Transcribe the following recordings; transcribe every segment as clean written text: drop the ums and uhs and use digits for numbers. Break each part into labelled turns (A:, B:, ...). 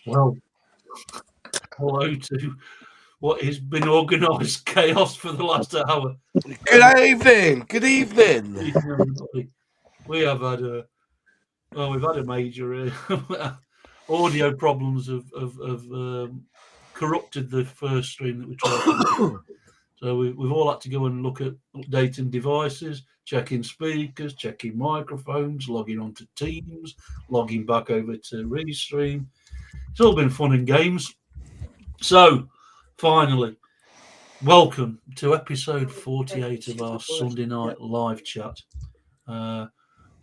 A: Well, hello to what has been organised chaos for the last hour.
B: Good evening. Good evening.
A: Everybody. We have had we've had a major audio problems have corrupted the first stream that we tried to do. So we've all had to go and look at updating devices, checking speakers, checking microphones, logging onto Teams, logging back over to Restream. It's all been fun and games. So, finally, welcome to episode 48 of our Sunday night live chat.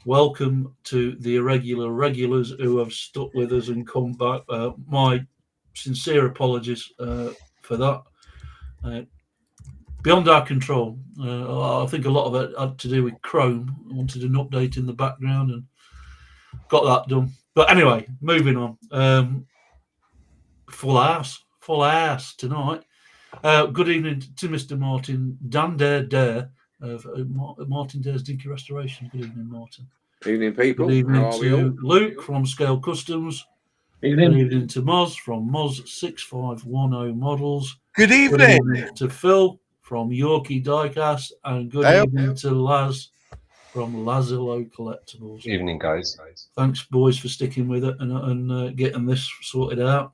A: Welcome to the irregular regulars who have stuck with us and come back. My sincere apologies for that. Beyond our control. I think a lot of it had to do with Chrome. I wanted an update in the background and got that done. But anyway, moving on. Full house tonight. Good evening to Mr. Martin Dan Dare of Martin Dare's Dinky Restoration. Good evening, Martin.
C: Evening, people.
A: Good evening
C: How are we
A: to
C: all?
A: Luke from Scale Customs.
D: Evening.
A: Good evening to Moz from MOS6510 Models.
B: Good
A: Good
B: evening.
A: evening to Phil from Yorkie Diecast, and good
B: Hey.
A: evening to Laz from Lazilo Collectibles.
D: Evening, guys.
A: Thanks, boys, for sticking with it and getting this sorted out.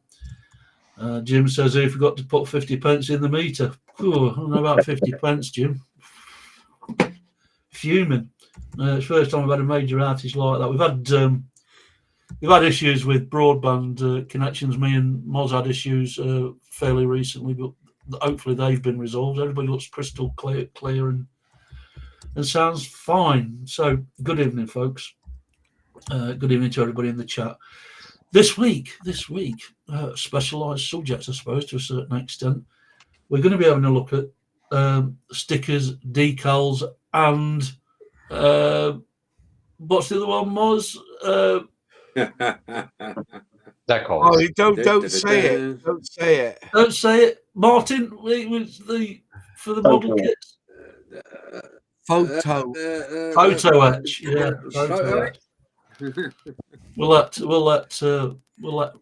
A: Jim says he forgot to put 50 pence in the meter. Ooh, I don't know about 50 pence, Jim. Fuming. It's the first time we've had a major outage like that. We've had issues with broadband connections. Me and Moz had issues fairly recently, but hopefully they've been resolved. Everybody looks crystal clear and sounds fine. So, good evening, folks. Good evening to everybody in the chat. This week, specialised subjects, I suppose, to a certain extent. We're going to be having a look at stickers, decals, and what's the other one, Moz?
D: Decals.
B: Oh, don't say it. Don't say it.
A: Don't say it, Martin. It was for the model kits.
B: Photo.
A: Photo etch, yeah. Photo etch. We'll let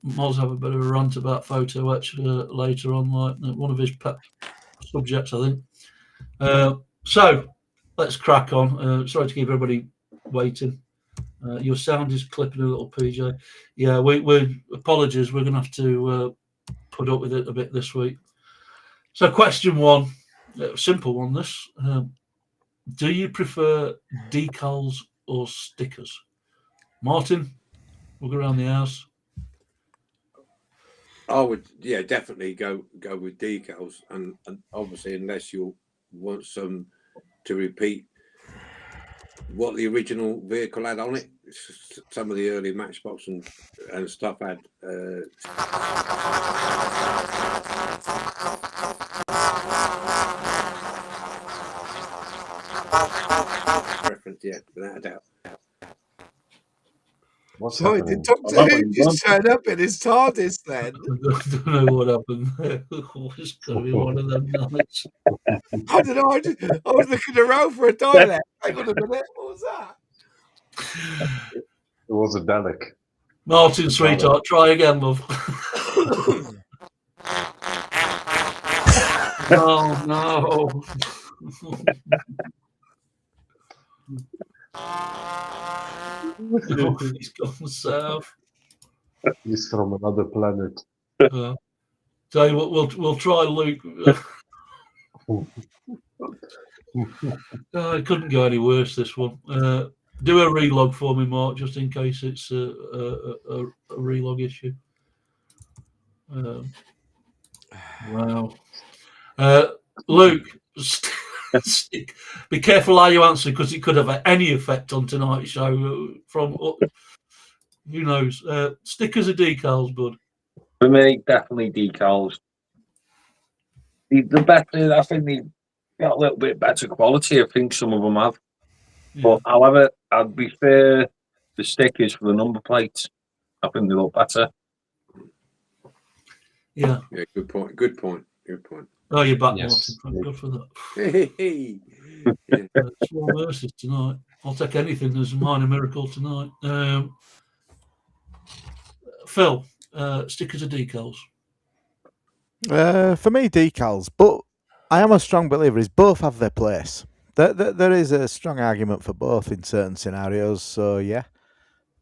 A: Moz have a bit of a rant about photo etch later on, like one of his pet subjects, I think. So let's crack on. Sorry to keep everybody waiting. Your sound is clipping a little, PJ. Yeah, we apologies. We're going to have to put up with it a bit this week. So, question one, simple one. This: do you prefer decals or stickers? Martin, we'll go around the house.
C: I would, definitely go with decals, and obviously, unless you want some to repeat what the original vehicle had on it. Some of the early Matchbox and stuff had reference, without a doubt.
B: Sorry, did Doctor Who just turn up in his TARDIS then?
A: I don't know what happened there. It's going to be one of them nights.
B: I don't know. I was looking around for a dialect. Hang on a minute. What was that?
D: It was a Dalek.
A: Martin, sweetheart, try again, love. Oh, no. Oh, he's gone south.
D: He's from another planet.
A: Tell you what, we'll try Luke. It couldn't go any worse, this one. Do a relog for me, Mark, just in case it's a relog issue. Wow. Luke, be careful how you answer, because it could have any effect on tonight's show. From who knows? Stickers or decals, bud?
D: For me, definitely decals. The better, I think they got a little bit better quality. I think some of them have.
A: Yeah.
D: But however, I'd prefer the stickers for the number plates. I think they look better.
A: Yeah.
C: Yeah, good point.
A: Oh, you're back,
D: Yes.
A: Martin. Thank God for that.
C: Yeah.
A: Small mercies tonight. I'll take anything as a minor miracle tonight. Phil, stickers or decals?
E: For me, decals, but I am a strong believer is both have their place. There is a strong argument for both in certain scenarios. So yeah,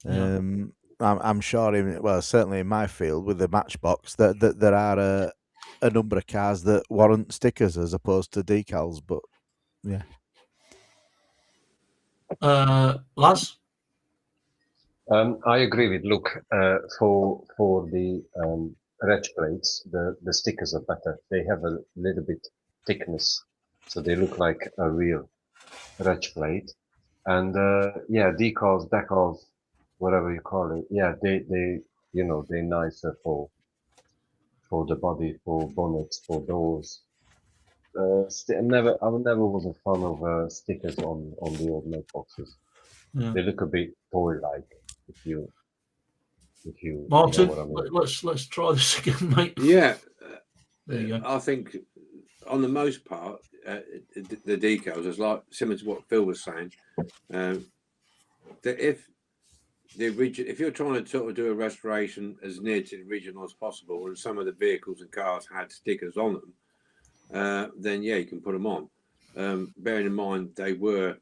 E: I'm sure certainly in my field with the Matchbox that there are a number of cars that warrant stickers as opposed to decals. But yeah,
A: Laz?
F: I agree with Luke. For the reg plates, the stickers are better. They have a little bit thickness, so they look like a real reg plate. And yeah, decals, whatever you call it. Yeah, they they're nicer for the body, for bonnets, for doors. I never was a fan of stickers on the old mailboxes.
A: Yeah.
F: They look a bit toy-like, if you
A: Martin,
F: know what I mean.
A: let's try this again, mate.
C: Yeah,
A: There you go.
C: I think on the most part, the decals is like similar to what Phil was saying. That if you're trying to sort of do a restoration as near to the original as possible, and some of the vehicles and cars had stickers on them, then yeah, you can put them on. Bearing in mind they were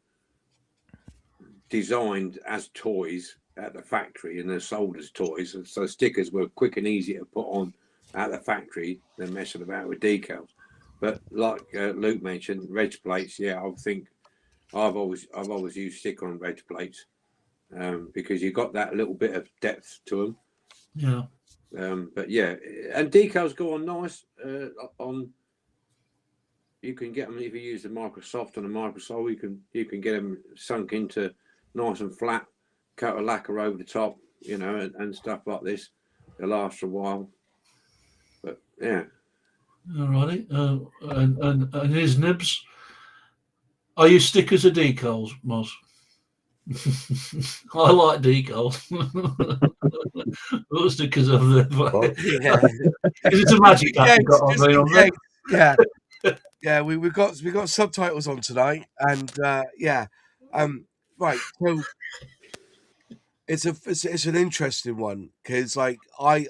C: designed as toys at the factory and they're sold as toys, and so stickers were quick and easy to put on at the factory than messing about with decals. But like Luke mentioned, reg plates, yeah, I think I've always used sticker on reg plates because you got that little bit of depth to them.
A: Yeah.
C: But yeah, and decals go on nice on. You can get them if you use the Microsoft and the Microsol. You can get them sunk into nice and flat, coat of lacquer over the top, and stuff like this. They'll last a while. But yeah.
A: Alrighty. And here's Nibs. Are you stickers or decals, Moz? I like decals. What stickers are there?
B: Yeah.
A: It's a magic app you've got on me on there.
B: Yeah. Yeah, we've got subtitles on tonight, and right. So it's an interesting one because like I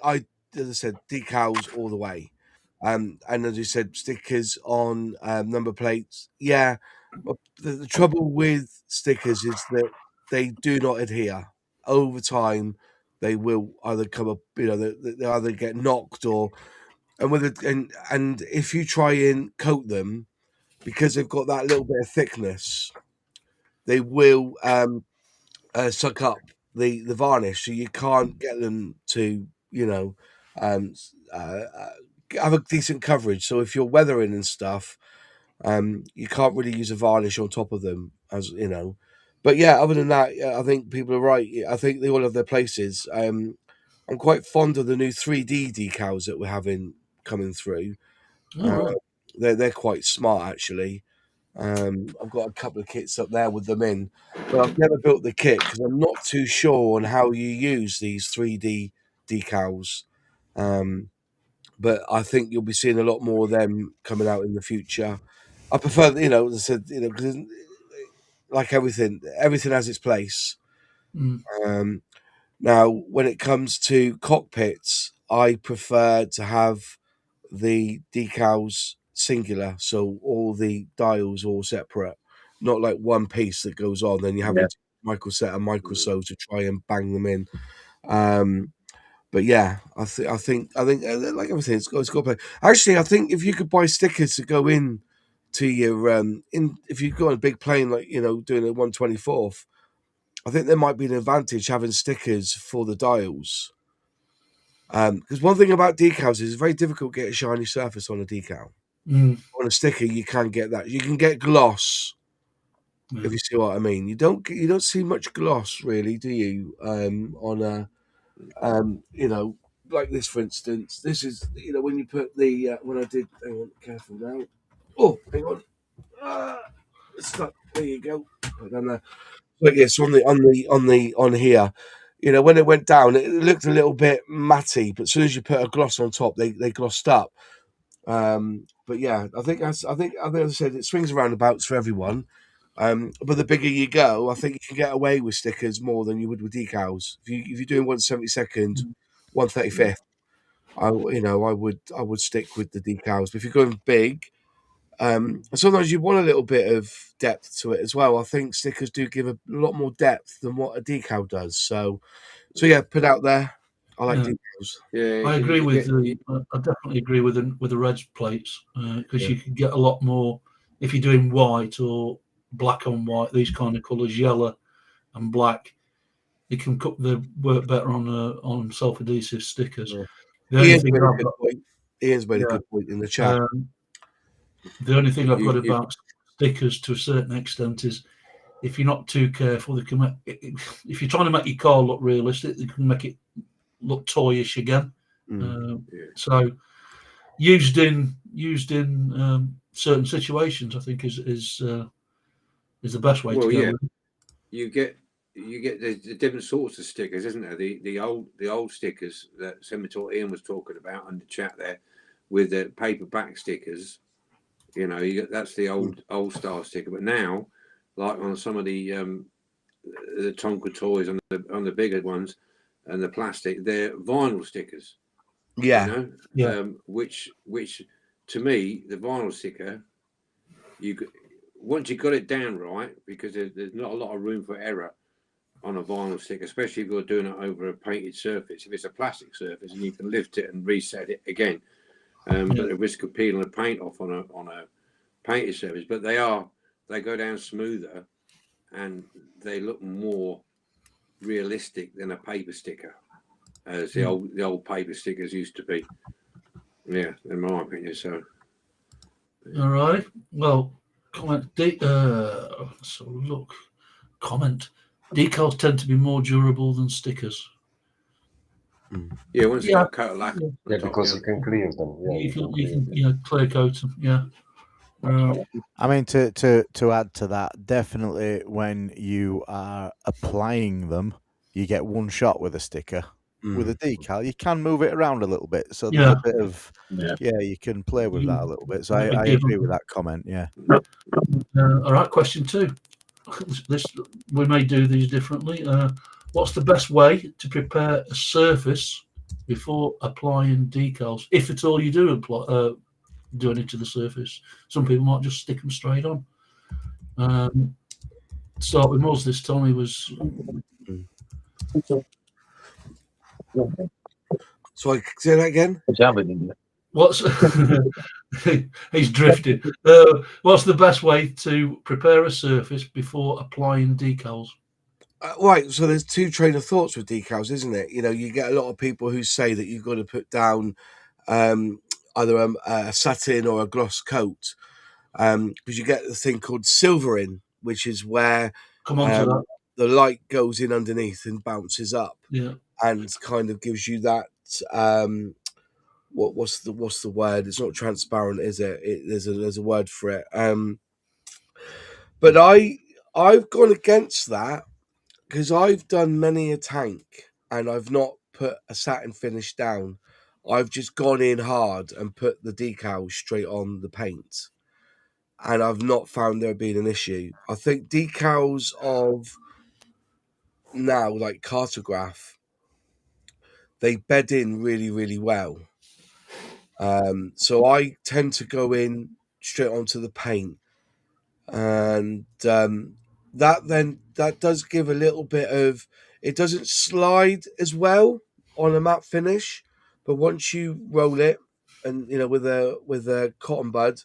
B: as I said, decals all the way, and as you said, stickers on number plates. Yeah, but the trouble with stickers is that they do not adhere over time. They will either come up, they either get knocked or and if you try and coat them because they've got that little bit of thickness, they will suck up the varnish, so you can't get them to um, have a decent coverage. So if you're weathering and stuff, you can't really use a varnish on top of them, as you know. But yeah, other than that, I think people are right. I think they all have their places. I'm quite fond of the new 3D decals that we're having coming through.
A: Right.
B: They're quite smart actually. I've got a couple of kits up there with them in, but I've never built the kit because I'm not too sure on how you use these 3D decals. But I think you'll be seeing a lot more of them coming out in the future. I prefer, as I said, because like everything has its place.
A: Mm.
B: Now, when it comes to cockpits, I prefer to have the decals singular, so all the dials all separate, not like one piece that goes on. Then you have to microset and microso to try and bang them in. But yeah, I think like everything, it's got to play. Actually, I think if you could buy stickers to go in to your if you've got a big plane like doing a 124th, I think there might be an advantage having stickers for the dials. Because one thing about decals is it's very difficult to get a shiny surface on a decal.
A: Mm.
B: On a sticker, you can get that. You can get gloss, if you see what I mean. You don't see much gloss really, do you? On a like this, for instance. This is when you put the when I did. Hang on, careful now. Oh, hang on. It's stuck. There you go. Put it down there. But yes, on here. When it went down, it looked a little bit matty, but as soon as you put a gloss on top, they glossed up. But yeah, I think as I said, it swings around abouts for everyone. But the bigger you go, I think you can get away with stickers more than you would with decals. If you're doing 1/72nd, 1/35th, I would stick with the decals. But if you're going big, sometimes you want a little bit of depth to it as well. I think stickers do give a lot more depth than what a decal does. So yeah, put out there. I like decals.
C: Yeah,
A: I agree with. I definitely agree with the red plates because you can get a lot more if you're doing white or black on white. These kind of colours, yellow and black, it can work better on self-adhesive stickers.
B: Yeah.
A: The only
B: Ian's
A: thing
B: made a
A: I've
B: good
A: got,
B: point. Ian's made a good point in the chat.
A: the only thing I've got about stickers to a certain extent is if you're not too careful, they can if you're trying to make your car look realistic, they can make it look toyish again. So used in certain situations, I think is the best way to go.
C: Yeah, you get the different sorts of stickers, isn't there? The old stickers that Scimitar Ian was talking about in the chat there, with the paperback stickers. You know, that's the old style sticker. But now, like on some of the Tonka toys on the bigger ones and the plastic, they're vinyl stickers.
B: Yeah.
C: You know, which to me, the vinyl sticker, once you got it down right, because there's not a lot of room for error on a vinyl sticker, especially if you're doing it over a painted surface. If it's a plastic surface and you can lift it and reset it again, but the risk of peeling the paint off on a painted surface. But they go down smoother and they look more realistic than a paper sticker, as the old paper stickers used to be. Yeah, in my opinion. So.
A: All right. Well, comment. Comment. Decals tend to be more durable than stickers.
C: Yeah, once you got a coat of lacquer.
F: Yeah, because you can clear them. Yeah,
A: you can clear coat them. Yeah.
E: I mean, to add to that, definitely when you are applying them, you get one shot with a sticker. With a decal, you can move it around a little bit, so there's a bit of you can play with that a little bit. So I agree with that comment. Yeah.
A: All right. Question 2. We may do these differently. What's the best way to prepare a surface before applying decals, if at all you do apply? Doing it to the surface. Some people might just stick them straight on. Start with Moz this time. He was.
B: So I say that again.
A: What's he's drifted. What's the best way to prepare a surface before applying decals?
B: Right, so there's two train of thoughts with decals, isn't it? You know, you get a lot of people who say that you've got to put down either a satin or a gloss coat, because you get the thing called silvering, which is where
A: the
B: light goes in underneath and bounces up, and kind of gives you that. What's the word? It's not transparent, is it? There's a word for it. But I've gone against that, because I've done many a tank and I've not put a satin finish down. I've just gone in hard and put the decal straight on the paint, and I've not found there being an issue. I think decals of now, like Cartograph, they bed in really, really well. So I tend to go in straight onto the paint, and that does give a little bit of, it doesn't slide as well on a matte finish, but once you roll it and with a cotton bud,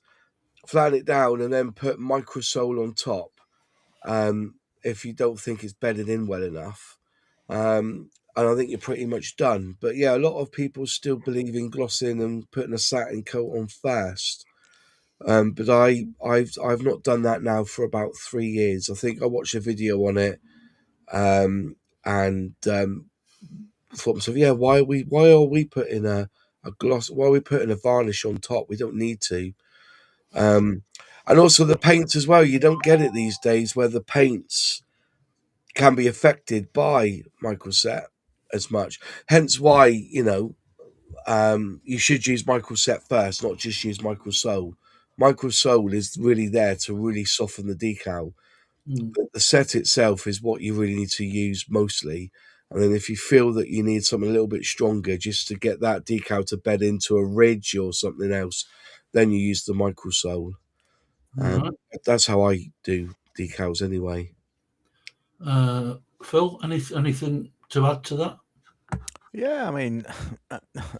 B: flatten it down and then put microsole on top, if you don't think it's bedded in well enough, and I think you're pretty much done. But yeah, a lot of people still believe in glossing and putting a satin coat on first. But I've not done that now for about 3 years. I think I watched a video on it, and thought to myself, yeah, why are we putting a gloss? Why are we putting a varnish on top? We don't need to. And also the paints as well. You don't get it these days where the paints can be affected by microset as much. Hence why you should use microset first, not just use microsole. Microsole is really there to really soften the decal. But the set itself is what you really need to use mostly. And then if you feel that you need something a little bit stronger just to get that decal to bed into a ridge or something else, then you use the microsole.
A: Right.
B: That's how I do decals anyway.
A: Phil, anything to add to that?
E: Yeah, I mean,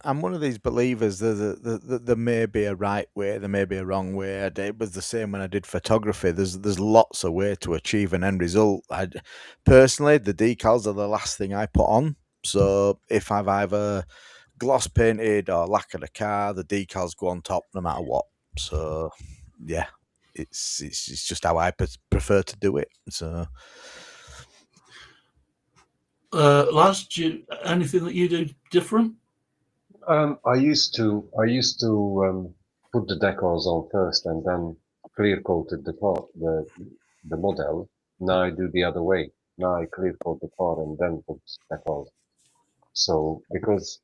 E: I'm one of these believers that there may be a right way, there may be a wrong way. It was the same when I did photography. There's lots of ways to achieve an end result. Personally, the decals are the last thing I put on. So if I've either gloss painted or lacquered a car, the decals go on top no matter what. So yeah, it's just how I prefer to do it. So.
A: Laz, anything that you do different?
F: I used to put the decals on first and then clear coated the car, the model. Now I do the other way. Now I clear coat the car and then put decals. So because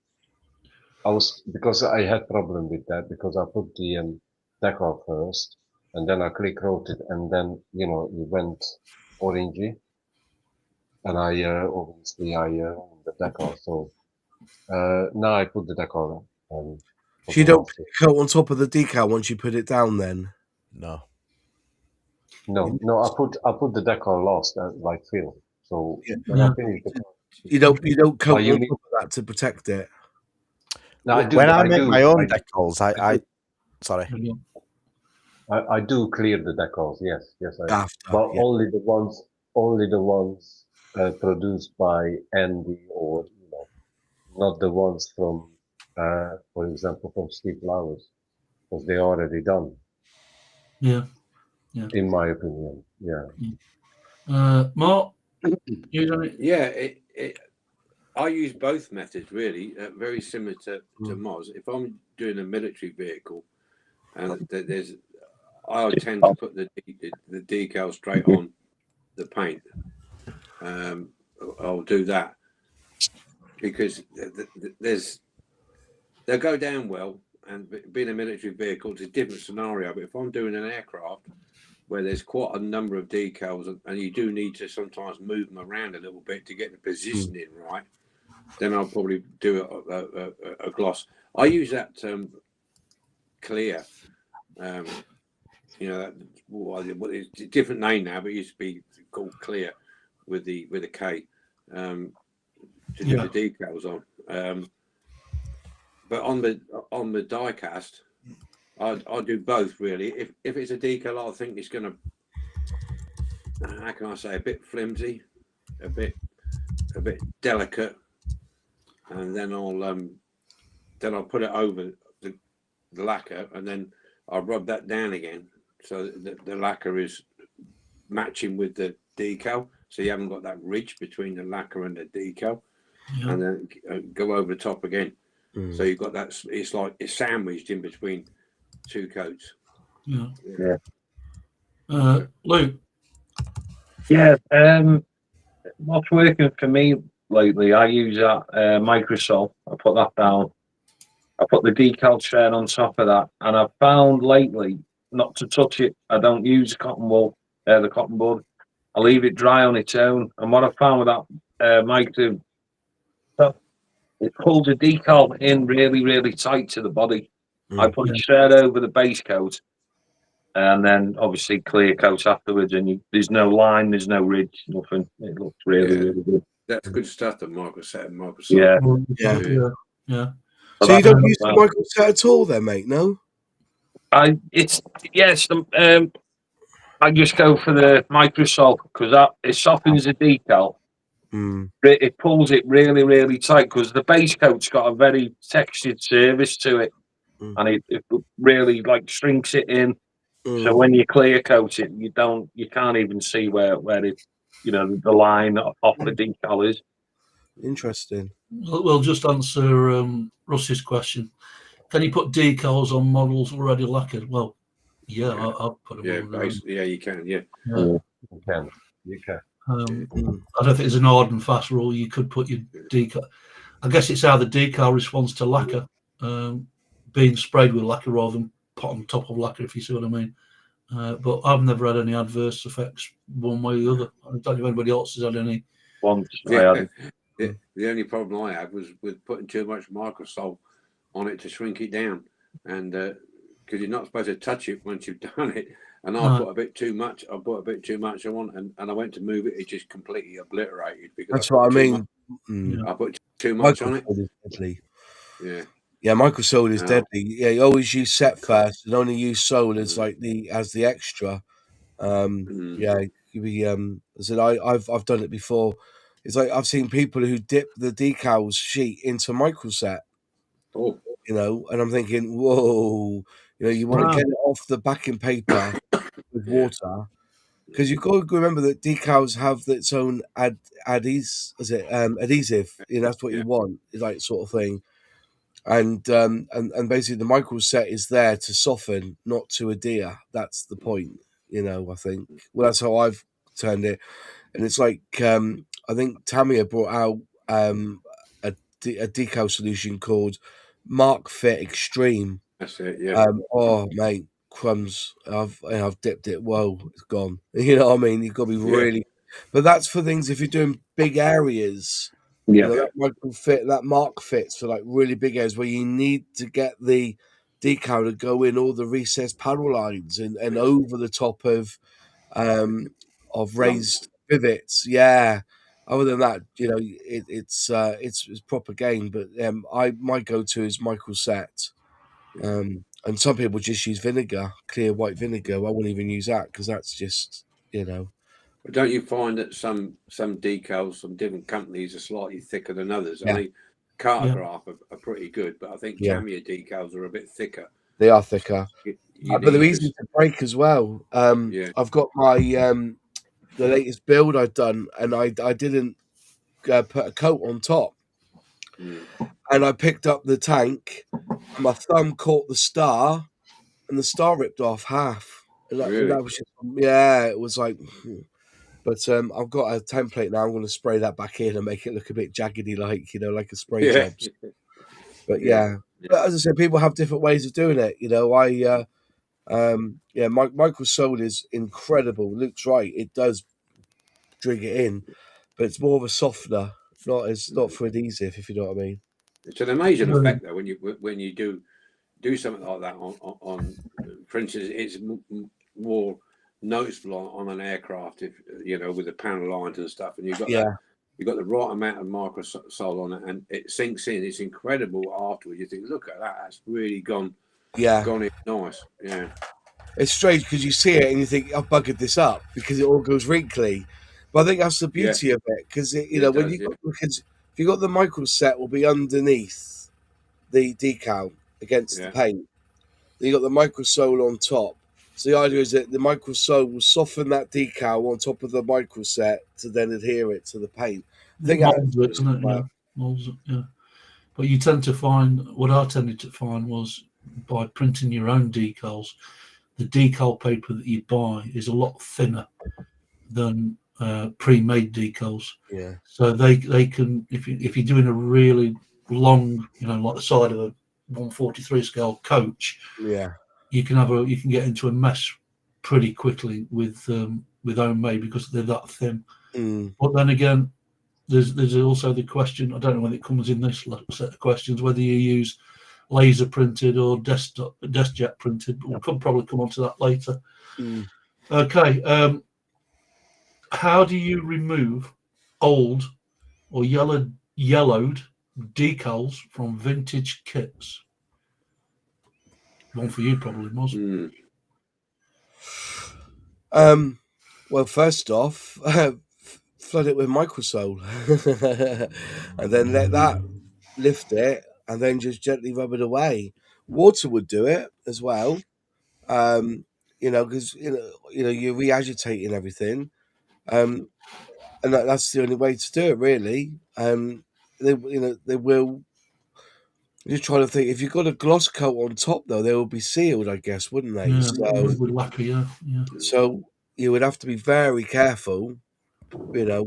F: I had problem with that, because I put the decal first and then I clear coated and then it went orangey, and I obviously ruined the decal. So now I put the decal on.
B: So you don't put the coat on top of the decal once you put it down, then?
E: No.
F: I put the decal last, like Phil. So when I finish the car,
B: you don't coat on top of that to protect it.
F: No, I do.
E: When I make my own decals,
F: I do clear the decals. Yes,
B: After,
F: but only the ones produced by Andy, or not the ones from, for example, from Steve Flowers, because they're already done.
A: Yeah.
F: In my opinion, yeah.
A: Mark, you done it?
C: Yeah, I use both methods really, very similar to MOS. If I'm doing a military vehicle, and I tend to put the decal straight on the paint. I'll do that because they'll go down well. And being a military vehicle, it's a different scenario. But if I'm doing an aircraft where there's quite a number of decals, and you do need to sometimes move them around a little bit to get the positioning right, then I'll probably do a gloss. I use that clear. It's a different name now, but it used to be called clear with the K to do the decals on. But on the diecast, I'll do both really. If it's a decal, I think it's going to, how can I say, a bit flimsy, a bit delicate, and then I'll put it over the lacquer, and then I'll rub that down again, so that the lacquer is matching with the decal, so you haven't got that ridge between the lacquer and the decal, and then go over the top again. So you've got that. It's like it's sandwiched in between two coats.
A: Yeah. Luke.
D: Yeah. What's working for me lately? I use that microsole. I put that down. I put the decal shred on top of that, and I've found lately not to touch it. I don't use cotton wool, the cotton bud. I leave it dry on its own. And what I found with that micro, it pulls the decal in really, really tight to the body. I put it straight over the base coat, and then obviously clear coat afterwards. And there's no line, there's no ridge, nothing. It looks really, really good.
C: That's good stuff that Marcus said.
D: Yeah.
B: So you don't use the micro set at all, then, mate? No.
D: I just go for the microsole because it softens the decal. It pulls it really, really tight because the base coat's got a very textured surface to it, and it really like shrinks it in. So when you clear coat it, you can't even see where it, the line off the decal is.
B: Interesting.
A: We'll just answer Russ's question. Can you put decals on models already lacquered? Well, yeah, I'll put them on.
C: Yeah, you can. Yeah.
F: You can.
A: I don't think there's an hard and fast rule. You could put your decal. I guess it's how the decal responds to lacquer, being sprayed with lacquer rather than put on top of lacquer, if you see what I mean. But I've never had any adverse effects one way or the other. I don't know if anybody else has had any.
D: Once
C: yeah. The only problem I had was with putting too much microsol on it to shrink it down, and because you're not supposed to touch it once you've done it. And I put a bit too much. I put a bit too much on, and I went to move it. It just completely obliterated because
B: that's what I mean.
C: I put too much on it.
B: Is deadly.
C: Yeah,
B: microsol is deadly. Yeah, you always use set first and only use sole as like the extra. Yeah, you be I said I've done it before. It's like I've seen people who dip the decals sheet into microset.
C: Oh,
B: you know, and I'm thinking, whoa, you know, you want to get it off the backing paper with water, because you've got to remember that decals have its own adhesive. You know, that's what you want, like sort of thing. And basically the microset is there to soften, not to adhere. That's the point, you know. I think. Well, that's how I've turned it, and it's like I think Tamiya brought out a decal solution called Mark Fit Extreme.
C: That's it. Yeah.
B: Oh mate, crumbs! I've dipped it. Whoa, it's gone. You know what I mean? You've got to be really. But that's for things if you're doing big areas.
D: Yeah.
B: You know, that Mark fits for like really big areas where you need to get the decal to go in all the recessed paddle lines and over the top of raised pivots. Yeah. Other than that, you know, it's proper game. But my go-to is microset. And some people just use vinegar, clear white vinegar. I wouldn't even use that because that's just, you know.
C: But don't you find that some decals from different companies are slightly thicker than others? I mean, Cartograph are pretty good, but I think Tamiya decals are a bit thicker.
B: They are thicker, but they're easy to break as well. I've got my the latest build I've done, and I didn't put a coat on top, and I picked up the tank, and my thumb caught the star, and the star ripped off half. And that was just, it was like. But I've got a template now. I'm going to spray that back in and make it look a bit jaggedy, like, you know, like a spray job. But but as I said, people have different ways of doing it. You know, microsol is incredible. Luke's right; it does drink it in, but it's more of a softener, not for adhesive, if you know what I mean.
C: It's an amazing effect though when you do something like that on for instance, it's more noticeable on an aircraft, if you know, with the panel lines and stuff, and you've got the right amount of microsol on it, and it sinks in. It's incredible afterwards. You think, look at that, that's really gone in nice. Yeah,
B: it's strange because you see it and you think, I've buggered this up because it all goes wrinkly, but I think that's the beauty of it, because you know, when because if you got the microset will be underneath the decal against the paint, then you got the microsol on top. So the idea is that the microsol will soften that decal on top of the microset to then adhere it to the paint. I think
A: molds it, But you tend to find, what I tended to find was by printing your own decals, the decal paper that you buy is a lot thinner than pre-made decals.
B: Yeah.
A: So they can, if you're doing a really long, you know, like the side of a 143 scale coach, you can get into a mess pretty quickly with homemade because they're that thin. But then again, there's also the question, I don't know whether it comes in this set of questions, whether you use laser printed or desk jet printed, but we'll probably come on to that later. Okay. How do you remove old or yellowed decals from vintage kits? One for you, probably, Moz.
B: Well, first off, flood it with microsol, and then let that lift it, and then just gently rub it away. Water would do it as well, you know, because you know you're re-agitating everything, and that's the only way to do it, really. They will. Just trying to think. If you've got a gloss coat on top, though, they will be sealed, I guess, wouldn't they?
A: With lacquer, yeah.
B: So you would have to be very careful, you know,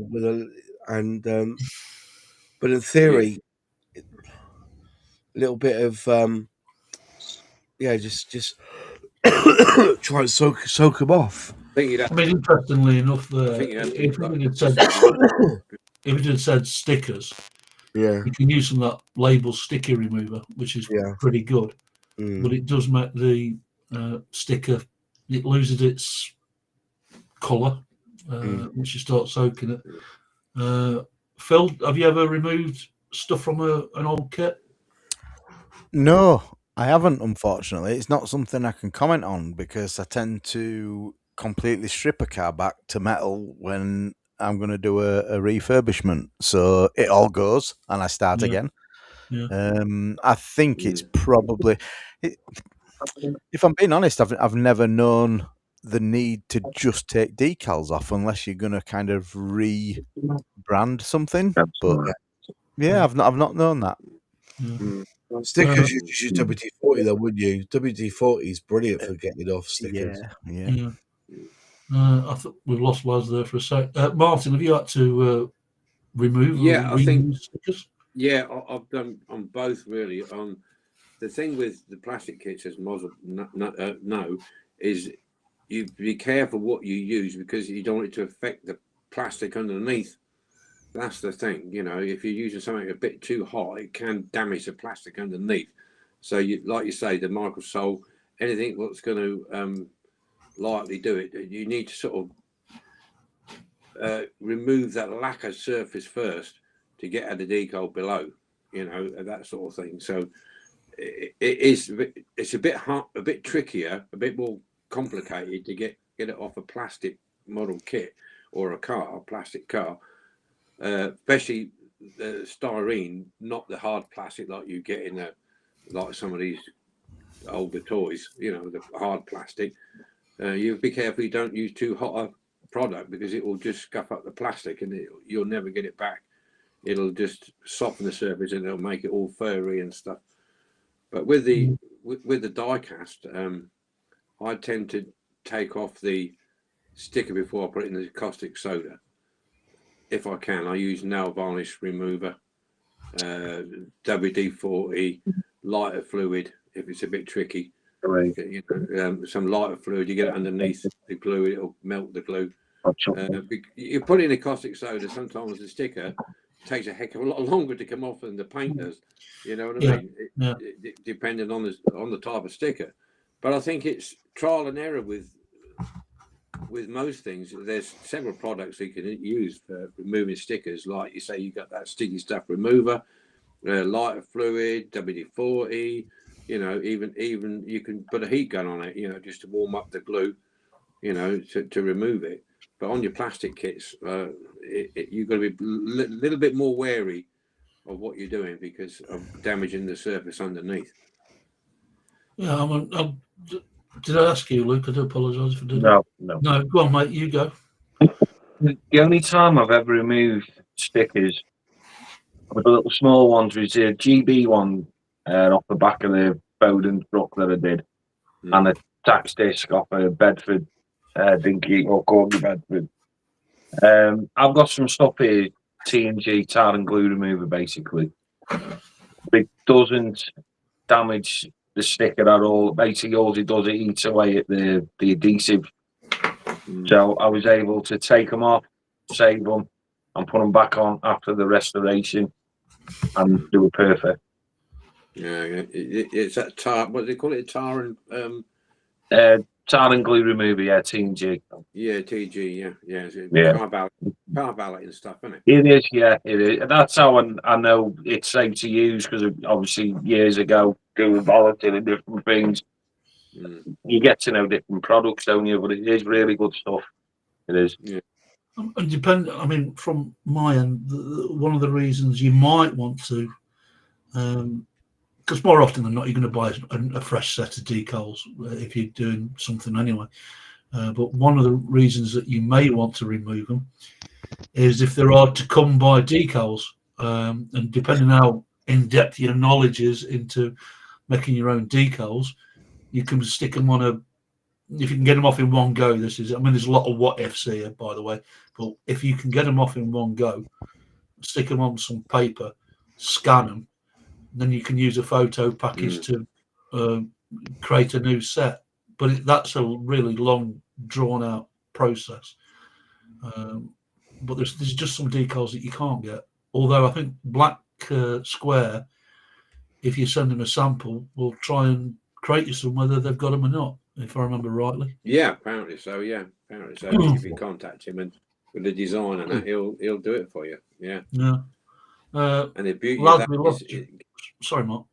B: but in theory, a little bit of just try and soak them off.
A: I mean, interestingly enough, if we had said if it had said stickers,
B: Yeah.
A: you can use some of that label sticker remover, which is pretty good. But it does make the sticker, it loses its colour once you start soaking it. Phil, have you ever removed stuff from an old kit?
E: No, I haven't, unfortunately. It's not something I can comment on because I tend to completely strip a car back to metal when I'm going to do a refurbishment. So it all goes and I start again.
A: Yeah.
E: I think it's probably, if I'm being honest, I've never known the need to just take decals off unless you're going to kind of rebrand something. But yeah, I've not known that.
B: Stickers, you just use WD-40 though, wouldn't you? WD-40 is brilliant for getting off stickers.
E: Yeah.
A: I thought we've lost Laz there for a sec. Martin, have you had to remove or reuse stickers?
C: Yeah, I've done on both really. The thing with the plastic kits, as Moz know, is you be careful what you use because you don't want it to affect the plastic underneath. That's the thing, you know. If you're using something a bit too hot, it can damage the plastic underneath. So, like you say, the microsole, anything that's going to lightly do it, you need to sort of remove that lacquer surface first to get at the decal below, you know, that sort of thing. So it's a bit hard, a bit trickier, a bit more complicated to get it off a plastic model kit or a plastic car, especially the styrene, not the hard plastic like you get in like some of these older toys, you know, the hard plastic. You be careful you don't use too hot a product because it will just scuff up the plastic and you'll never get it back. It'll just soften the surface and it'll make it all furry and stuff. But with the die cast, I tend to take off the sticker before I put it in the caustic soda. If I can, I use nail varnish remover, WD-40, lighter fluid if it's a bit tricky.
D: Right.
C: You know, some lighter fluid, you get it underneath the glue, it'll melt the glue. You put in a caustic soda, sometimes the sticker takes a heck of a lot longer to come off than the paint does. You know what I mean? Depending on the type of sticker. But I think it's trial and error with most things. There's several products you can use for removing stickers. Like you say, you got that sticky stuff remover, lighter fluid, WD-40. You know, even you can put a heat gun on it. You know, just to warm up the glue. You know, to remove it. But on your plastic kits, you've got to be a little bit more wary of what you're doing because of damaging the surface underneath.
A: Yeah, did I ask you, Luke? I do apologise if I didn't. No, go on, mate. You go.
D: The only time I've ever removed stickers with the little small ones was a GB one off the back of the Bowden truck that I did, and a tax disc off a Bedford Dinky or Corby Bedford. I've got some stuff here, T&G tar and glue remover, basically. It doesn't damage the sticker at all. Basically, all it does, it eats away at the adhesive. So I was able to take them off, save them, and put them back on after the restoration, and do it perfect.
C: Yeah, it's that tar. What do they call it? Tar and
D: tar and glue remover, yeah, T&G.
C: Yeah, TG, Carvalite and stuff, isn't it?
D: It is, yeah, it is. And that's how I know it's safe to use because obviously years ago doing volatility and different things, you get to know different products, don't you? But it is really good stuff. It is.
C: Yeah.
A: And I mean, from my end, one of the reasons you might want to, because more often than not, you're going to buy a fresh set of decals if you're doing something anyway. But one of the reasons that you may want to remove them is if there are to come by decals, and depending how in depth your knowledge is into making your own decals, you can stick them on if you can get them off in one go. There's a lot of what ifs here, by the way, but if you can get them off in one go, stick them on some paper, scan them, then you can use a photo package to create a new set. But that's a really long, drawn-out process. but there's just some decals that you can't get. Although I think Black Square, if you send them a sample, will try and create you some whether they've got them or not, if I remember rightly.
C: Yeah, apparently so. Yeah, apparently so. If you contact him and with the design and that, he'll do it for you. Yeah.
A: Yeah.
C: And the beauty of that is,
A: sorry, Mark.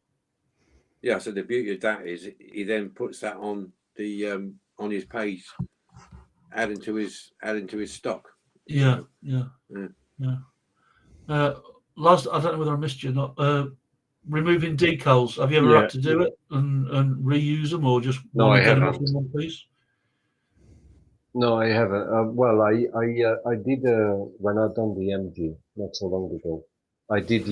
C: Yeah, so the beauty of that is he then puts that on the on his page, adding to his stock.
A: Yeah, yeah. Last, I don't know whether I missed you or not. Removing decals. Have you ever had to do it and reuse them, or just
F: no? I haven't.
A: In one piece?
F: No, I haven't. Well, I did when I done the MG not so long ago. I did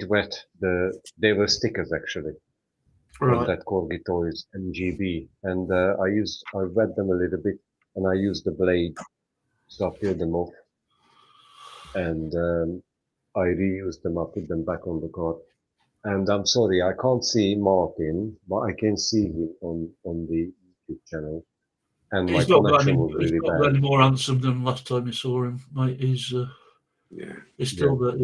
F: wet they were stickers actually. Right. That Corgi Toys MGB, and I wet them a little bit, and I used the blade, so I peeled them off, and I reused them. I put them back on the card. And I'm sorry, I can't see Martin, but I can see him on the YouTube channel. And
A: he's
F: my
A: not
F: connection was really
A: bad. He's not any more handsome than last time you saw him, mate. He's still there.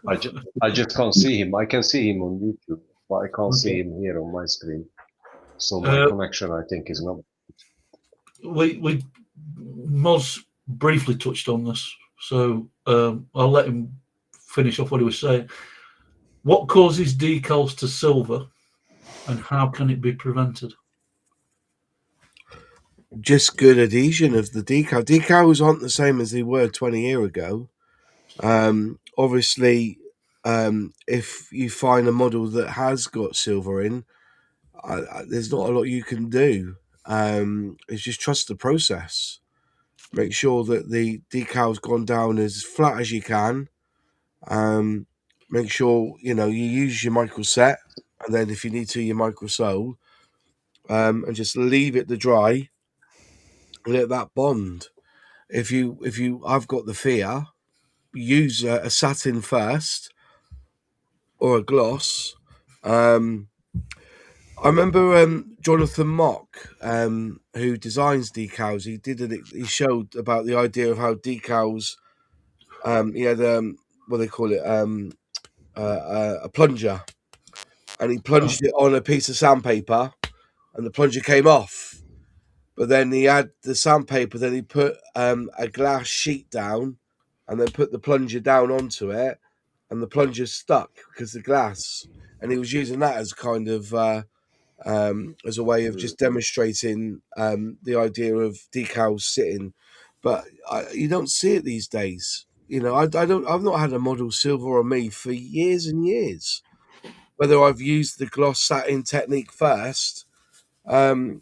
F: I just can't see him. I can see him on YouTube, but I can't see him here on my screen. So my connection, I think, is not.
A: We Moz briefly touched on this, so I'll let him finish off what he was saying. What causes decals to silver, and how can it be prevented?
B: Just good adhesion of the decal. Decals aren't the same as they were 20 years ago. Obviously, if you find a model that has got silver in, there's not a lot you can do. It's just trust the process. Make sure that the decal's gone down as flat as you can. Make sure you use your micro set, and then if you need to, your micro sole, and just leave it to dry. Let that bond. If I've got the fear, use a satin first or a gloss. I remember Jonathan Mock, who designs decals. He showed about the idea of how decals. He had what they call it, a plunger, and he plunged it on a piece of sandpaper, and the plunger came off. But then he had the sandpaper. Then he put a glass sheet down, and then put the plunger down onto it, and the plunger stuck because the glass. And he was using that as kind of as a way of just demonstrating the idea of decals sitting. But you don't see it these days. I've not had a model silver on me for years and years. Whether I've used the gloss satin technique first, or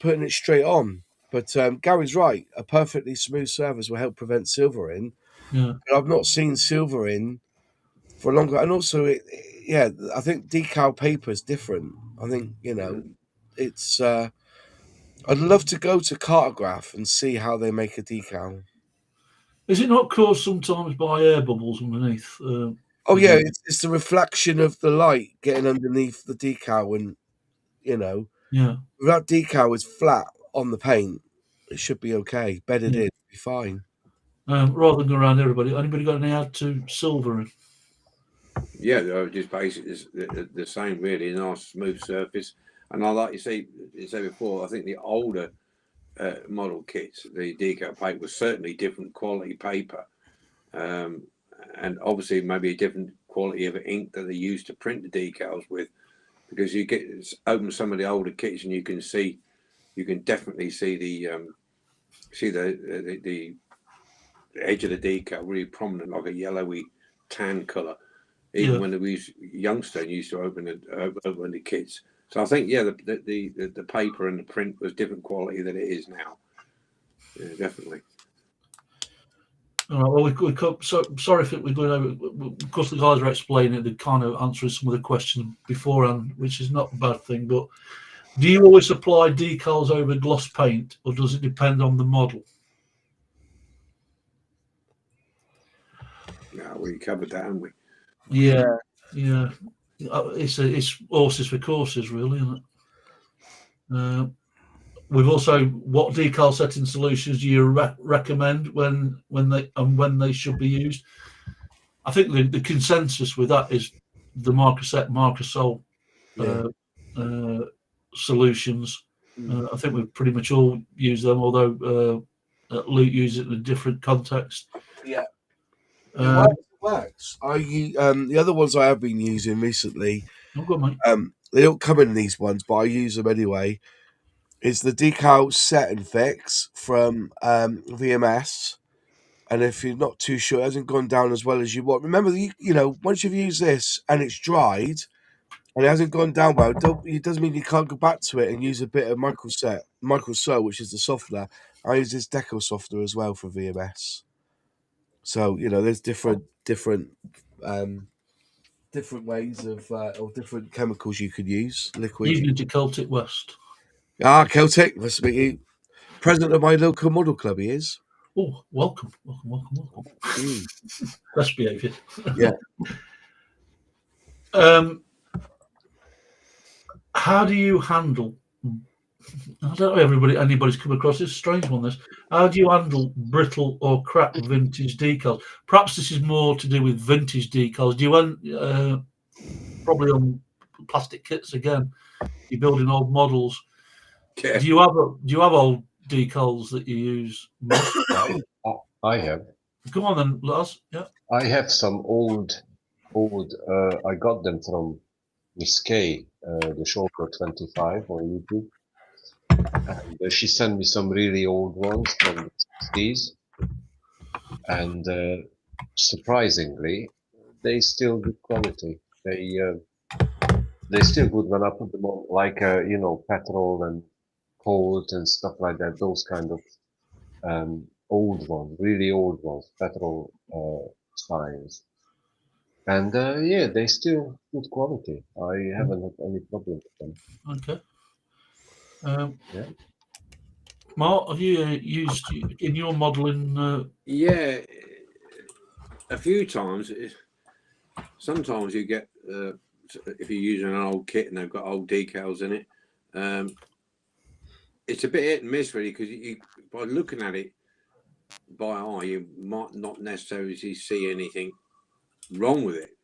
B: putting it straight on. But Gary's right. A perfectly smooth surface will help prevent silver in.
A: Yeah.
B: But I've not seen silver in for a longer. And also, I think decal paper is different. I think, it's... I'd love to go to Cartograph and see how they make a decal.
A: Is it not caused sometimes by air bubbles underneath?
B: It's the reflection of the light getting underneath the decal, and if that decal is flat on the paint, it should be okay. Bedded in, be fine.
A: Rather than go around everybody, anybody got any add to silver?
C: Yeah, they're just basically the same, really. Nice smooth surface, and I like you say before. I think the older model kits, the decal paper was certainly different quality paper, and obviously maybe a different quality of ink that they used to print the decals with, because you open some of the older kits and you can definitely see the edge of the decal really prominent, like a yellowy tan color. Even when we was youngster and used to open the kits. So I think the paper and the print was different quality than it is now. Yeah, definitely.
A: All right. Well, sorry if we're going over. Of course, the guys are explaining it. They're kind of answering some of the questions beforehand, which is not a bad thing. But do you always apply decals over gloss paint, or does it depend on the model?
C: No, we covered that, haven't we?
A: Yeah. It's horses for courses, really, isn't it? we've also, what decal setting solutions do you recommend when they should be used? I think the consensus with that is the Microset Microsol solutions. I think we've pretty much all used them, although Luke used it in a different context.
B: Yeah, it works. The other ones I have been using recently.
A: Oh, good, mate.
B: They don't come in these ones, but I use them anyway. Is the decal set and fix from VMS. And if you're not too sure, it hasn't gone down as well as you want. Remember, once you've used this and it's dried and it hasn't gone down well, it doesn't mean you can't go back to it and use a bit of Microsol, which is the softener. I use this Decals softener as well for VMS. So there's different ways of or different chemicals you could use. Liquid.
A: You need to Celtic West.
B: Celtic. Must meet you. President of my local model club, he is.
A: Oh, welcome. Best behaviour.
B: Yeah.
A: How do you handle? I don't know. Anybody's come across this strange one. This. How do you handle brittle or cracked vintage decals? Perhaps this is more to do with vintage decals. Do you probably on plastic kits again? You're building old models.
C: Yeah.
A: Do you have old decals that you use?
F: I have.
A: Go on then, Lars. Yeah.
F: I have some old. I got them from Miss K, the Showgirl 25 on YouTube. And she sent me some really old ones from the 60s. And surprisingly, they still good quality. They still good when I put them on, like petrol and cold and stuff like that. Those kind of old ones, really old ones, petrol spines. And they still good quality. I haven't had any problem with them.
A: Okay.
F: Yeah.
A: Mark, have you used in your modelling?
C: Yeah, a few times. Sometimes you get if you're using an old kit and they've got old decals in it. It's a bit hit and miss really, because by looking at it by eye, you might not necessarily see anything wrong with it.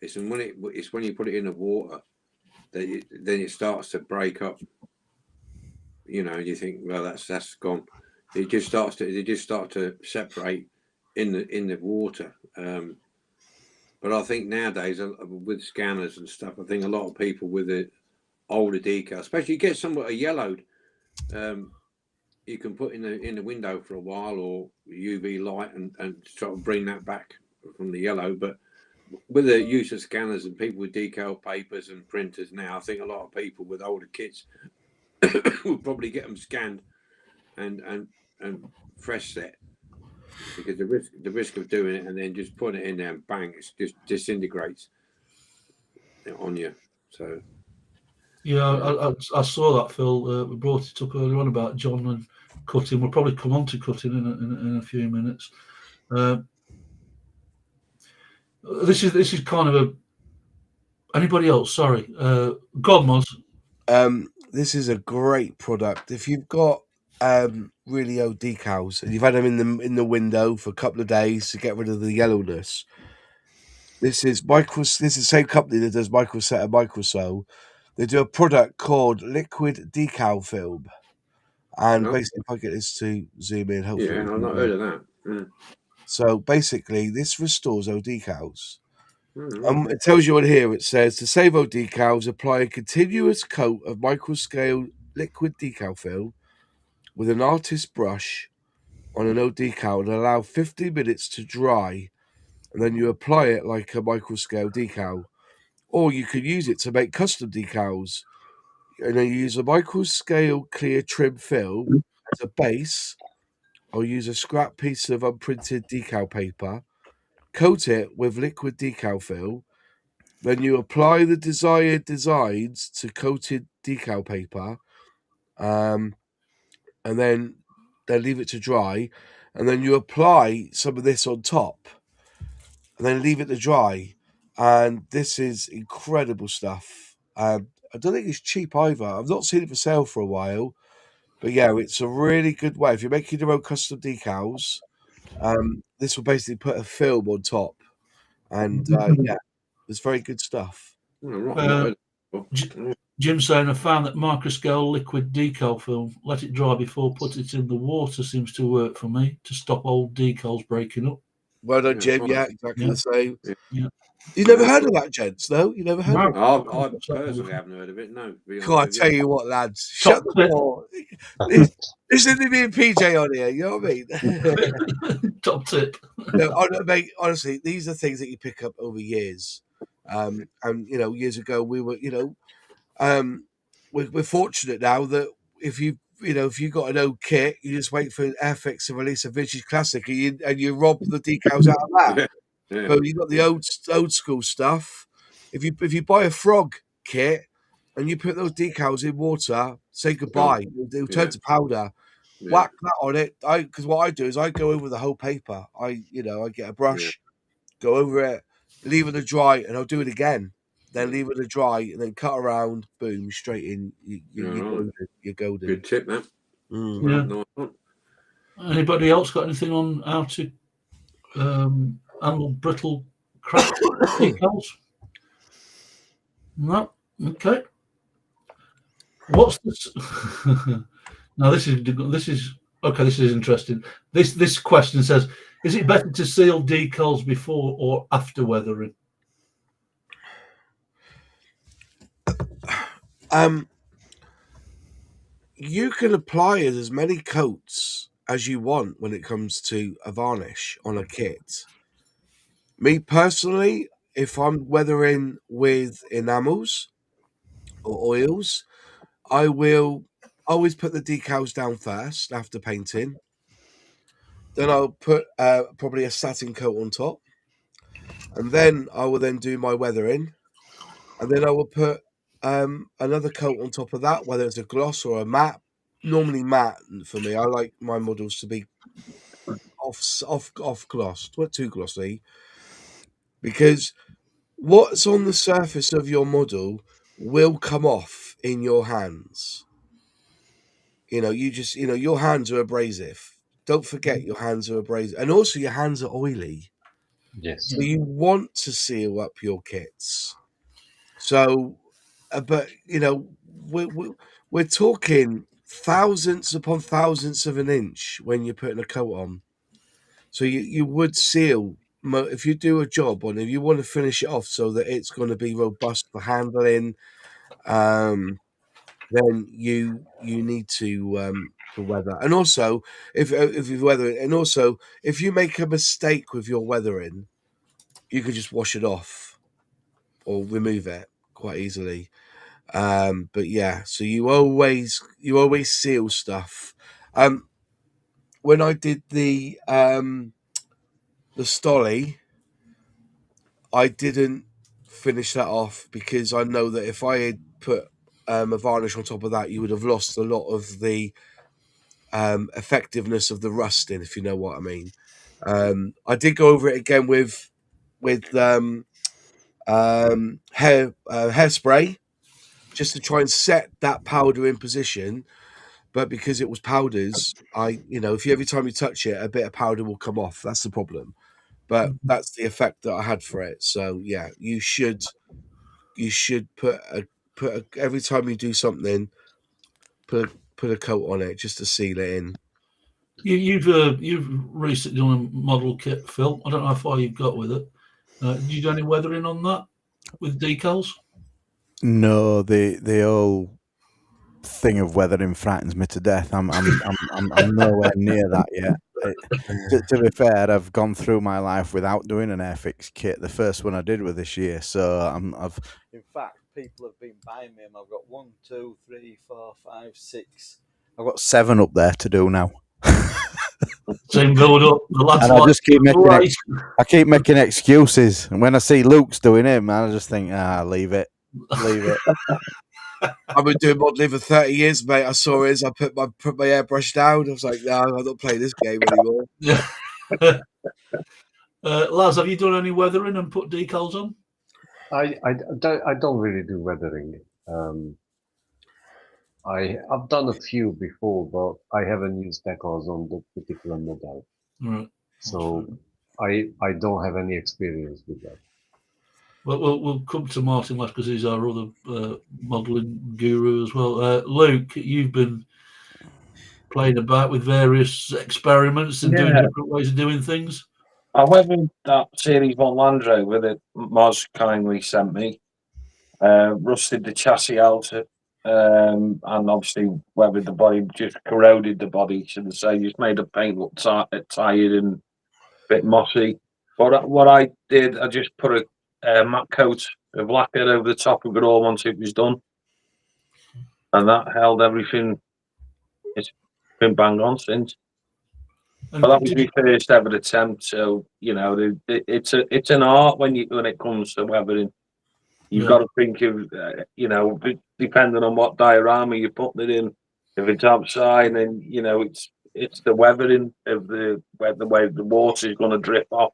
C: It's when you put it in the water that then it starts to break up. You think, well, that's gone. It just start to separate in the water. But I think nowadays with scanners and stuff, I think a lot of people with the older decals, especially you get somewhat yellowed, you can put in the window for a while or UV light and sort of bring that back from the yellow. But with the use of scanners and people with decal papers and printers now, I think a lot of people with older kits will probably get them scanned and fresh set, because the risk of doing it and then just putting it in there and bang, it just disintegrates on you. So
A: yeah, I saw that, Phil. We brought it up earlier on about John and cutting. We'll probably come on to cutting in a few minutes. This is kind of a. Anybody else? Sorry, Godmos.
B: This is a great product. If you've got really old decals and you've had them in the window for a couple of days to get rid of the yellowness, this is the same company that does Microset and Microsol. They do a product called liquid decal film, and basically, if I get this to zoom in, hopefully,
C: yeah, I've not heard of that. Yeah.
B: So basically, this restores old decals. It tells you on here, it says, to save old decals, apply a continuous coat of microscale liquid decal film with an artist brush on an old decal and allow 50 minutes to dry. And then you apply it like a microscale decal. Or you could use it to make custom decals. And then you use a microscale clear trim film as a base, or use a scrap piece of unprinted decal paper, coat it with liquid decal film. Then you apply the desired designs to coated decal paper, and then leave it to dry, and then you apply some of this on top, and then leave it to dry. And this is incredible stuff. I don't think it's cheap either. I've not seen it for sale for a while, But yeah, it's a really good way. If you're making your own custom decals, this will basically put a film on top. And yeah, it's very good stuff.
A: Jim saying, I found that microscale liquid decal film, let it dry before put it in the water, seems to work for me to stop old decals breaking up.
B: Well done, Jim. Yeah, exactly the same.
A: Yeah.
B: You never heard of that, gents? No, you never heard of it.
C: I personally haven't heard of it. No.
B: God, I tell you what, lads, shut the door. Listen to me and PJ on here. You know what I mean?
A: Top tip.
B: No, mate, honestly, these are things that you pick up over years. And you know, years ago we were, you know, we're fortunate now that if you got an old kit, you just wait for Airfix to release a vintage classic, and you rob the decals out of that.
C: Yeah.
B: But you got the old school stuff. If you buy a frog kit and you put those decals in water, say goodbye. It'll turn to powder.
C: Yeah.
B: Whack that on it. Because what I do is I go over the whole paper. I get a brush, go over it, leave it to dry, and I'll do it again. Then leave it to dry, and then cut around. Boom, straight in. You're golden.
C: Good tip, man.
A: Yeah. Anybody else got anything on how to handle brittle crack decals? No. Okay. What's this? Now this is okay. This is interesting. This question says, is it better to seal decals before or after weathering?
B: You can apply as many coats as you want when it comes to a varnish on a kit. Me personally, if I'm weathering with enamels or oils, I will always put the decals down first after painting. Then I'll put probably a satin coat on top, and then I will then do my weathering, and then I will put another coat on top of that, whether it's a gloss or a matte. Normally matte for me. I like my models to be off glossed, not too glossy, because what's on the surface of your model will come off in your hands. You know, your hands are abrasive. Don't forget your hands are abrasive, and also your hands are oily.
F: Yes.
B: So you want to seal up your kits. So, but you know, we're talking thousands upon thousands of an inch when you're putting a coat on. So you would seal if you do a job on, if you want to finish it off so that it's going to be robust for handling, then you need to weather. And also if you weather it, and also if you make a mistake with your weathering, you could just wash it off or remove it quite easily. But yeah, so you always seal stuff. When I did the Stolly, I didn't finish that off because I know that if I had put a varnish on top of that, you would have lost a lot of the effectiveness of the rusting, if you know what I mean. I did go over it again with hairspray, just to try and set that powder in position. But because it was powders, if every time you touch it, a bit of powder will come off. That's the problem. But that's the effect that I had for it. So yeah, you should put every time you do something, put a coat on it just to seal it in.
A: You've recently done a model kit, Phil. I don't know how far you've got with it. Did you do any weathering on that with decals?
E: No, the whole thing of weathering frightens me to death. I'm nowhere near that yet. To be fair, I've gone through my life without doing an Airfix kit. The first one I did was this year, so in fact, people have been buying me them. I've got 1, 2, 3, 4, 5, 6. I've got 7 up there to do now.
A: Same build up. The lads
E: and I just keep making excuses. And when I see Luke's doing him, I just think, leave it.
B: I've been doing modelling for 30 years, mate. I saw his. I put my airbrush down. I was like, no, I'm not playing this game anymore.
A: Yeah. Laz, have you done any weathering and put decals on?
F: I don't really do weathering. I've done a few before, but I haven't used decals on the particular model.
A: Right.
F: So I don't have any experience with that.
A: Well, we'll come to Martin last because he's our other modelling guru as well. Luke, you've been playing about with various experiments and doing different ways of doing things.
D: I went with that Series 1 Land Rover that MOS kindly sent me. Rusted the chassis out, and obviously weathered the body, just corroded the body, should I say, just made the paint look tired and a bit mossy. But what I did, I just put a matte coat of lacquer over the top of it all once it was done. And that held everything. It's been bang on since.
A: And
D: but that was my first ever attempt. So, you know, it's an art when it comes to weathering. You've got to think of, you know, depending on what diorama you're putting it in. If it's outside, then, you know, it's the weathering of the way the water is going to drip off.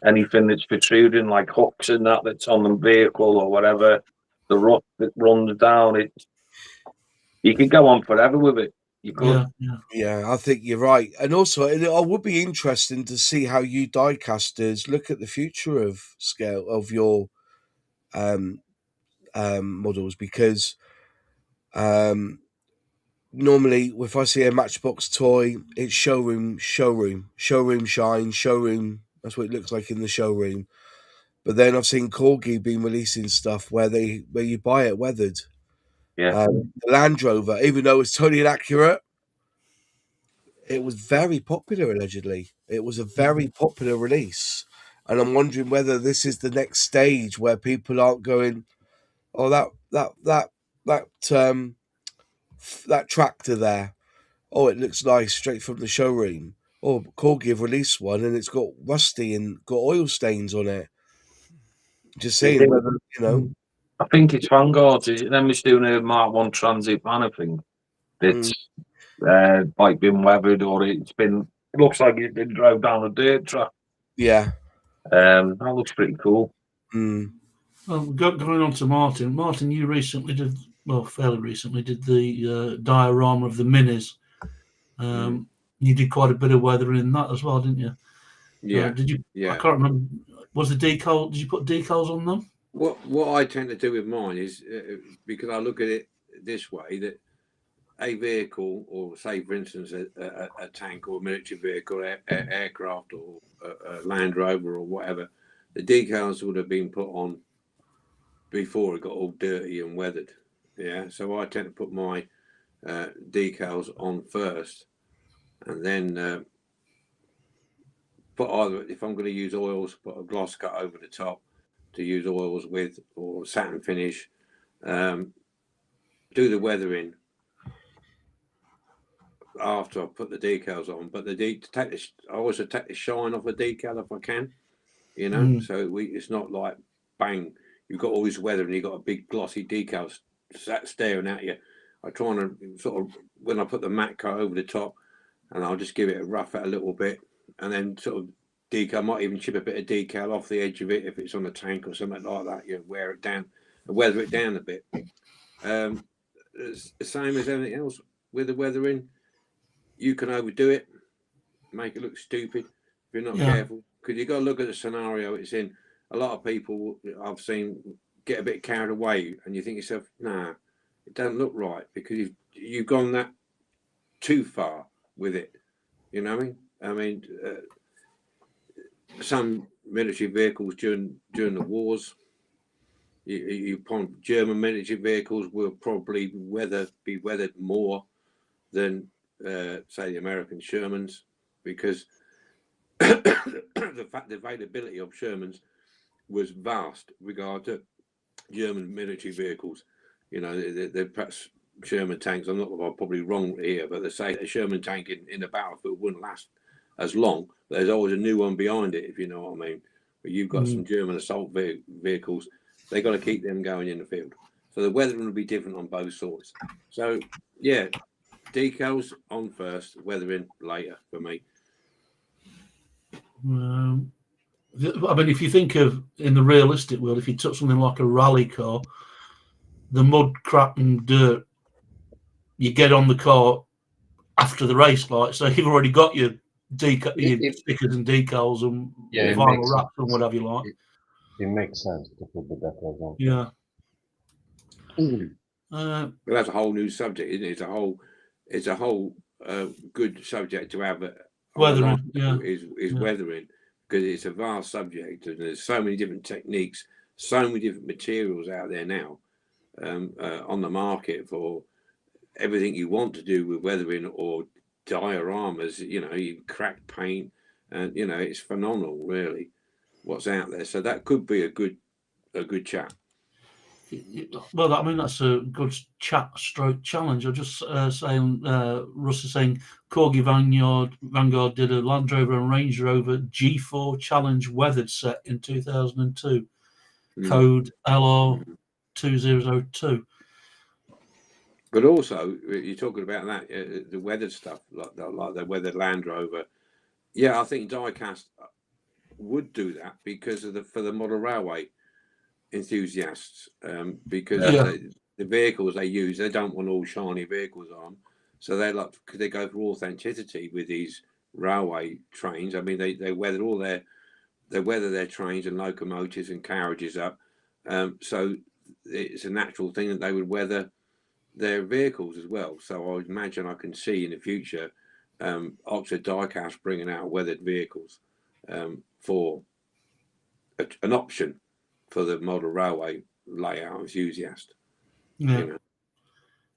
D: Anything that's protruding, like hooks and that's on the vehicle or whatever, the rough that runs down, you could go on forever with it. You could.
B: Yeah, I think you're right. And also, it would be interesting to see how you diecasters look at the future of scale of your models, because normally if I see a Matchbox toy, it's showroom shine, showroom. That's what it looks like in the showroom. But then I've seen Corgi been releasing stuff where you buy it weathered.
D: Yeah.
B: The Land Rover, even though it's totally inaccurate, it was very popular. Allegedly, it was a very popular release, and I'm wondering whether this is the next stage where people aren't going, "Oh, that tractor there. Oh, it looks nice, straight from the showroom. Oh, Corgi have released one, and it's got rusty and got oil stains on it." Just saying whether, you know.
D: I think it's Vanguard. Is it them who's doing a Mark 1 Transit van, I think. It's like been weathered, or it looks like it's been drove down a dirt track.
B: Yeah.
D: That looks pretty cool.
A: Well, going on to Martin. Martin, you fairly recently did the diorama of the minis. You did quite a bit of weathering in that as well, didn't you?
C: Yeah.
A: Did you?
C: Yeah.
A: I can't remember. Was the decal? Did you put decals on them?
C: What I tend to do with mine is because I look at it this way, that a vehicle, or say for instance a tank or a military vehicle, aircraft or a Land Rover or whatever, the decals would have been put on before it got all dirty and weathered. Yeah, so I tend to put my decals on first, and then put either, if I'm going to use oils, put a gloss cut over the top to use oils with, or satin finish. Do the weathering after I put the decals on, but I always take the shine off the decal if I can, you know. So it's not like bang, you've got all this weather and you've got a big glossy decal staring at you. I try and sort of, when I put the matte coat over the top, and I'll just give it a rough at a little bit, and then sort of decal, might even chip a bit of decal off the edge of it if it's on a tank or something like that. You know, wear it down and weather it down a bit. It's the same as anything else with the weathering. You can overdo it, make it look stupid if you're not careful, because you've got to look at the scenario it's in. A lot of people I've seen get a bit carried away, and you think to yourself, nah, it doesn't look right, because you've gone that too far with it. You know what I mean? Some military vehicles during the wars, German military vehicles will probably be weathered more than say the American Shermans, because the availability of Shermans was vast regard to German military vehicles. You know, they're perhaps Sherman tanks. I'm probably wrong here, but they say a Sherman tank in the battlefield wouldn't last as long. But there's always a new one behind it, if you know what I mean. But you've got some German assault vehicles. They got to keep them going in the field. So the weathering will be different on both sorts. So yeah, decals on first, weathering later for me.
A: I mean, if you think of, in the realistic world, if you took something like a rally car, the mud, crap and dirt you get on the car after the race, like, so you've already got your stickers and decals and vinyl wraps and whatever you like.
F: It makes sense to put the decals on.
A: Yeah.
C: Well, that's a whole new subject, isn't it? It's a whole good subject to have.
A: Weathering, yeah.
C: Is weathering, because it's a vast subject and there's so many different techniques, so many different materials out there now on the market for everything you want to do with weathering or dioramas. You know, you crack paint, and you know, it's phenomenal, really, what's out there. So that could be a good chat.
A: Well, I mean, that's a good chat/stroke challenge. I'm just saying, Russ is saying Corgi Vanguard did a Land Rover and Range Rover G4 Challenge weathered set in 2002, code LR2002.
C: But also, you're talking about that the weathered stuff, like the weathered Land Rover. Yeah, I think Diecast would do that because of for the model railway enthusiasts, because the vehicles they use, they don't want all shiny vehicles on, so they go for authenticity with these railway trains. I mean, they weather their trains and locomotives and carriages up, so it's a natural thing that they would weather their vehicles as well. So I imagine I can see in the future Oxford Diecast bringing out weathered vehicles for an option for the model railway layout enthusiast.
A: Yeah.
C: You know?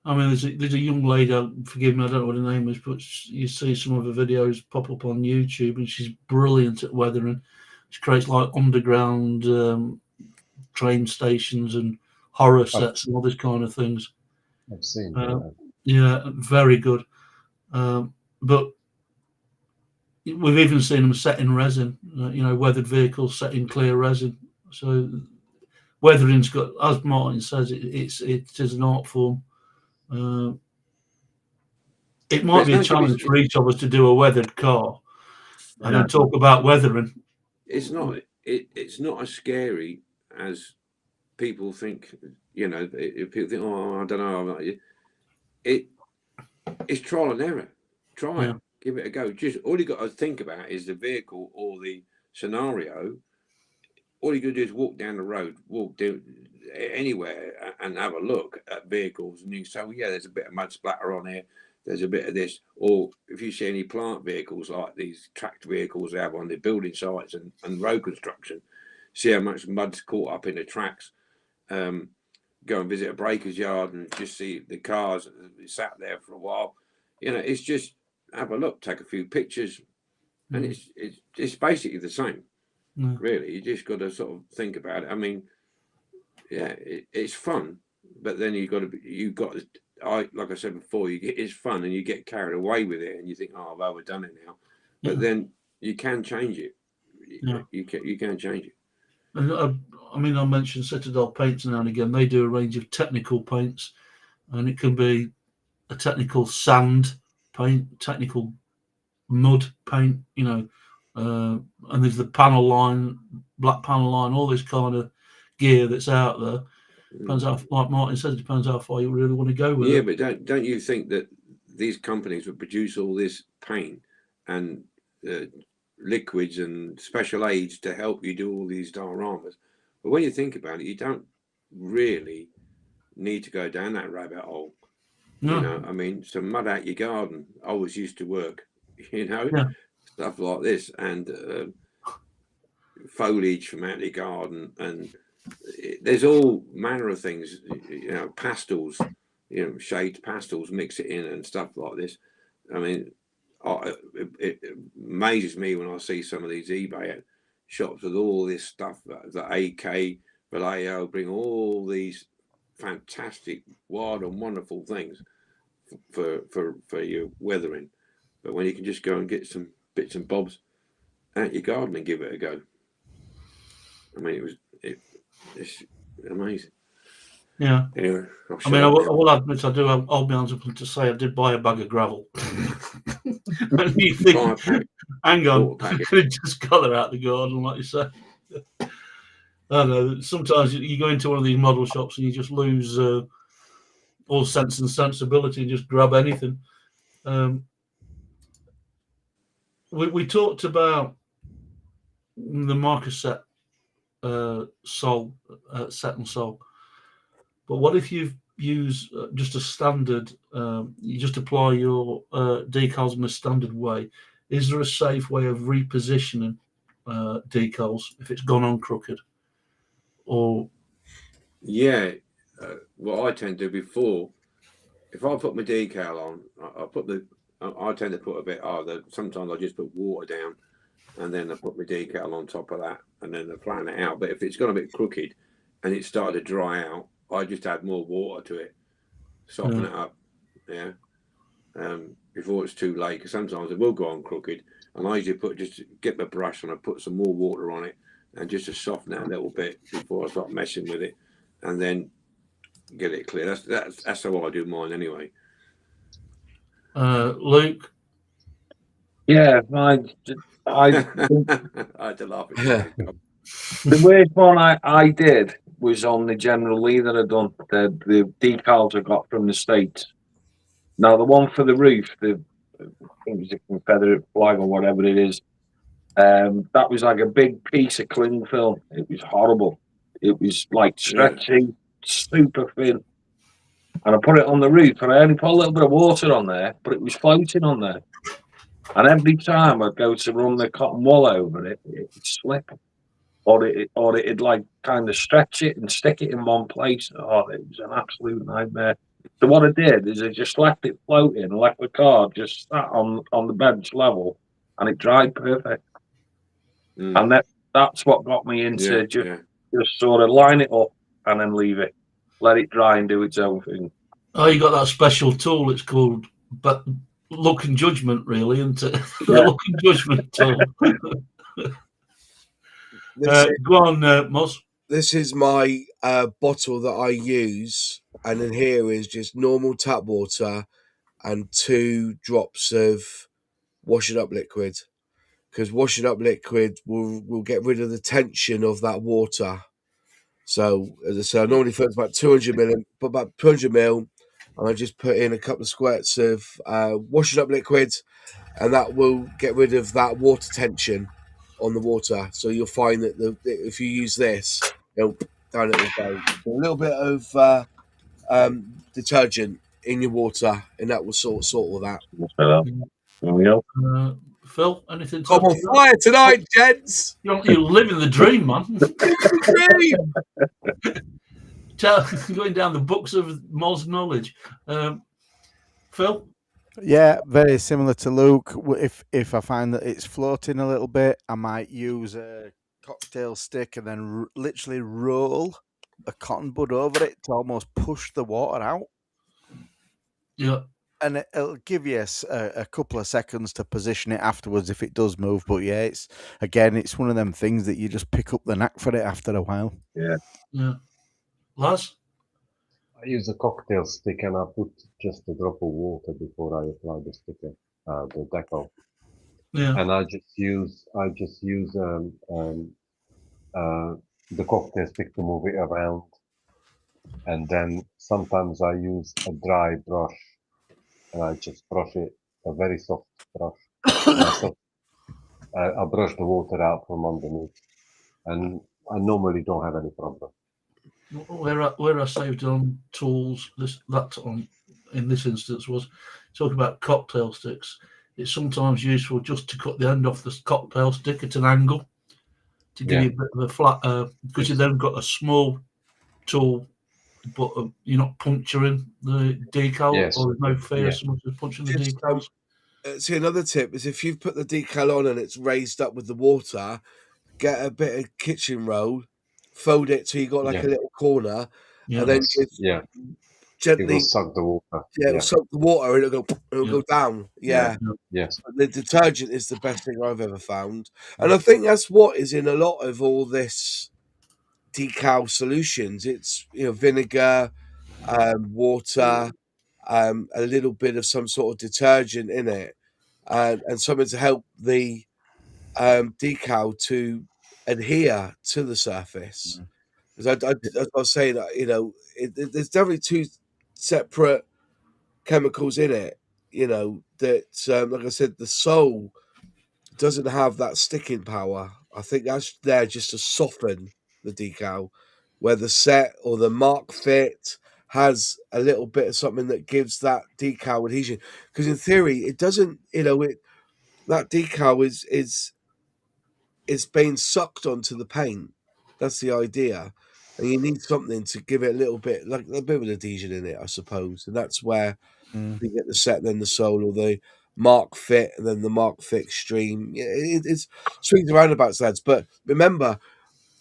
A: I mean, there's a young lady, forgive me, I don't know what her name is, but you see some of her videos pop up on YouTube, and she's brilliant at weathering. She creates like underground train stations and horror sets and all this kind of things.
F: I've seen
A: yeah, very good. But we've even seen them set in resin, you know, weathered vehicles set in clear resin. So weathering's got, as Martin says, it is an art form. It might be a challenge for each of us to do a weathered car and then talk about weathering.
C: It's not as scary as people think. You know, if people think, oh, I don't know, it's trial and error. Try it, give it a go. Just all you got to think about is the vehicle or the scenario. All you got to do is walk down the road, anywhere, and have a look at vehicles, and you say, "Oh, yeah, there's a bit of mud splatter on here. There's a bit of this." Or if you see any plant vehicles like these tracked vehicles they have on the building sites and road construction, see how much mud's caught up in the tracks. Go and visit a breaker's yard and just see the cars sat there for a while. You know, it's just have a look, take a few pictures, and it's basically the same. Really, you just got to sort of think about it. I mean, yeah, it's fun, but then you've got to, like I said before, it's fun and you get carried away with it and you think, oh, I've overdone it now. But then you can change it. You can change it.
A: And I mean, I mentioned Citadel Paints now and again. They do a range of technical paints, and it can be a technical sand paint, technical mud paint, you know, and there's the panel line, black panel line, all this kind of gear that's out there. Depends how, like Martin says, it depends how far you really want to go with it.
C: Yeah, but don't you think that these companies would produce all this paint and liquids and special aids to help you do all these dioramas? But when you think about it, you don't really need to go down that rabbit hole. No. You know, I mean, some mud out your garden always used to work, you know, stuff like this, and foliage from out your garden, and there's all manner of things, you know, pastels, you know, shades, pastels, mix it in and stuff like this. I mean, it amazes me when I see some of these eBay shops with all this stuff, the AK, Vallejo, bring all these fantastic, wild and wonderful things for your weathering. But when you can just go and get some bits and bobs out your garden and give it a go. I mean, it's amazing.
A: Yeah.
C: Anyway,
A: I mean, I will admit, I'll be honest to say I did buy a bag of gravel. And you think, hang on, I could have just got her out the garden, like you said. I don't know. Sometimes you go into one of these model shops and you just lose all sense and sensibility and just grab anything. We talked about the marker set, sole, set and sole. But what if you use just a standard, you just apply your decals in a standard way? Is there a safe way of repositioning decals if it's gone on crooked? Or
C: yeah, what I tend to do before, if I put my decal on, I tend to put a bit harder. Sometimes I just put water down, and then I put my decal on top of that, and then I flatten it out. But if it's gone a bit crooked and it started to dry out, I just add more water to it, soften it up. Yeah. Before it's too late, because sometimes it will go on crooked, and I usually just get my brush and I put some more water on it, and just to soften it a little bit before I start messing with it, and then get it clear. That's how I do mine anyway.
A: Luke?
D: Yeah, I
C: had to laugh at you.
D: The worst one I did was on the General Lee that I'd done, the decals I got from the States. Now, the one for the roof, I think it was a Confederate flag or whatever it is, that was like a big piece of cling film. It was horrible. It was like stretchy, super thin. And I put it on the roof, and I only put a little bit of water on there, but it was floating on there. And every time I'd go to run the cotton wool over it, it would slip. Or it'd like kind of stretch it and stick it in one place. Oh, it was an absolute nightmare. So what I did is I just left it floating, left the card just sat on the bench level, and it dried perfect. And that's what got me into just sort of line it up and then leave it, let it dry and do its own thing.
A: Oh, you got that special tool. It's called Look and Judgment, really, isn't it? The Look and Judgment tool. Go on, Moz.
B: This is my bottle that I use, and in here is just normal tap water and 2 drops of wash it up liquid, because wash it up liquid will get rid of the tension of that water. So as I said, I normally fill about 200 ml, put about 200 ml, and I just put in a couple of squirts of wash it up liquid, and that will get rid of that water tension on the water. So you'll find that if you use this, down it will go. So a little bit of detergent in your water, and that will sort all that.
D: There we go.
A: Phil, anything?
B: I'm on fire tonight, gents.
A: You're living the dream, man. Going down the books of Moz knowledge. Phil?
E: Yeah, very similar to Luke. If I find that it's floating a little bit, I might use a cocktail stick and then literally roll a cotton bud over it to almost push the water out.
A: Yeah.
E: And it'll give you a couple of seconds to position it afterwards if it does move. But yeah, it's one of them things that you just pick up the knack for it after a while.
A: Yeah. Lars?
F: I use a cocktail stick and I put just a drop of water before I apply the sticker, the decal.
A: Yeah.
F: And I just use the cocktail stick to move it around. And then sometimes I use a dry brush and I just brush it, a very soft brush. I brush the water out from underneath, and I normally don't have any problem.
A: Where I saved on tools, in this instance was talk about cocktail sticks. It's sometimes useful just to cut the end off the cocktail stick at an angle to give you a bit of a flat, because you've then got a small tool, but you're not puncturing the decal, or there's no fear so much as punching the decals.
B: See, another tip is if you've put the decal on and it's raised up with the water, get a bit of kitchen roll, fold it so you got like a little corner, and then just gently
F: it will suck the water.
B: It'll suck the water and it'll go down.
F: Yes.
B: The detergent is the best thing I've ever found, and I think that's what is in a lot of all this decal solutions. It's vinegar, water, a little bit of some sort of detergent in it, and something to help the decal to adhere to the surface. Because I was saying that there's definitely separate chemicals in it. You know that, like I said, the sole doesn't have that sticking power. I think that's there just to soften the decal, where the set or the mark fit has a little bit of something that gives that decal adhesion. Because in theory, it doesn't. You know, that decal is being sucked onto the paint. That's the idea, and you need something to give it a little bit, like a bit of adhesion in it, I suppose. And that's where you get the set, then the sole, or the mark fit, and then the mark fit extreme. Yeah, it's swings and roundabouts, lads. But remember,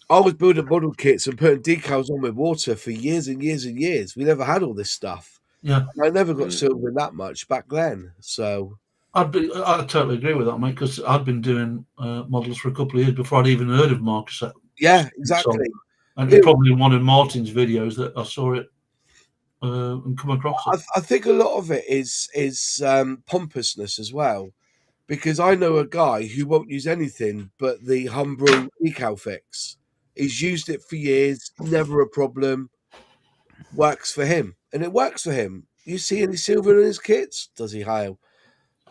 B: I was building model kits and putting decals on with water for years and years and years. We never had all this stuff.
A: Yeah,
B: I never got silver that much back then. So
A: I totally agree with that, mate. Because I'd been doing models for a couple of years before I'd even heard of Marcus.
B: yeah, exactly.
A: And it's probably one of Martin's videos that I saw it and come across it.
B: I think a lot of it is pompousness as well, because I know a guy who won't use anything but the Humbrol decal fix. He's used it for years, never a problem. Works for him, and it works for him. You see any silver in his kits? Does he hire?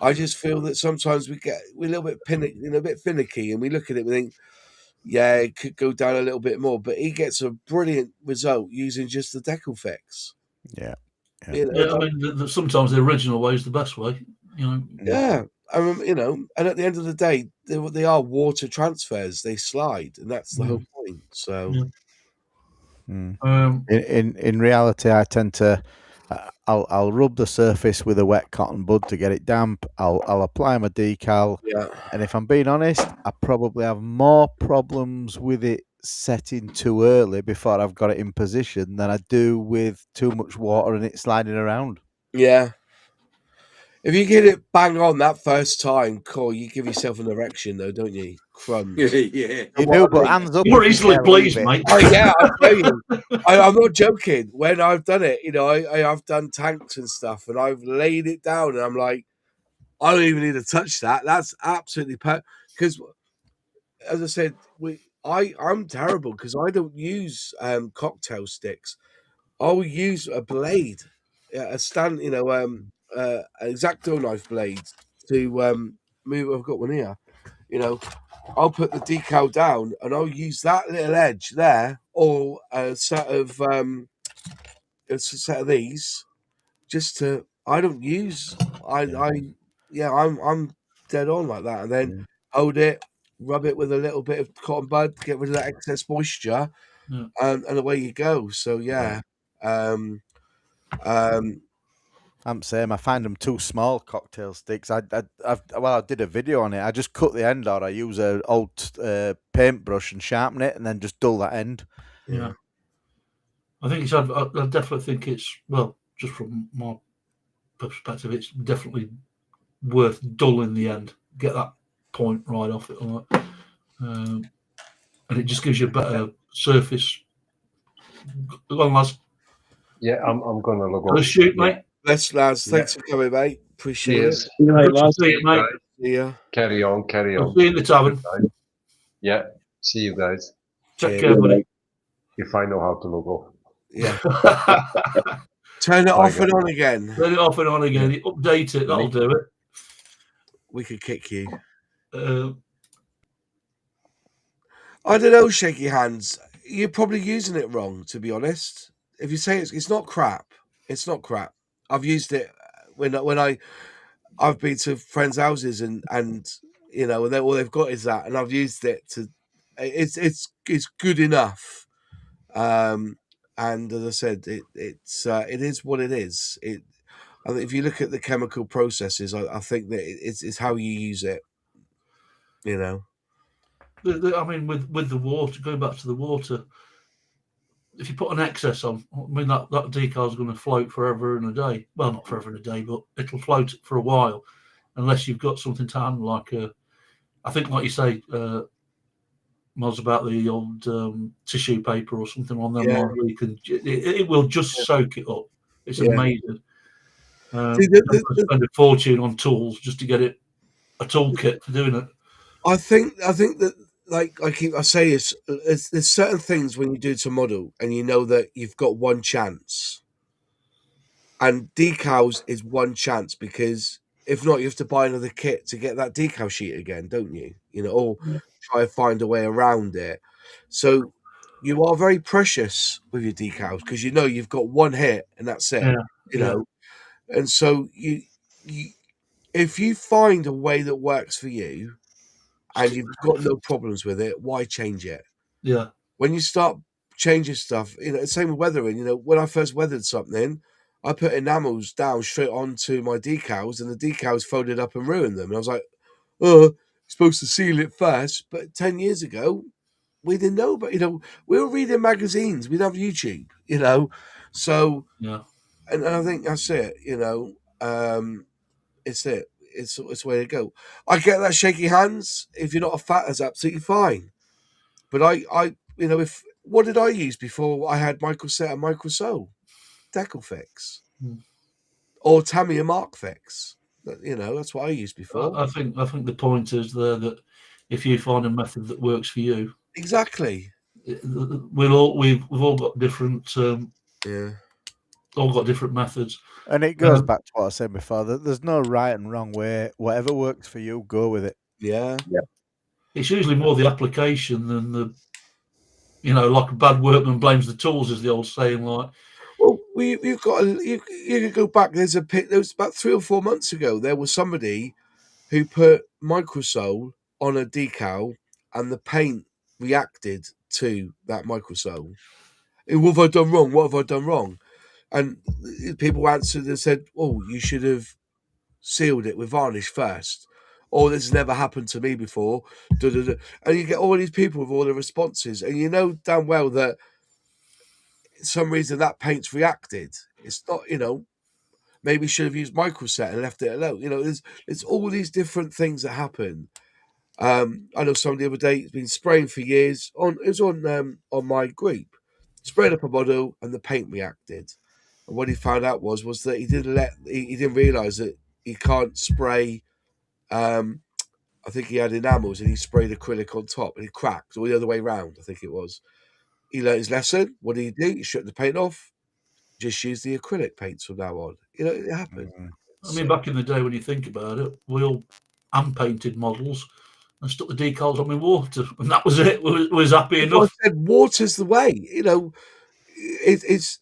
B: I just feel that sometimes we're a little bit a bit finicky, and we look at it and think, yeah, it could go down a little bit more. But he gets a brilliant result using just the decal fix.
E: Yeah.
B: You know,
A: Yeah, I mean, sometimes the original way is the best way. You know.
B: yeah, you know, and at the end of the day, they are water transfers. They slide, and that's the whole point. So,
E: in reality, I tend to, I'll rub the surface with a wet cotton bud to get it damp. I'll apply my decal, and if I'm being honest, I probably have more problems with it setting too early before I've got it in position than I do with too much water and it sliding around.
B: yeah. If you get it bang on that first time, cool, you give yourself an erection, though, don't you? Crumbs.
C: Yeah.
E: You do, but hands up.
A: You're easily pleased, mate.
B: Oh, yeah, I'll tell you. I'm not joking. When I've done it, you know, I've done tanks and stuff, and I've laid it down, and I'm like, I don't even need to touch that. That's absolutely perfect. Because, as I said, I'm terrible because I don't use cocktail sticks. I'll use a blade, a stand, you know, an X-Acto knife blade to move. I've got one here. You know, I'll put the decal down and I'll use that little edge there, or a set of these, just to. I don't use. I'm dead on like that, and then hold it, rub it with a little bit of cotton bud, get rid of that excess moisture, and away you go. So yeah.
E: I'm saying I find them too small, cocktail sticks. I did a video on it. I just cut the end, or I use an old paintbrush and sharpen it, and then just dull that end.
A: Yeah, I think I definitely think it's, well, just from my perspective, it's definitely worth dulling the end. Get that point right off it, and it just gives you a better surface. Go on, lads.
F: Yeah, I'm gonna log
A: Let's
F: off.
A: shoot, mate.
B: Bless, lads. Thanks for coming, mate. Appreciate it.
D: See you later, lads.
A: See you, mate.
B: Yeah.
F: Carry on.
A: I'll see you in the tavern.
F: Yeah, see you guys.
A: Take care, buddy.
F: If I know how to log off.
B: Yeah. Turn it off and on again.
A: Turn it off and on again. Update it. That'll do it.
B: We could kick you. I don't know, shaky hands. You're probably using it wrong, to be honest. If you say it's not crap, it's not crap. I've used it when I've been to friends' houses and you know, and all they've got is that, and I've used it to. It's good enough. And as I said, it is what it is. I think if you look at the chemical processes, I think that it's how you use it. You know.
A: I mean, with the water, going back to the water, if you put an excess on, I mean, that decal is going to float forever and a day. Well, not forever and a day, but it'll float for a while, unless you've got something to handle, like I think, like you say, Moz, about the old tissue paper or something on them.
B: Yeah.
A: Where you can, it will just soak it up. It's amazing.
B: See,
A: spend a fortune on tools just to get it a toolkit for doing it.
B: I think that, like I say, there's certain things when you do to model and you know that you've got one chance. And decals is one chance, because if not, you have to buy another kit to get that decal sheet again, don't you? You know, or try and find a way around it. So you are very precious with your decals, because you know you've got one hit and that's it. You know, and so you if you find a way that works for you and you've got no problems with it, why change it?
A: Yeah.
B: When you start changing stuff, you know, same with weathering. You know, when I first weathered something, I put enamels down straight onto my decals, and the decals folded up and ruined them. And I was like, oh, you're supposed to seal it first. But 10 years ago, we didn't know. But, you know, we were reading magazines. We didn't have YouTube, you know. So,
A: Yeah.
B: and I think that's it, you know. It's it. It's the way to go. I get that shaky hands. If you're not a fat, that's absolutely fine. But I, you know, what did I use before I had Michael Set and Michael Sew? Decal Fix. Or Tammy and Mark Fix. You know, that's what I used before.
A: I think the point is there that if you find a method that works for you,
B: exactly,
A: we've all got different all got different methods,
E: and it goes back to what I said before, that there's no right and wrong way. Whatever works for you, go with it.
B: Yeah.
A: It's usually more the application than the, you know, like a bad workman blames the tools, is the old saying. Like,
B: well, you've got you can go back. There was about 3 or 4 months ago. There was somebody who put microsole on a decal, and the paint reacted to that microsole. What have I done wrong? What have I done wrong? And people answered and said, "Oh, you should have sealed it with varnish first." Or this has never happened to me before. And you get all these people with all the responses, and you know damn well that for some reason that paint's reacted. It's not, you know, maybe should have used microset and left it alone. You know, there's all these different things that happen. I know somebody the other day has been spraying for years. It was on my group. Sprayed up a model and the paint reacted. And what he found out was that he didn't realise that he can't spray. I think he had enamels and he sprayed acrylic on top and it cracked, or the other way round. I think it was. He learned his lesson. What did he do? He shut the paint off. Just use the acrylic paints from now on. You know, it happened.
A: I mean, back in the day, when you think about it, we all hand painted models and stuck the decals on with water, and that was it. We was happy enough.
B: I said, water's the way. You know, it is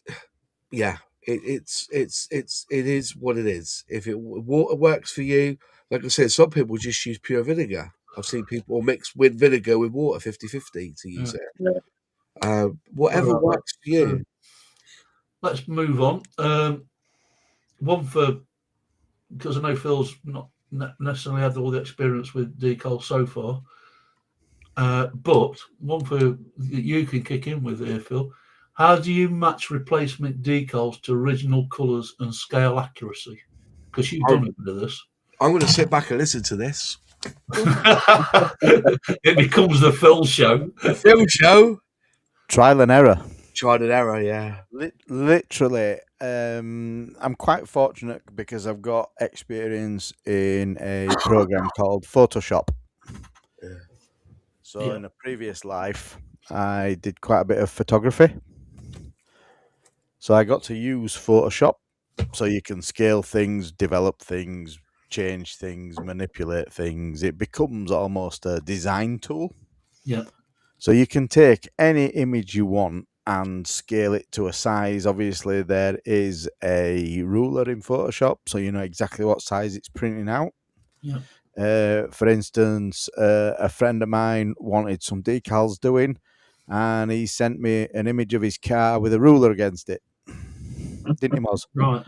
B: what it is. If water works for you, like I said, some people just use pure vinegar. I've seen people mix with vinegar with water 50-50 to use it. Whatever works for you.
A: Let's move on. Because I know Phil's not necessarily had all the experience with decals so far, but one for you can kick in with here, Phil. How do you match replacement decals to original colours and scale accuracy? Because you've done a bit of this.
B: I'm going to sit back and listen to this.
A: It becomes the Phil show.
B: The Phil show.
E: Trial and error.
B: Trial and error, yeah.
E: Literally, I'm quite fortunate because I've got experience in a program called Photoshop.
B: Yeah.
E: So in a previous life, I did quite a bit of photography. So I got to use Photoshop, so you can scale things, develop things, change things, manipulate things. It becomes almost a design tool.
A: Yeah.
E: So you can take any image you want and scale it to a size. Obviously, there is a ruler in Photoshop, so you know exactly what size it's printing out.
A: Yeah.
E: For instance, a friend of mine wanted some decals doing, and he sent me an image of his car with a ruler against it. Didn't he, Moz?
A: Right.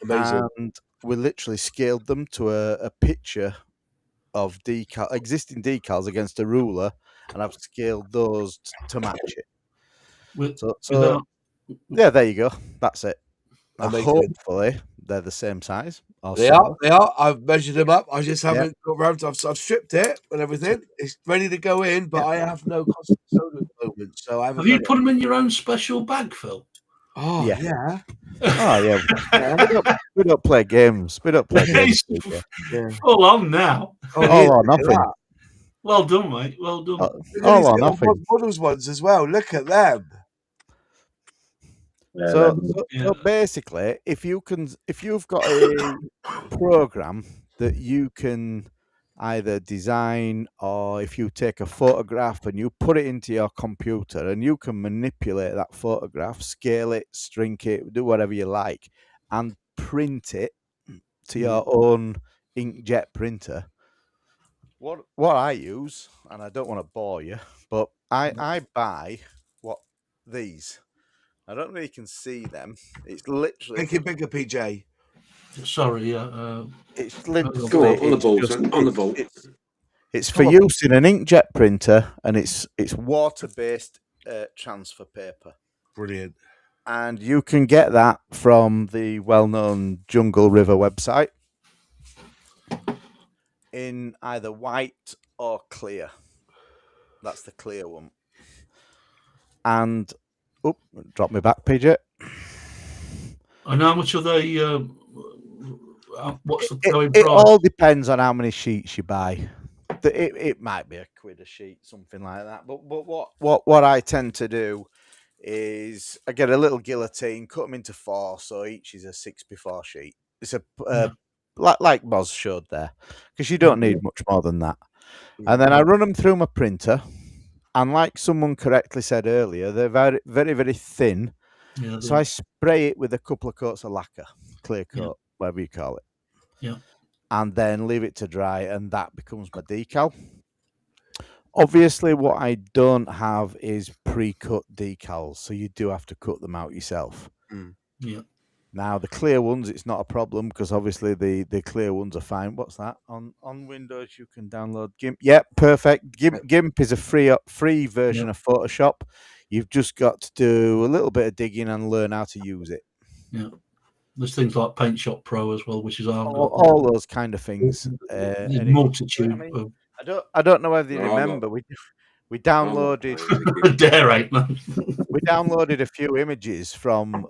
B: Amazing.
E: And we literally scaled them to a picture of existing decals against a ruler, and I've scaled those to match it. Yeah, there you go. That's it. Hopefully, they're the same size.
B: They are. I've measured them up. I just haven't got around to. I've stripped it and everything. It's ready to go in, but I have no custom soda at the moment. So I haven't.
A: Have you put them in your own special bag, Phil?
B: Oh yeah.
E: Oh yeah. We don't play games. We don't play games.
A: Full on now.
E: All or nothing.
A: Well done, mate. Well done.
E: All or nothing.
B: Models ones as well. Look at them.
E: So basically, if you've got a program that you can either design, or if you take a photograph and you put it into your computer and you can manipulate that photograph, scale it, shrink it, do whatever you like, and print it to your own inkjet printer. What I use, and I don't want to bore you, but I buy these. I don't know if you can see them. It's literally
B: Make it bigger, PJ.
A: Sorry,
E: it's literally
C: Go on the ball, son. On the ball.
E: It's for use in an inkjet printer, and it's water-based transfer paper.
B: Brilliant.
E: And you can get that from the well-known Jungle River website in either white or clear. That's the clear one. And drop me back, PJ.
A: And how much are they? What's the going
E: It
A: price?
E: all depends on how many sheets you buy. It might be £1 a sheet, something like that. But what I tend to do is I get a little guillotine, cut them into 4, so each is a 6x4 sheet. It's a like Moz showed there, because you don't need much more than that. And then I run them through my printer, and like someone correctly said earlier, they're very, very, very thin.
A: Yeah,
E: so I spray it with a couple of coats of lacquer, clear coat, whatever you call it.
A: Yeah.
E: And then leave it to dry, and that becomes my decal. Obviously, what I don't have is pre-cut decals, so you do have to cut them out yourself.
A: Yeah.
E: Now, the clear ones, it's not a problem, because obviously the clear ones are fine. What's that? On Windows, you can download GIMP. Yep, perfect. GIMP is a free version of Photoshop. You've just got to do a little bit of digging and learn how to use it.
A: Yeah. There's things like Paint Shop Pro as well, which is
E: all those kind of things.
A: There's multitude.
E: I don't know whether you remember, we downloaded.
A: Dare ain't, man.
E: We downloaded a few images from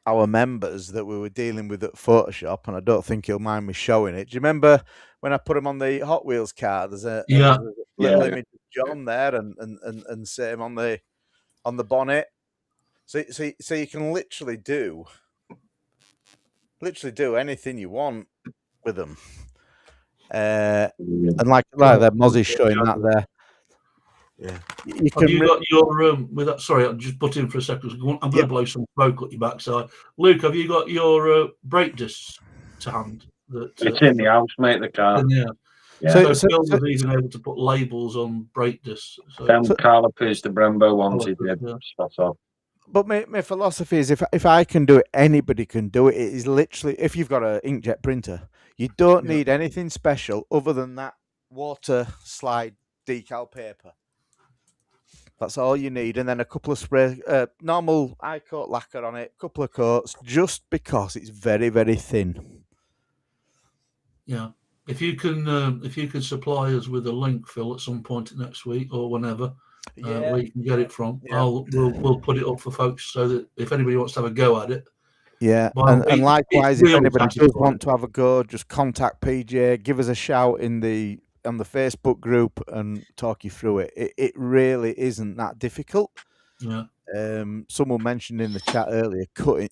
E: our members that we were dealing with at Photoshop, and I don't think he'll mind me showing it. Do you remember when I put them on the Hot Wheels car? There's a little image of John there, and Sam on the bonnet. So you can literally do anything you want with them. And like that, Mozzy's showing that there.
B: Yeah.
A: Have you got your with that? Sorry, I'll just butt in for a second. I'm going to blow some smoke at your backside. Luke, have you got your brake discs to hand?
D: It's in the house, mate. The car.
A: So Phil was even able to put labels on brake discs.
D: Them calipers, the Brembo ones, he did. Spot on.
E: But my philosophy is, if I can do it, anybody can do it. It is literally, if you've got an inkjet printer, you don't need anything special other than that water slide decal paper. That's all you need, and then a couple of spray, normal I-coat lacquer on it, a couple of coats, just because it's very, very thin.
A: Yeah, if you can supply us with a link, Phil, at some point next week or whenever, where you can get it from, we'll put it up for folks so that if anybody wants to have a go at it.
E: Yeah, and likewise, if anybody does want to have a go, just contact PJ, give us a shout on the Facebook group, and talk you through it. It really isn't that difficult.
A: Yeah.
E: Someone mentioned in the chat earlier,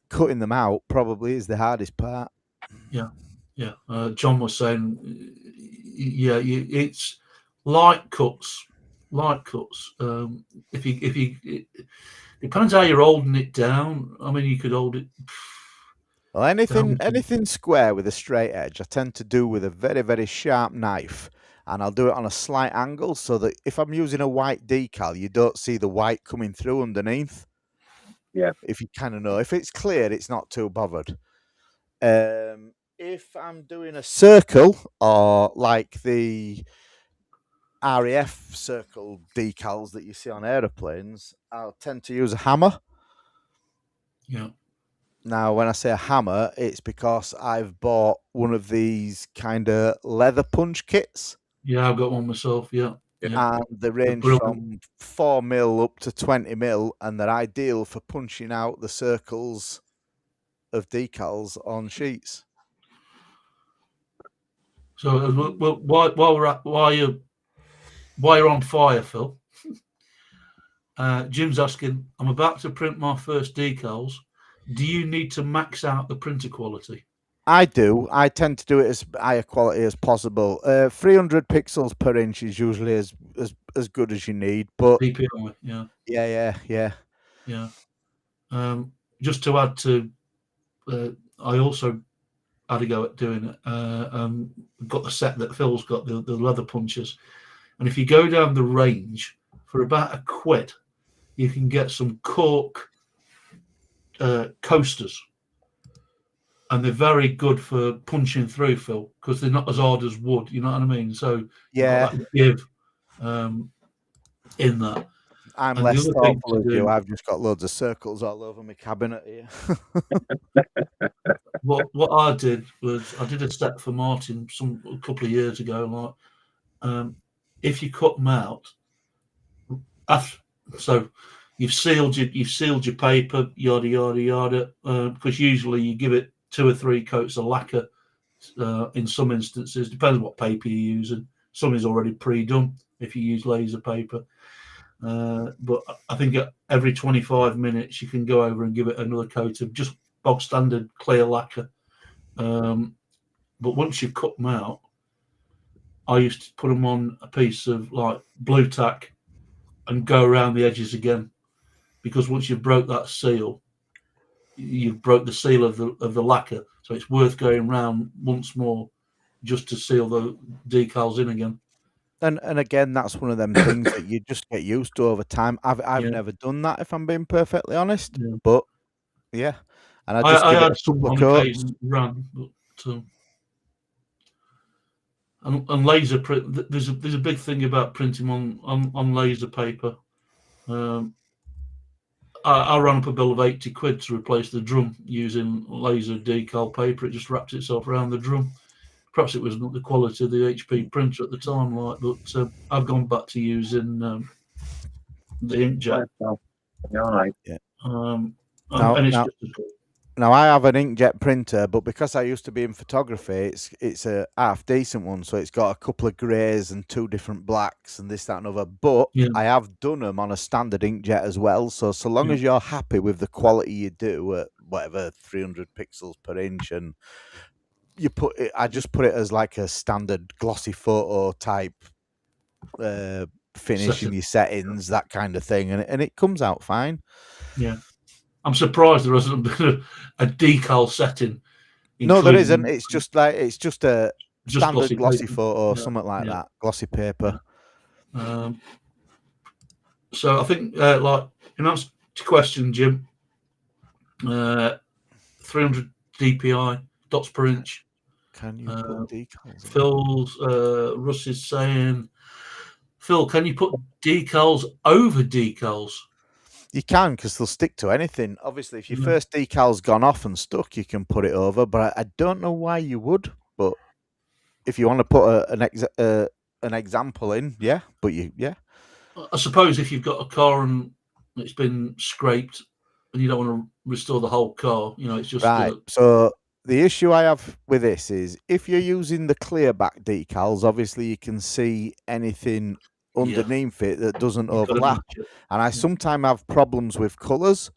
E: cutting them out probably is the hardest part.
A: Yeah, yeah. John was saying, it's light cuts. If you it depends how you're holding it down. I mean, you could hold it.
E: Well, anything square with a straight edge, I tend to do with a very, very sharp knife, and I'll do it on a slight angle so that if I'm using a white decal, you don't see the white coming through underneath.
D: Yeah.
E: If you kind of know, if it's clear, it's not too bothered. If I'm doing a circle, or like the RAF circle decals that you see on aeroplanes, I'll tend to use a hammer.
A: Yeah.
E: Now, when I say a hammer, it's because I've bought one of these kind of leather punch kits.
A: Yeah, I've got one myself. Yeah.
E: And they range from 4mm up to 20mm, and they're ideal for punching out the circles of decals on sheets.
A: So, while you're on fire, Phil, Jim's asking, I'm about to print my first decals. Do you need to max out the printer quality?
E: I do. I tend to do it as higher quality as possible. 300 pixels per inch is usually as good as you need. But
A: PPI, yeah.
E: Yeah.
A: Just to add to, I also had a go at doing it. Got the set that Phil's got, the leather punches. And if you go down the range for about £1, you can get some cork coasters. And they're very good for punching through, Phil, because they're not as hard as wood. You know what I mean? So
E: yeah,
A: give in that.
E: I'm less thoughtful as you. I've just got loads of circles all over my cabinet here.
A: What I did was I did a step for Martin a couple of years ago. Like, if you cut them out, so you've sealed your paper, yada yada yada. Because usually you give it 2 or 3 coats of lacquer. In some instances, depends what paper you're using. Some is already pre-done if you use laser paper. But I think every 25 minutes you can go over and give it another coat of just bog standard clear lacquer. But once you've cut them out, I used to put them on a piece of like blue tack and go around the edges again, because once you've broke that seal, you've broke the seal of the lacquer, so it's worth going round once more just to seal the decals in again.
E: And again, that's one of them things that you just get used to over time. I've never done that, if I'm being perfectly honest. Yeah. But yeah, and I
A: had some on occasion run, but and laser print. There's a big thing about printing on laser paper. I ran up a bill of £80 to replace the drum using laser decal paper. It just wrapped itself around the drum. Perhaps it wasn't the quality of the HP printer at the time, but I've gone back to using the inkjet.
E: Yeah.
A: And it's just as good.
E: Now I have an inkjet printer, but because I used to be in photography, it's a half decent one. So it's got a couple of greys and 2 different blacks and this, that, and other. But I have done them on a standard inkjet as well. So long as you're happy with the quality you do at whatever 300 pixels per inch, and you put it, I just put it as like a standard glossy photo type finish in your settings, that kind of thing, and it comes out fine.
A: Yeah. I'm surprised there hasn't been a decal setting.
E: No, there isn't. It's just a standard glossy photo, something like that, glossy paper.
A: So I think, like, in answer to question, Jim, 300 DPI dots per inch.
E: Can you put decals?
A: Phil's Russ is saying, Phil, can you put decals over decals?
E: You can, because they'll stick to anything. Obviously, if your first decal's gone off and stuck, you can put it over. But I don't know why you would. But if you want to put an example in, yeah. But
A: I suppose if you've got a car and it's been scraped and you don't want to restore the whole car, it's just
E: right. So the issue I have with this is if you're using the clear back decals, obviously you can see anything underneath it that doesn't overlap, and I sometimes have problems with colors.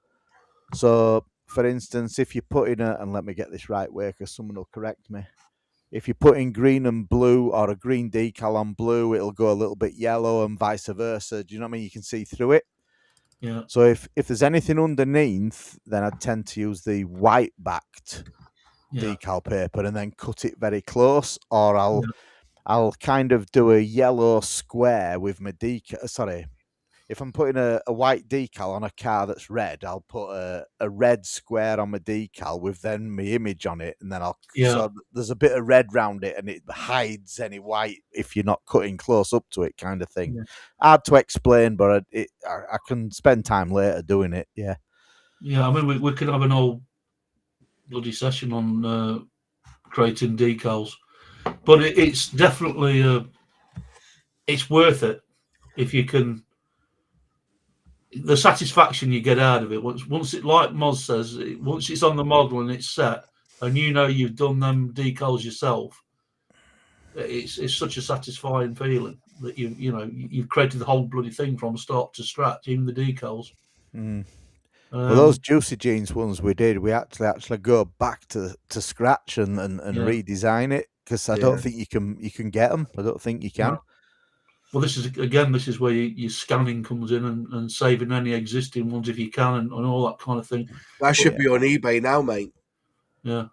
E: So for instance, if you put in and let me get this right way because someone will correct me, if you put in green and blue or a green decal on blue, it'll go a little bit yellow and vice versa. Do you know what I mean? You can see through it.
A: Yeah.
E: So if there's anything underneath, then I tend to use the white backed decal paper and then cut it very close, or I'll kind of do a yellow square with my decal. Sorry, if I'm putting a white decal on a car that's red, I'll put a red square on my decal with then my image on it, and then so there's a bit of red round it, and it hides any white if you're not cutting close up to it, kind of thing. Yeah. Hard to explain, but I can spend time later doing it. Yeah.
A: Yeah, I mean, we could have an whole bloody session on creating decals. But it's definitely it's worth it if you can. The satisfaction you get out of it once it, like Moz says, once it's on the model and it's set, and you've done them decals yourself, it's such a satisfying feeling. that you've created the whole bloody thing from start to scratch, even the decals.
E: Well, those Juicy Jeans ones we did, we actually go back to scratch and redesign it, because I don't think you can get them. I don't think you can.
A: No. Well, this is where your scanning comes in and saving any existing ones if you can, and all that kind of thing.
B: That should be on eBay now, mate.
A: Yeah.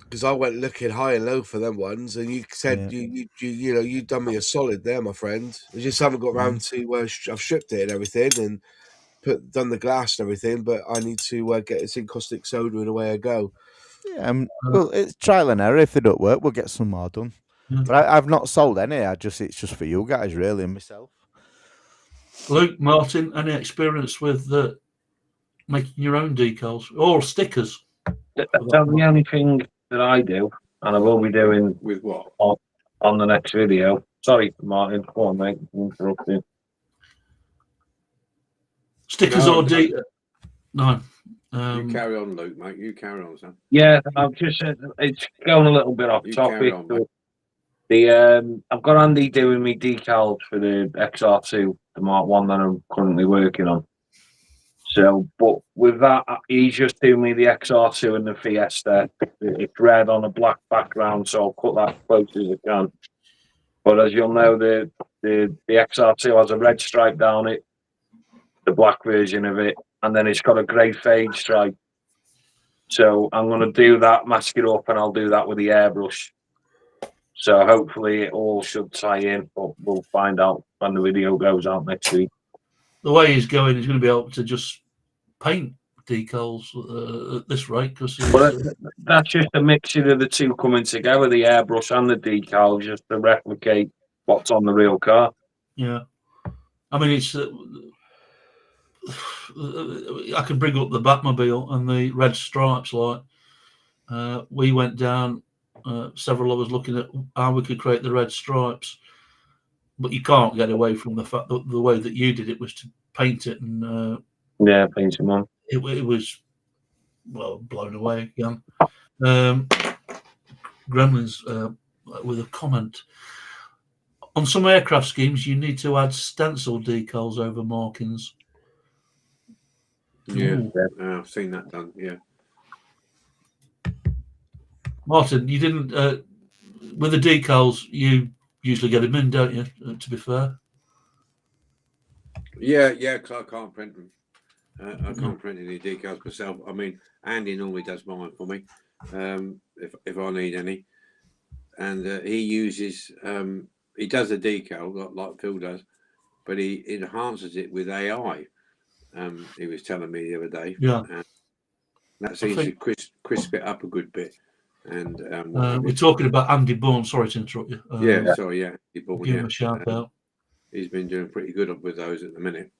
B: Because I went looking high and low for them ones, and you said you done me a solid there, my friend. I just haven't got round to I've stripped it and everything, and done the glass and everything, but I need to get this in caustic soda and away I go.
E: Yeah, well, it's trial and error. If they don't work, we'll get some more done. Yeah. But I've not sold any. It's just for you guys, really, and myself.
A: Luke, Martin, any experience with making your own decals or stickers?
D: The only thing that I do, and I will be doing
C: with what
D: on the next video. Sorry, Martin. Go on, mate. Interrupting.
A: Stickers or decals? No.
C: You carry on, Luke, mate. You carry on, son.
D: Yeah, I've just it's going a little bit off topic. I've got Andy doing me decals for the XR2, the Mark 1 that I'm currently working on. So, but with that, he's just doing me the XR2 and the Fiesta. It's red on a black background, so I'll cut that close as I can. But as you'll know, the XR2 has a red stripe down it, the black version of it, and then it's got a grey fade stripe. So I'm going to do that, mask it up, and I'll do that with the airbrush. So hopefully it all should tie in, but we'll find out when the video goes out next week.
A: The way he's going, he's going to be able to just paint decals at this rate.
D: That's just a mixture of the two coming together, the airbrush and the decals, just to replicate what's on the real car.
A: Yeah. I mean, it's... I can bring up the Batmobile and the red stripes. We went down, several of us looking at how we could create the red stripes, but you can't get away from the fact that the way that you did it was to paint it and
D: paint them on.
A: It was blown away again. Gremlins with a comment. On some aircraft schemes, you need to add stencil decals over markings.
C: Yeah, I've seen that done. Yeah,
A: Martin, you didn't with the decals. You usually get them in, don't you? To be fair.
C: Yeah, because I can't print them. I can't print any decals myself. I mean, Andy normally does mine for me if I need any, and he uses he does a decal like Phil does, but he enhances it with AI. He was telling me the other day.
A: Yeah.
C: That seems to crisp it up a good bit. And
A: we're talking about Andy Bourne. Sorry to interrupt you.
C: Andy Bourne.
A: Give him a shout out.
C: He's been doing pretty good with those at the minute.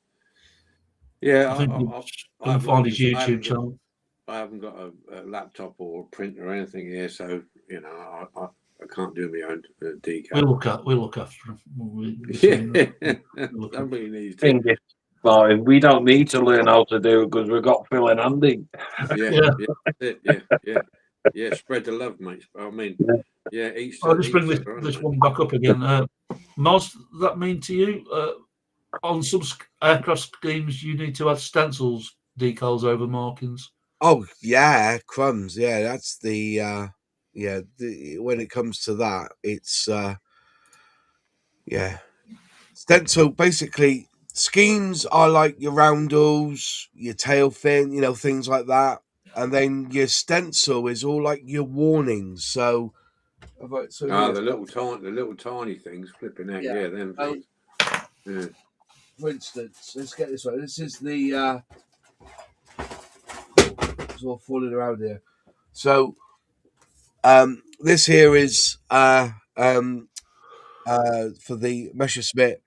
C: Yeah,
A: I think I'll find his YouTube channel.
C: I haven't got a laptop or a printer or anything here, so I can't do my own decal.
A: We'll look after him.
C: Somebody needs to.
D: Martin, we don't need to learn how to do it because we've got Phil and Andy.
C: Yeah, spread the love, mate. I mean,
A: I'll just bring this one back up again. Moz, does that mean to you, on some aircraft schemes, you need to add stencils, decals over markings?
B: Oh, yeah, crumbs. Yeah, that's the when it comes to that, it's, stencil, basically... Schemes are like your roundels, your tail fin, things like that. And then your stencil is all like your warnings. So
C: the little tiny things flipping out. Yeah, them things. Yeah.
B: For instance, let's get this one. This is the it's all falling around here. So this here is for the Messerschmitt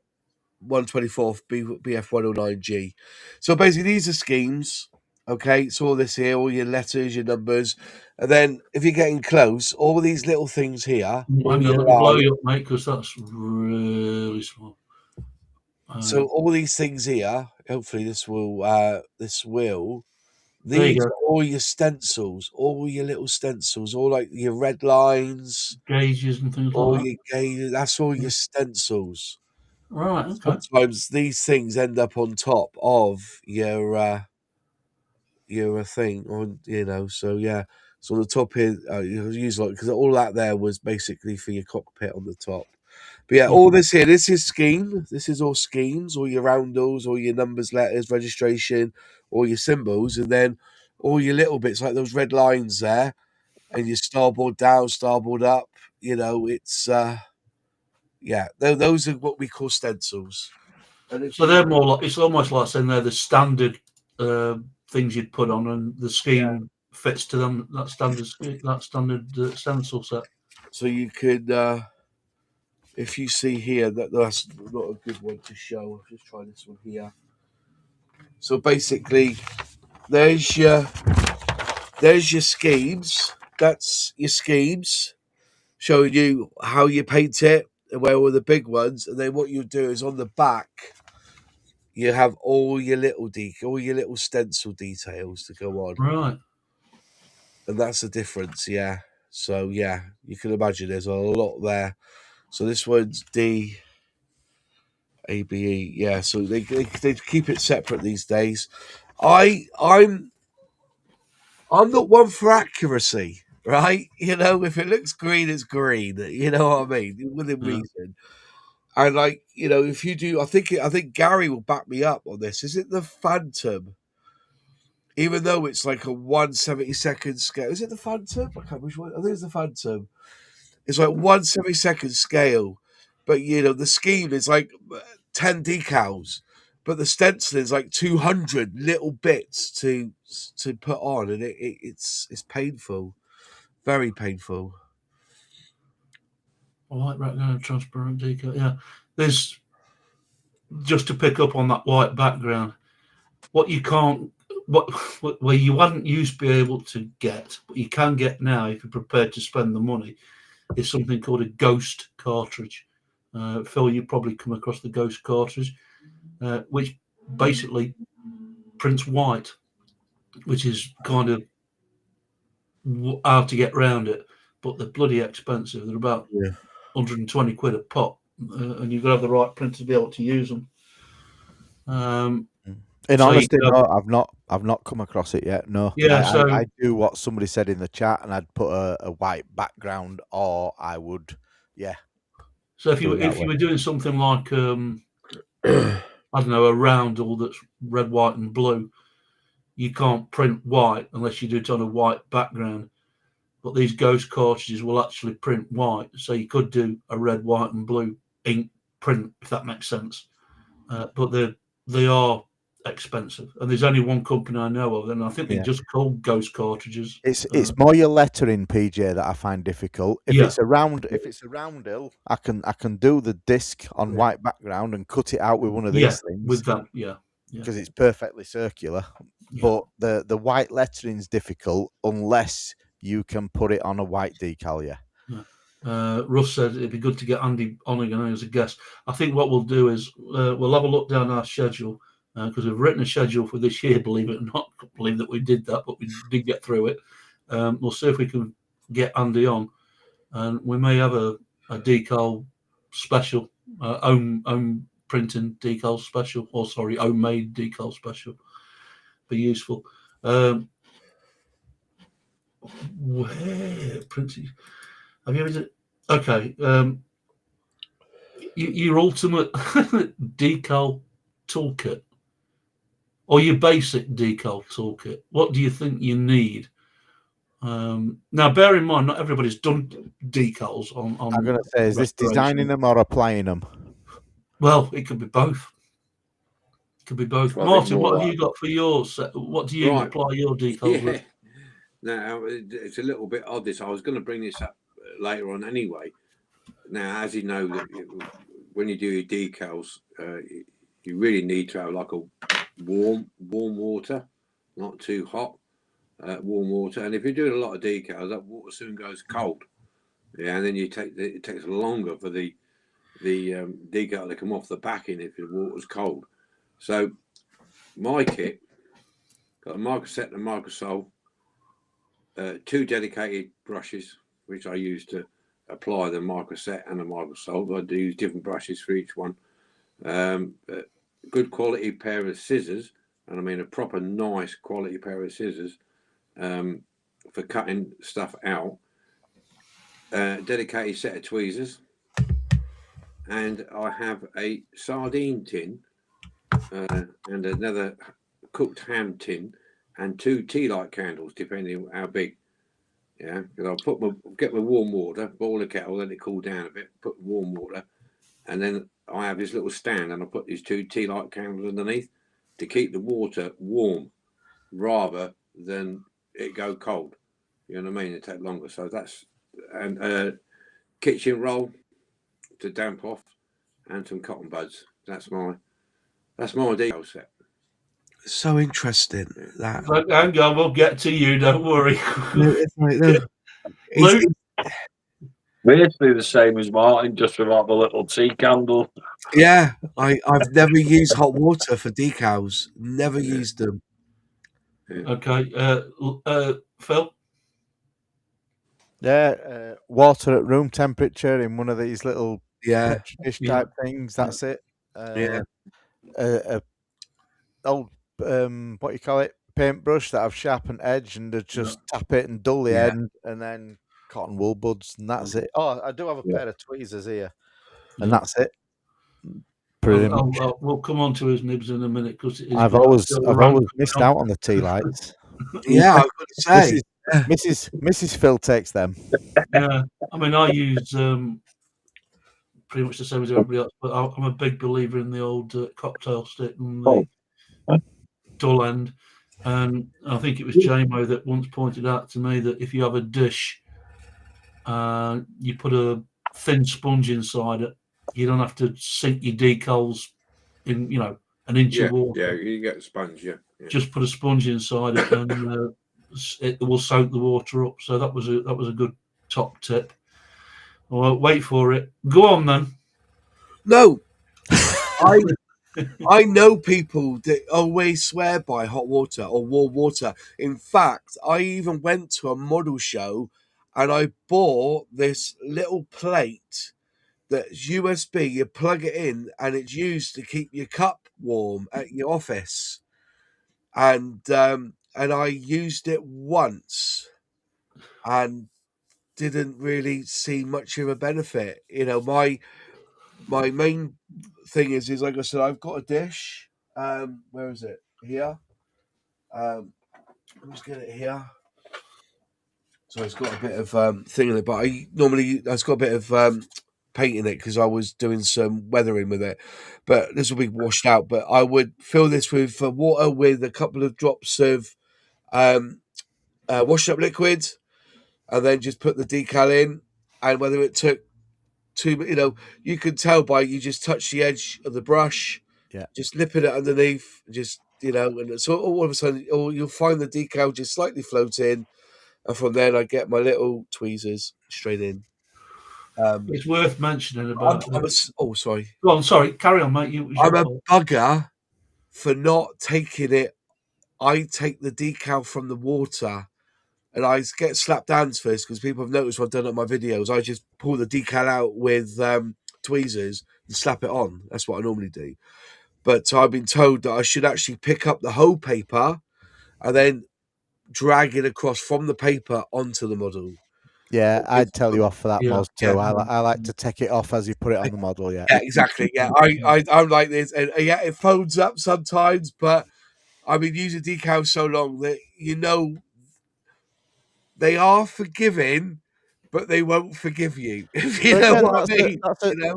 B: 124th BF109G. So basically these are schemes. Okay, so all this here, all your letters, your numbers, and then if you're getting close, all these little things here.
A: I'm going to blow you up, mate, because that's really small.
B: So all these things here, hopefully these are all your stencils, all your little stencils, all like your red lines,
A: gauges and things
B: all
A: like that.
B: Your gauges, that's all your stencils.
A: Right. Okay.
B: Sometimes these things end up on top of your thing, or So yeah, so on the top here, you use because all that there was basically for your cockpit on the top. But yeah, all this here, this is scheme. This is all schemes, all your roundels, all your numbers, letters, registration, all your symbols, and then all your little bits like those red lines there, and your starboard down, starboard up. It's those are what we call stencils.
A: So they're more like, it's almost like saying they're the standard things you'd put on, and the scheme fits to them. That standard stencil set.
B: So you could, if you see here, that's not a good one to show. I'll just try this one here. So basically, there's your schemes. That's your schemes, showing you how you paint it and where all the big ones. And then what you do is on the back, you have all your little stencil details to go on.
A: Right.
B: And that's the difference, yeah. So yeah, you can imagine there's a lot there. So this one's D. ABE, yeah. So they keep it separate these days. I'm not one for accuracy, right? If it looks green, it's green. You know what I mean? Within reason. And if you do, I think Gary will back me up on this. Is it the Phantom? Even though it's like a 1/72nd scale, is it the Phantom? I can't remember which one. I think it's the Phantom. It's like 1/72nd scale, but the scheme is like 10 decals, but the stencil is like 200 little bits to put on, and it's painful, very painful.
A: I like that transparent decal. Yeah, there's just to pick up on that white background. What you can't, where you hadn't used to be able to get, but you can get now if you're prepared to spend the money, is something called a ghost cartridge. Phil, you probably come across the ghost cartridge, which basically prints white, which is kind of how to get around it, but they're bloody expensive. They're about 120 quid a pop, and you've got to have the right print to be able to use them.
E: In honesty, no, I've not come across it yet. No,
A: yeah.
E: I do what somebody said in the chat, and I'd put a white background, or I would,
A: So if you were doing something like I don't know, a roundel that's red, white, and blue, you can't print white unless you do it on a white background. But these ghost cartridges will actually print white, so you could do a red, white, and blue ink print, if that makes sense. But they are expensive, and there's only one company I know of, and I think they're just called ghost cartridges.
E: It's more your lettering, PJ, that I find difficult. If it's a roundel, I can do the disc on white background and cut it out with one of these things.
A: With that,
E: because it's perfectly circular. But the white lettering's difficult unless you can put it on a white decal.
A: Russ said it'd be good to get Andy on again as a guest. I think what we'll do is we'll have a look down our schedule, because we've written a schedule for this year, believe it or not. I can't believe that we did that, but we did get through it. We'll see if we can get Andy on, and we may have a decal special, own printing decal special, or sorry, homemade decal special. Be useful. Where printing? Have you ever? Okay. Your ultimate decal toolkit, or your basic decal toolkit. What do you think you need? Now, bear in mind, not everybody's done decals on.
E: I'm going to say, is this designing them or applying them?
A: Well, it could be both. Could be both. Martin, what have you got for yours? What do you apply your decals with?
C: Now, it's a little bit odd this. I was going to bring this up later on anyway. Now, as you know, that when you do your decals, you really need to have like a warm water, not too hot, warm water. And if you're doing a lot of decals, that water soon goes cold. Yeah, and then it takes longer for the decal to come off the backing if the water's cold. So my kit got a marker set and a marker sole, 2 dedicated brushes, which I use to apply the marker set and the marker sole. I do use different brushes for each one. Good quality pair of scissors, and I mean a proper nice quality pair of scissors for cutting stuff out. Dedicated set of tweezers, and I have a sardine tin and another cooked ham tin and 2 tea light candles, depending on how big. Yeah, because I'll get my warm water, boil the kettle, let it cool down a bit, put warm water, and then I have this little stand, and I put these 2 tea light candles underneath to keep the water warm rather than it go cold. You know what I mean? It take longer. So that's and kitchen roll to damp off, and some cotton buds. That's my decal set.
B: So interesting that.
A: Hang on, we'll get to you. Don't worry.
D: Luke? Basically the same as Martin, just without the little tea candle.
B: Yeah, I've never used hot water for decals. Never used them.
A: Okay, Phil.
E: Yeah, water at room temperature in one of these little petri dish type things. That's it. Old what you call it, paintbrush that have sharpened edge, and just tap it and dull the end, and then cotton wool buds, and that's it. Oh, I do have a pair of tweezers here, and that's it.
A: We'll come on to his nibs in a minute, because
E: I've always missed out on the tea lights.
B: Yeah, I was going to
E: say, Mrs. Phil takes them.
A: Yeah, I mean, I use pretty much the same as everybody else, but I'm a big believer in the old cocktail stick and the dull end. And I think it was JMO that once pointed out to me that if you have a dish, you put a thin sponge inside it, you don't have to sink your decals in, an inch of water.
C: Yeah, you get a sponge, yeah.
A: Just put a sponge inside it, and it will soak the water up. So that was a good top tip. Well, wait for it. Go on then.
B: No, I know people that always swear by hot water or warm water. In fact, I even went to a model show and I bought this little plate that's USB. You plug it in and it's used to keep your cup warm at your office. And I used it once and didn't really see much of a benefit. My main thing is like I said, I've got a dish. Where is it? Here. Let me just get it here. So it's got a bit of thing in it, but it's got a bit of paint in it because I was doing some weathering with it. But this will be washed out. But I would fill this with water with a couple of drops of wash up liquid, and then just put the decal in. And whether it took you can tell by you just touch the edge of the brush, just nipping it underneath, just and so all of a sudden, you'll find the decal just slightly floating, and from then I get my little tweezers straight in.
A: It's worth mentioning about.
B: Sorry.
A: Go on, sorry. Carry on, mate.
B: I'm a bugger for not taking it. I take the decal from the water. And I get slapped hands first because people have noticed what I've done on my videos. I just pull the decal out with tweezers and slap it on. That's what I normally do. But I've been told that I should actually pick up the whole paper and then drag it across from the paper onto the model.
E: Yeah, I'd tell you off for that, Moz, too. I like to take it off as you put it on the model, Yeah,
B: exactly. Yeah, I'm like this. And it folds up sometimes, but I've been using decals so long that they are forgiving, but they won't forgive you. If you know what I mean.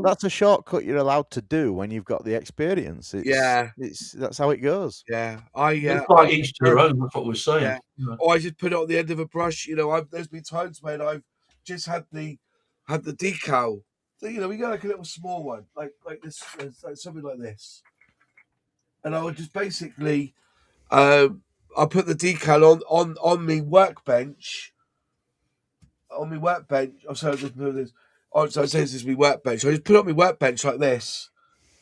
E: That's a shortcut you're allowed to do when you've got the experience. That's how it goes.
B: Yeah,
A: quite each to their own. That's what we're saying.
B: Yeah. Or I just put it on the end of a brush. There's been times when I've just had the decal. So, we got like a little small one, like this, like something like this, and I would just basically, I put the decal on my workbench. On my workbench. So it says this is my workbench. I just put it on my workbench like this.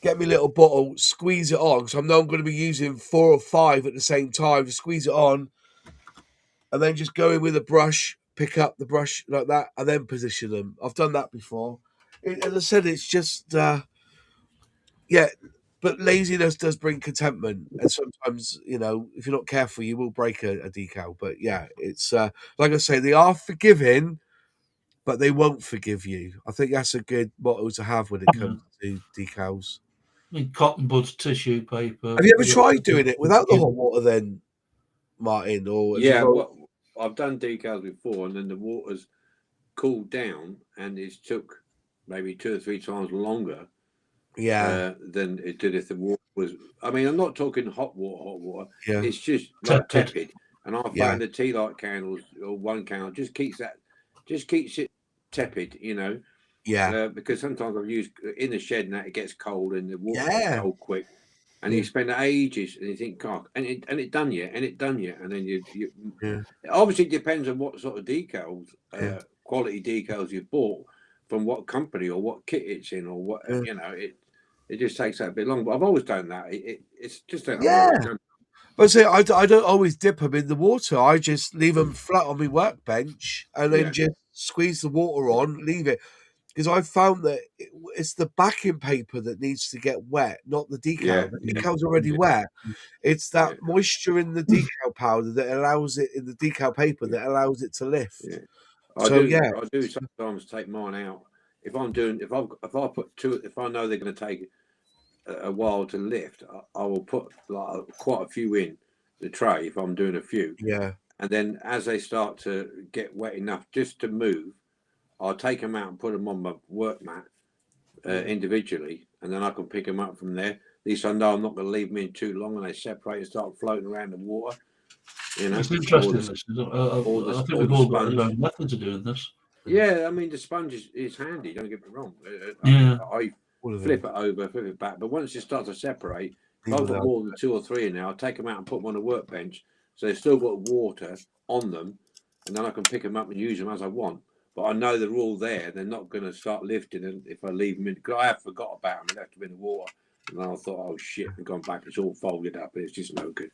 B: Get me little bottle, squeeze it on. So I know I'm going to be using 4 or 5 at the same time. Just squeeze it on, and then just go in with a brush, pick up the brush like that, and then position them. I've done that before. As I said, it's just Yeah, but laziness does bring contentment, and sometimes, you know, if you're not careful, you will break a decal. But yeah, it's like I say, they are forgiving, but they won't forgive you. I think that's a good motto to have when it comes to decals.
A: I mean, cotton buds, tissue paper.
B: Have you ever tried doing it without the hot water then, Martin? Or
C: Yeah, well, I've done decals before, and then the water's cooled down, and it's took maybe 2 or 3 times longer than it did if the water was. I mean, I'm not talking hot water.
B: Yeah.
C: It's just like tepid. And I find the tea light candles or one candle just keeps it tepid, you know.
B: Yeah.
C: Because sometimes I've used in the shed and that it gets cold and the water gets cold quick. And you spend ages, and you think, "God," and it done you, and then you it obviously depends on what sort of decals, quality decals you bought, from what company or what kit it's in, or what you know. It just takes that a bit long. But I've always done that. It's just I've always done.
B: But see, I don't always dip them in the water. I just leave them flat on my workbench and then just squeeze the water on, leave it. Because I've found that it's the backing paper that needs to get wet, not the decal.
C: Yeah,
B: the decal's already wet. It's that moisture in the decal powder that allows it, in the decal paper, that allows it to lift.
C: Yeah.
B: I
C: do sometimes take mine out. If I put two, if I know they're going to take a while to lift, I will put like quite a few in the tray if I'm doing a few.
B: Yeah.
C: And then as they start to get wet enough just to move, I'll take them out and put them on my work mat individually, and then I can pick them up from there. At least I know I'm not going to leave them in too long, and they separate and start floating around the water. You know,
A: it's interesting. I think we've all got our own methods of doing this.
C: Yeah, I mean the sponge is handy. Don't get me wrong. I flip it over, flip it back, but once it starts to separate, if I've got more than 2 or 3 in there, I'll take them out and put them on a workbench, so they've still got water on them, and then I can pick them up and use them as I want. But I know they're all there. They're not going to start lifting, and if I leave them in, because I have forgot about them, they have to be in the water, and then I thought, oh shit, they've gone back. It's all folded up, and it's just no good.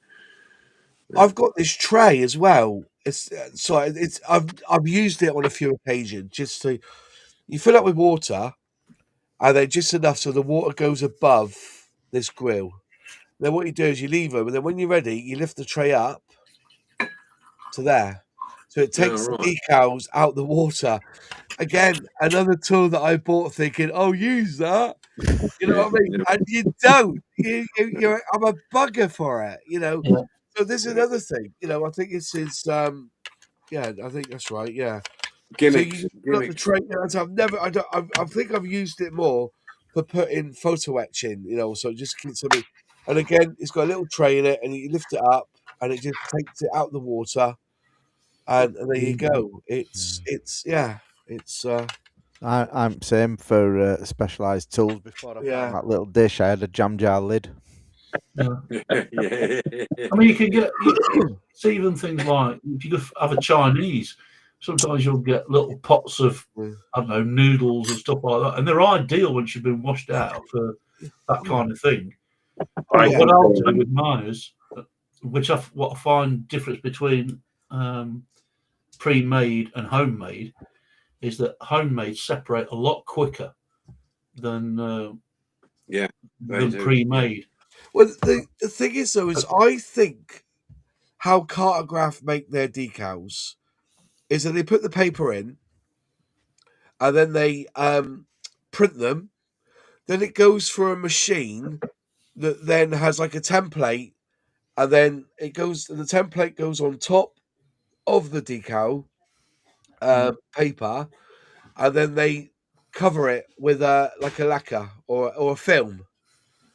B: I've got this tray as well. I've used it on a few occasions. Just to, you fill it with water, and then just enough so the water goes above this grill. Then what you do is you leave them, and then when you're ready, you lift the tray up to there. So it takes the decals out the water. Again, another tool that I bought thinking, oh, use that. You know what I mean? And you don't. I'm a bugger for it, you know. Yeah. So this is another thing. You know, I think it's I think that's right, yeah.
C: Gimmicks.
B: So you the tray, I think I've used it more for putting photo etching, you know, so just keep something. And again, it's got a little tray in it, and you lift it up, and it just takes it out of the water. And there you go.
E: I'm same for specialized tools. Before I found that little dish, I had a jam jar lid.
A: Yeah. I mean, you can see even things like if you have a Chinese, sometimes you'll get little pots of I don't know, noodles and stuff like that, and they're ideal once you've been washed out for that kind of thing. What I'll do with mine is, what I find difference between pre-made and homemade is that homemade separate a lot quicker than pre-made.
B: Well, the thing is though, is I think how Cartograph make their decals is that they put the paper in, and then they print them. Then it goes through a machine that then has like a template, and then the template goes on top of the decal paper, and then they cover it with like a lacquer or a film,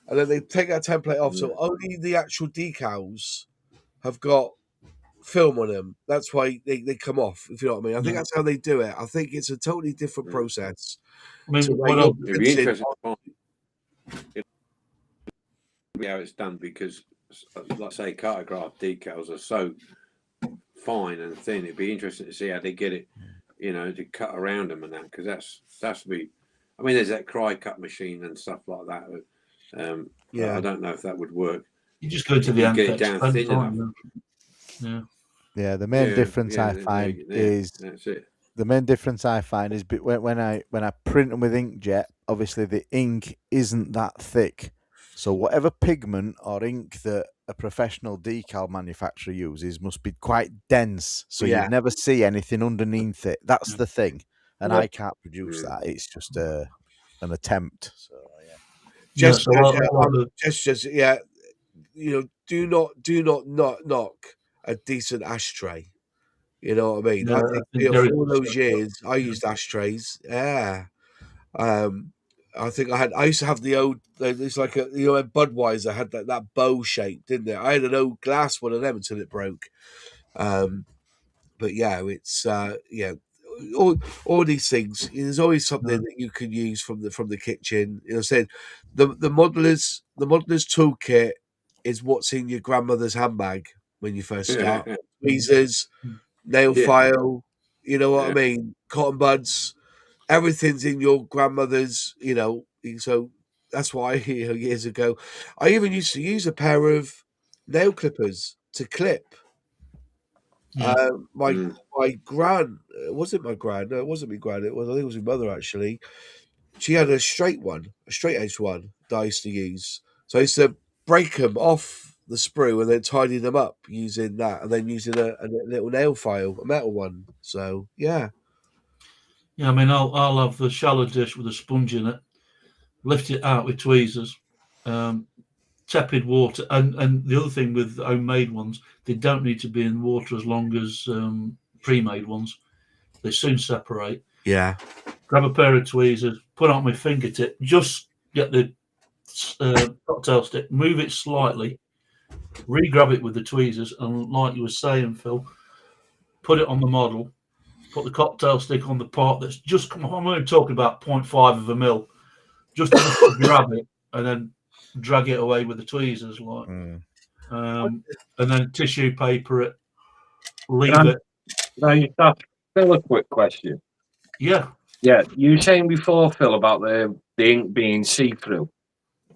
B: and then they take that template off. So only the actual decals have got film on them. That's why they come off, if you know what I mean. I think that's how they do it. I think it's a totally different process.
A: I mean,
C: it'd be interesting to how it's done, because like say Cartograph decals are so fine and thin. It'd be interesting to see how they get it, you know, to cut around them and that, because that's be. I mean, there's that cry cut machine and stuff like that. I don't know if that would work.
A: You just go to the end,
C: get it down thin enough.
E: Yeah. The main difference I find is
C: that's it.
E: the main difference I find is when I print them with inkjet, obviously the ink isn't that thick. So whatever pigment or ink that a professional decal manufacturer uses must be quite dense. So you'd never see anything underneath it. That's the thing. And I can't produce that. It's just an attempt. So
B: just you know, do not knock a decent ashtray. You know what I mean?
A: Yeah,
B: I think for all those years I used ashtrays. Yeah. I think I used to have the old. It's like a Budweiser had that bow shape, didn't it? I had an old glass one of them until it broke. But yeah, it's all these things. There's always something that you can use from the kitchen. You know, saying the modeller's toolkit is what's in your grandmother's handbag when you first start. Tweezers, nail file. You know what I mean? Cotton buds. Everything's in your grandmother's. You know, so that's why years ago, I even used to use a pair of nail clippers to clip. My gran, wasn't my gran? No, it wasn't my gran. I think it was my mother actually. She had a straight edged one that I used to use. So I used to break them off the sprue and then tidy them up using that, and then using a little nail file, a metal one. So yeah.
A: Yeah, I mean, I'll have the shallow dish with a sponge in it, lift it out with tweezers, tepid water, and the other thing with homemade ones, they don't need to be in water as long as pre-made ones. They soon separate.
B: Yeah.
A: Grab a pair of tweezers, put it on my fingertip, just get the cocktail stick, move it slightly, re-grab it with the tweezers, and like you were saying, Phil, put it on the model, put the cocktail stick on the part that's just come. I'm only talking about 0.5 of a mil, just enough to grab it, and then drag it away with the tweezers, like, and then tissue paper it, leave it.
D: Now you ask Phil a quick question.
A: Yeah.
D: You were saying before, Phil, about the ink being see-through.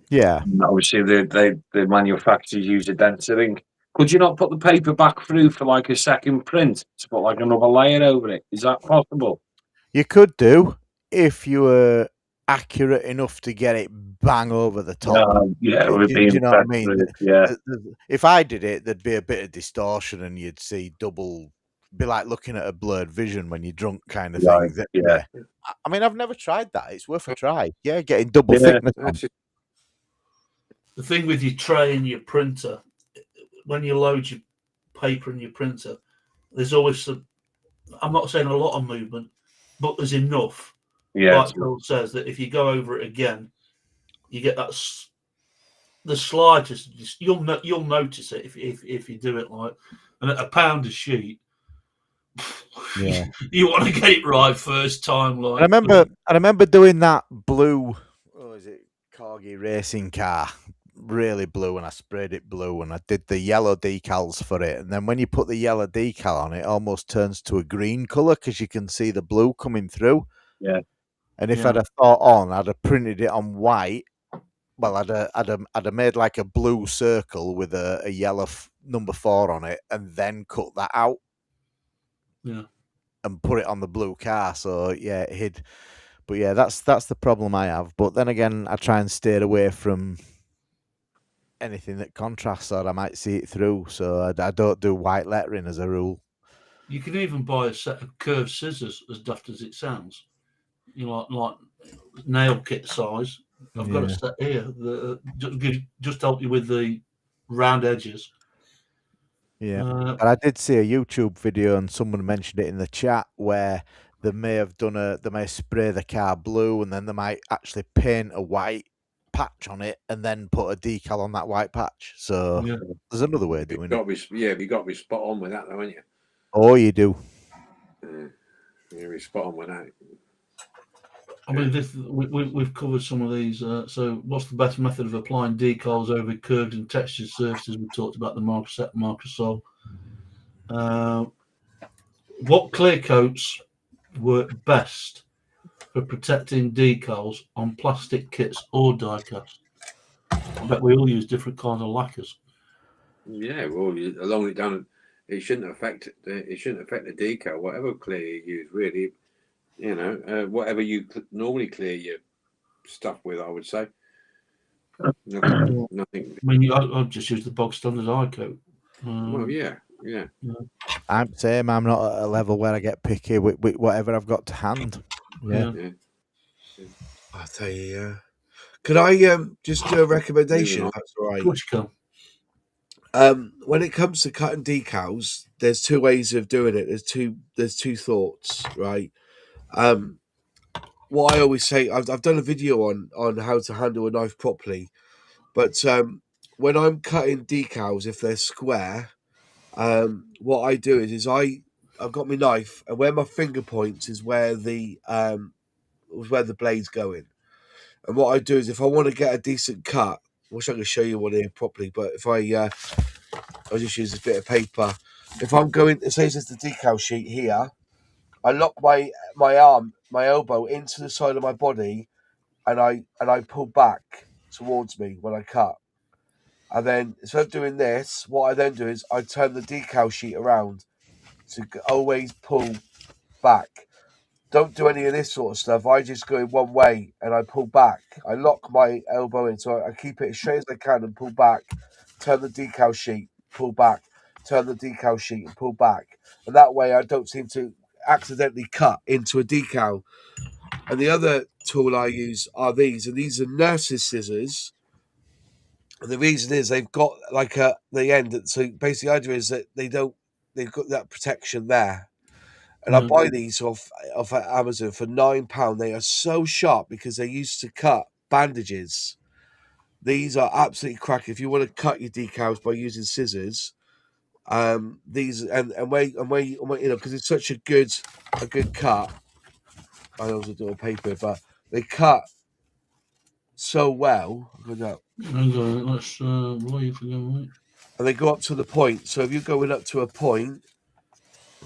E: Yeah.
D: And obviously, the manufacturers use a denser ink. Could you not put the paper back through for like a second print to put like another layer over it? Is that possible?
E: You could do if you were accurate enough to get it bang over the top.
D: Do you know what I mean?
E: If I did it, there'd be a bit of distortion, and you'd see double. Be like looking at a blurred vision when you're drunk, kind of thing.
D: Yeah.
E: I mean, I've never tried that. It's worth a try. Yeah, getting double thickness.
A: The thing with your tray and your printer, when you load your paper in your printer, there's always some. I'm not saying a lot of movement, but there's enough.
D: Yeah.
A: Like Phil says, that if you go over it again, you get that the slightest. You'll notice it if you do it like, and at a pound a sheet.
E: Yeah,
A: you want to get it right first time. Like
E: I remember doing that blue. Oh, is it Corgi racing car? Really blue, and I sprayed it blue, and I did the yellow decals for it. And then when you put the yellow decal on, it almost turns to a green color because you can see the blue coming through.
D: Yeah.
E: And if I'd have thought on, I'd have printed it on white. Well, I'd have made like a blue circle with a yellow number 4 on it, and then cut that out.
A: Yeah.
E: And put it on the blue car, so yeah, it hid. But yeah, that's the problem I have. But then again, I try and steer away from anything that contrasts, or I might see it through. So I don't do white lettering as a rule.
A: You can even buy a set of curved scissors, as daft as it sounds. You know, like nail kit size. I've got a set here that just help you with the round edges.
E: Yeah, but I did see a YouTube video, and someone mentioned it in the chat, where they may have they may spray the car blue, and then they might actually paint a white patch on it, and then put a decal on that white patch. So there's another way of doing it.
C: You've got to be spot on with that, though, haven't you?
E: Oh, you do.
C: You're spot on with that.
A: I mean, we've covered some of these. So, what's the best method of applying decals over curved and textured surfaces? We talked about the Marcosol. What clear coats work best for protecting decals on plastic kits or diecast? I bet we all use different kinds of lacquers.
C: Yeah, well, as long as it it shouldn't affect the decal. Whatever clear you use, really, you know, whatever you normally clear your stuff with, I would say. Nothing.
A: I mean, I'll just use the bog standard eye coat.
C: Well, yeah.
E: I'm same. I'm not at a level where I get picky with whatever I've got to hand. Yeah.
B: I'll tell you. Yeah. Could I just do a recommendation? If that's all right.
A: Of course you can.
B: When it comes to cutting decals, there's two ways of doing it. There's two thoughts, right? What I always say, I've done a video on how to handle a knife properly, but when I'm cutting decals, if they're square, what I do is I've got my knife, and where my finger points is where the blade's going. And what I do is, if I want to get a decent cut, I wish I could show you one here properly, but if I'll just use this bit of paper. If I'm going, say it's the decal sheet here, I lock my arm, my elbow into the side of my body, and I pull back towards me when I cut. And then instead of doing this, what I then do is I turn the decal sheet around to always pull back. Don't do any of this sort of stuff. I just go in one way and I pull back. I lock my elbow in, so I keep it as straight as I can and pull back. Turn the decal sheet, pull back. Turn the decal sheet and pull back. And that way I don't seem to accidentally cut into a decal. And the other tool I use are these, and these are nurses' scissors. And the reason is they've got like the end. So basically the idea is that they've got that protection there. And I buy these off Amazon for £9. They are so sharp because they used to cut bandages. These are absolutely cracking. If you want to cut your decals by using scissors, these and where you know, because it's such a good cut. I also do a paper, but they cut so well.
A: Let's leave again,
B: and they go up to the point. So if you're going up to a point,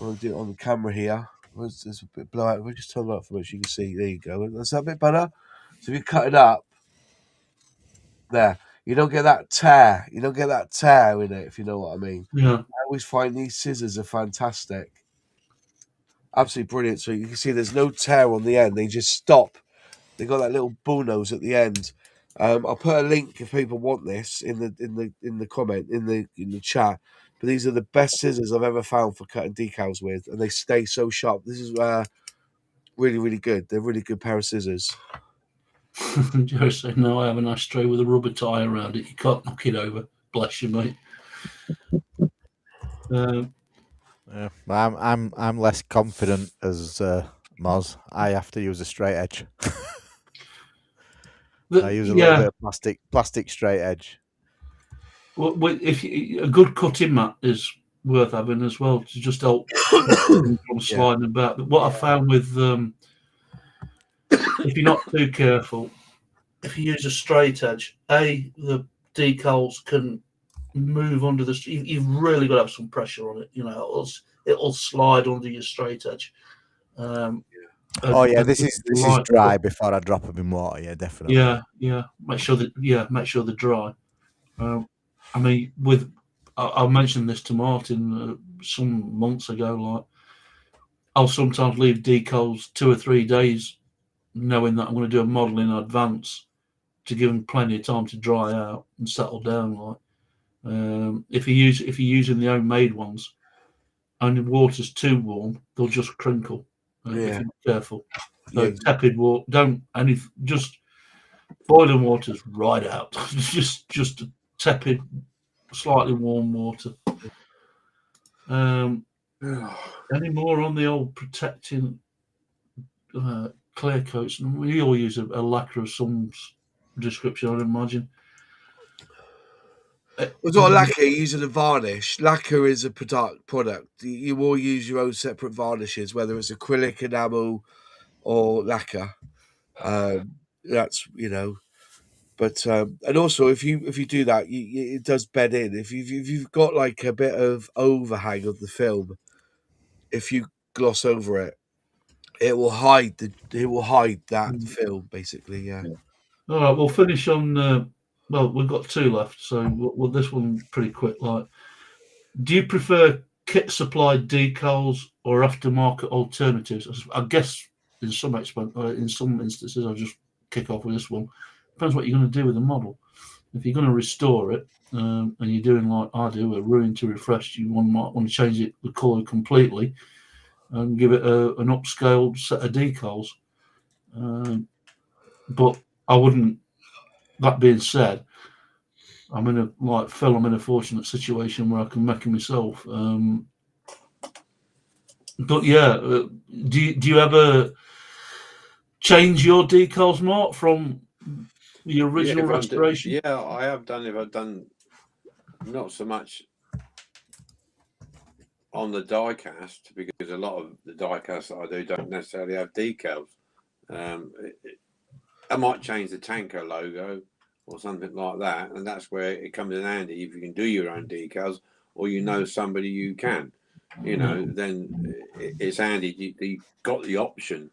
B: I'll do it on the camera here. There's a bit blowout. We'll just turn that up for us. You can see. There you go. That's a bit better. So if you cut it up, there, you don't get that tear. You don't get that tear in it, if you know what I mean.
A: Yeah.
B: I always find these scissors are fantastic. Absolutely brilliant. So you can see there's no tear on the end. They just stop. They got that little bull nose at the end. I'll put a link if people want this in the comment in the chat. But these are the best scissors I've ever found for cutting decals with, and they stay so sharp. This is really, really good. They're a really good pair of scissors.
A: Joe said, "No, I have a nice tray with a rubber tie around it. You can't knock it over. Bless you, mate."
E: Yeah, I'm less confident as Moz. I have to use a straight edge. I use a little bit of plastic straight edge.
A: Well, a good cutting mat is worth having as well to just help from sliding about. But what I found with if you're not too careful, if you use a straight edge, the decals can move under the. You've really got to have some pressure on it. You know, it'll slide under your straight edge.
E: This is dry before I drop them in water. Yeah, definitely.
A: Yeah. Make sure they're dry. I mean, I mentioned this to Martin some months ago. Like, I'll sometimes leave decals 2 or 3 days, knowing that I'm going to do a model in advance to give them plenty of time to dry out and settle down. Like, if you're using the homemade ones and the water's too warm, they'll just crinkle. If you're not careful. So tepid water, just boiling water's right out. just a tepid, slightly warm water. Any more on the old protecting clear coats? We all use a lacquer of some description, I'd imagine.
B: It's not lacquer, you're using a varnish. Lacquer is a product. You all use your own separate varnishes, whether it's acrylic, enamel, or lacquer. That's, you know. But and also if you do that, it does bed in. If you've got like a bit of overhang of the film, if you gloss over it, it will hide that film basically. Yeah.
A: All right, we'll finish on. Well, we've got 2 left, so we'll this one pretty quick. Like, do you prefer kit supplied decals or aftermarket alternatives? I guess in some instances, I'll just kick off with this one. Depends what you're going to do with the model. If you're going to restore it, and you're doing like I do, a ruin to refresh, you might want to change it the colour completely and give it an upscaled set of decals. But I wouldn't. That being said, I'm in a fortunate situation where I can make it myself. But yeah, do you ever change your decals, Mark, from the original restoration?
C: I have done. If I've done not so much on the diecast, because a lot of the diecasts that I do don't necessarily have decals. I might change the tanker logo or something like that, and that's where it comes in handy if you can do your own decals, or you know somebody you can. Then it's handy. You've got the option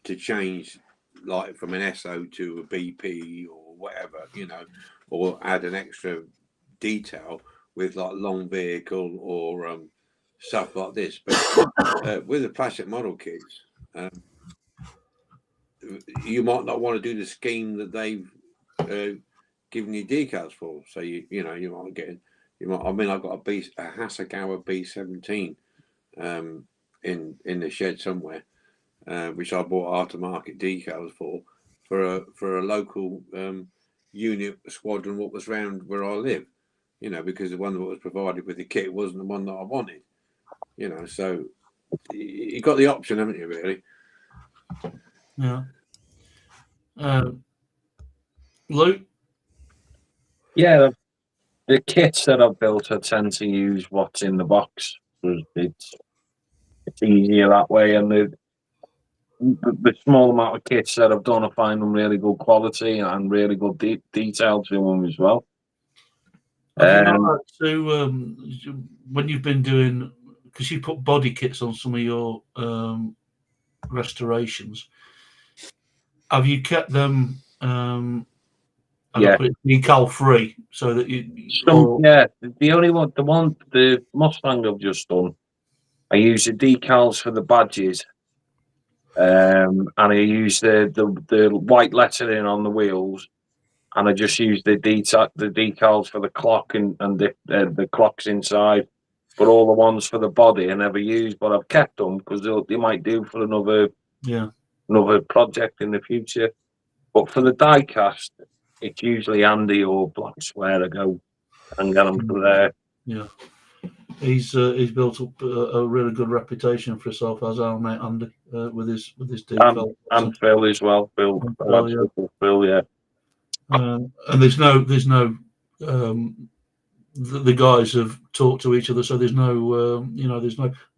C: to change, like from an SO to a BP or whatever, or add an extra detail with like long vehicle or stuff like this. But with the plastic model kits, you might not want to do the scheme that they've given you decals for. So you might get. I mean, I've got a Hasegawa B17 in the shed somewhere, which I bought aftermarket decals for a local unit squadron what was round where I live, because the one that was provided with the kit wasn't the one that I wanted, so you got the option, haven't you, really?
A: Yeah. Luke?
D: Yeah, the kits that I've built, I tend to use what's in the box. It's easier that way, and the small amount of kits that I've done, I find them really good quality and really good detail to them as well.
A: Have you not had to, when you've been doing, because you put body kits on some of your restorations, have you kept them decal free so that
D: the Mustang I've just done, I use the decals for the badges, and I use the white lettering on the wheels, and I just use the decals for the clock and the clocks inside. But all the ones for the body I never used, but I've kept them because they might do for another project in the future. But for the diecast, it's usually Andy or Black's where I go and get them for there.
A: Yeah, he's built up a really good reputation for himself, as our mate Andy, with his decal.
D: And Phil as well. Phil, yeah.
A: And there's no the guys have talked to each other, so there's no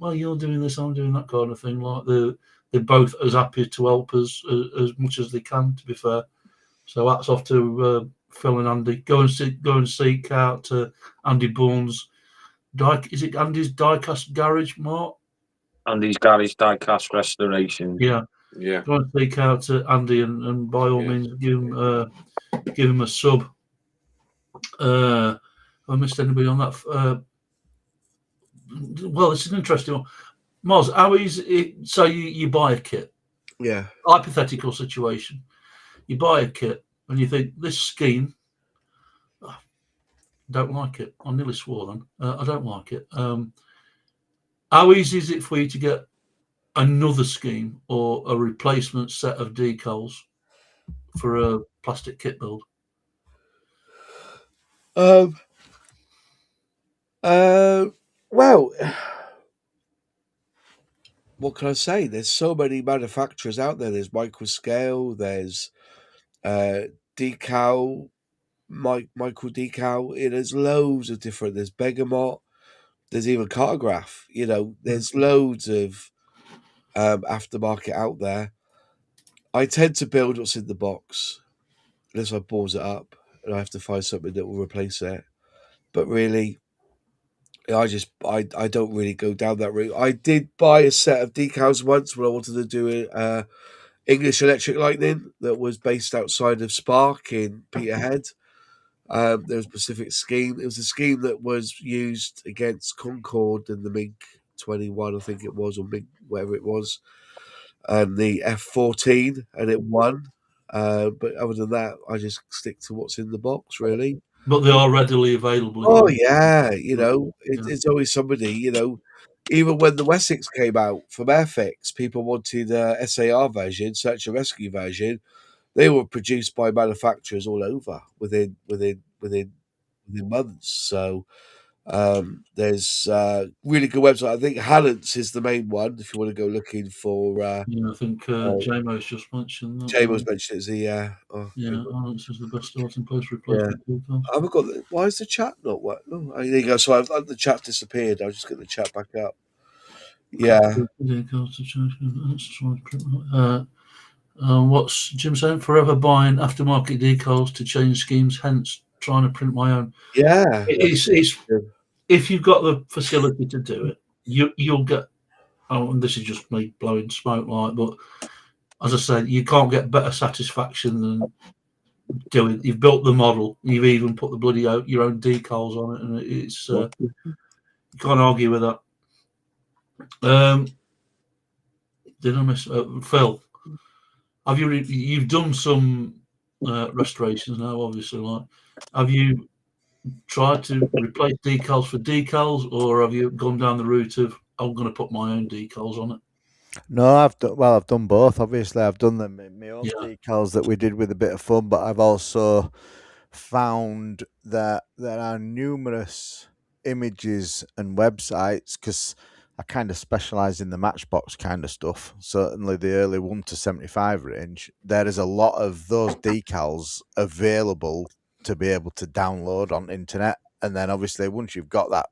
A: well, you're doing this, I'm doing that kind of thing. Like they're both as happy to help us as much as they can, to be fair. So hats off to Phil and Andy. Go and seek out Andy Bourne's is it Andy's Diecast Garage, Mark?
D: Andy's Garage Diecast Restoration.
A: Yeah. Go and seek out Andy and by all means give him a sub. I missed anybody on that. Well, it's an interesting one. Moz, how is it? So you buy a kit.
B: Yeah.
A: Hypothetical situation. You buy a kit and you think, this scheme, don't like it. I nearly swore then. I don't like it. How easy is it for you to get another scheme or a replacement set of decals for a plastic kit build?
B: Well, what can I say? There's so many manufacturers out there. There's Microscale, there's Decal, Micro Decal. There's loads of different. There's Bergamot. There's even Cartograph. There's loads of aftermarket out there. I tend to build what's in the box unless I balls it up and I have to find something that will replace it. But really, I don't really go down that route. I did buy a set of decals once when I wanted to do English Electric Lightning that was based outside of Spark in Peterhead. There was a specific scheme. It was a scheme that was used against Concorde in the MiG 21, I think it was, or MiG whatever it was, and the F14, and it won. But other than that, I just stick to what's in the box, really.
A: But they are readily available.
B: Oh yeah, it's always somebody. Even when the Wessex came out from Airfix, people wanted a SAR version, search and rescue version. They were produced by manufacturers all over within months. So there's really good website. I think Hallant's is the main one if you want to go looking for.
A: I think JMO's just mentioned that.
B: JMO's mentioned it.
A: Hallant's is the best starting place replacement.
B: I haven't got. Why is the chat not work? No, there you go. So the chat disappeared. I'll just get the chat back up. Yeah.
A: What's Jim saying? Forever buying aftermarket decals to change schemes, hence trying to print my own.
B: Yeah.
A: It's if you've got the facility to do it, you'll get. Oh, and this is just me blowing smoke, like, but as I said, you can't get better satisfaction than doing. You've built the model, you've even put the bloody your own decals on it, and it's you can't argue with that. Did I miss Phil? Have you've done some restorations now? Obviously, like, have you tried to replace decals for decals, or have you gone down the route of I'm going to put my own decals on it?
E: No, I've done both. Obviously, I've done them in my own decals that we did with a bit of fun, but I've also found that there are numerous images and websites, because I kind of specialize in the Matchbox kind of stuff. Certainly the early 1 to 75 range. There is a lot of those decals available to be able to download on internet. And then obviously once you've got that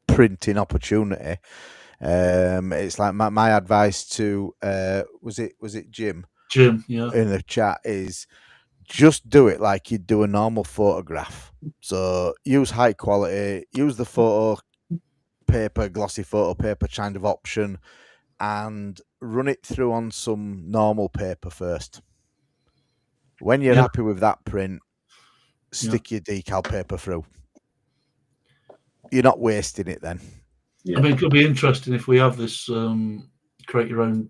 E: printing opportunity, it's like my advice to was it Jim
A: in
E: the chat is just do it like you'd do a normal photograph. So use high quality, use the photo paper, glossy photo paper kind of option, and run it through on some normal paper first. When you're happy with that print, stick your decal paper through. You're not wasting it then.
A: I mean, it could be interesting if we have this create your own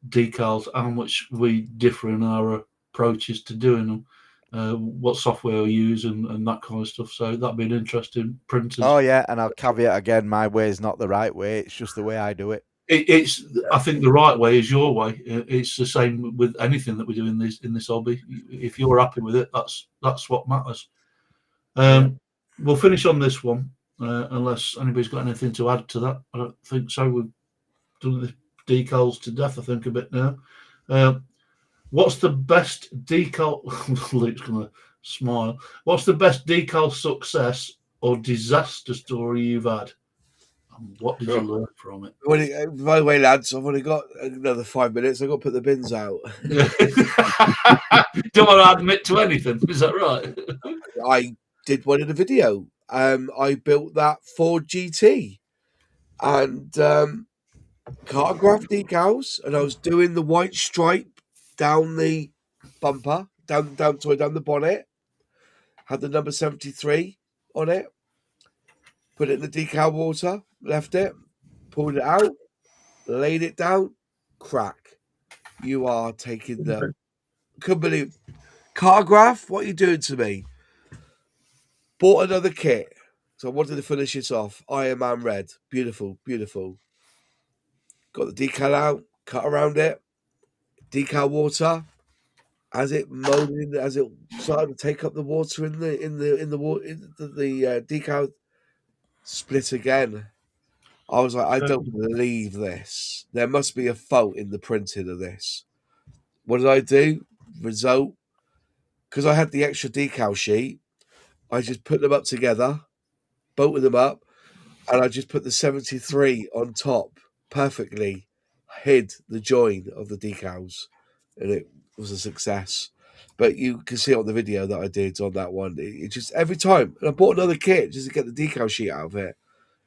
A: decals, how much we differ in our approaches to doing them, what software we use and that kind of stuff. So that'd be an interesting printers.
E: Oh yeah, and I'll caveat again, my way is not the right way. It's just the way I do it.
A: I think the right way is your way. It's the same with anything that we do in this hobby. If you're happy with it, that's what matters. We'll finish on this one, unless anybody's got anything to add to that. I don't think so. We've done the decals to death, I think, a bit now. What's the best decal? Luke's gonna smile. What's the best decal success or disaster story you've had? And what did you learn from it?
B: By the way, lads, I've only got another 5 minutes. I've got to put the bins out.
A: Don't want to admit to anything. Is that right?
B: I did one in a video. I built that Ford GT and cartograph decals, and I was doing the white stripe down the bumper, down the bonnet. Had the number 73 on it. Put it in the decal water, left it, pulled it out, laid it down, crack. You are taking the... Couldn't believe... Cartograph, what are you doing to me? Bought another kit. So I wanted to finish it off. Iron Man Red. Beautiful, beautiful. Got the decal out, cut around it. Decal water. As it molded, as it started to take up the water in the decal, split again. I was like, I don't believe this. There must be a fault in the printing of this. What did I do? Result, because I had the extra decal sheet, I just put them up together, bolted them up, and I just put the 73 on top perfectly, hid the join of the decals, and it was a success. But you can see on the video that I did on that one, it just every time. And I bought another kit just to get the decal sheet out of it.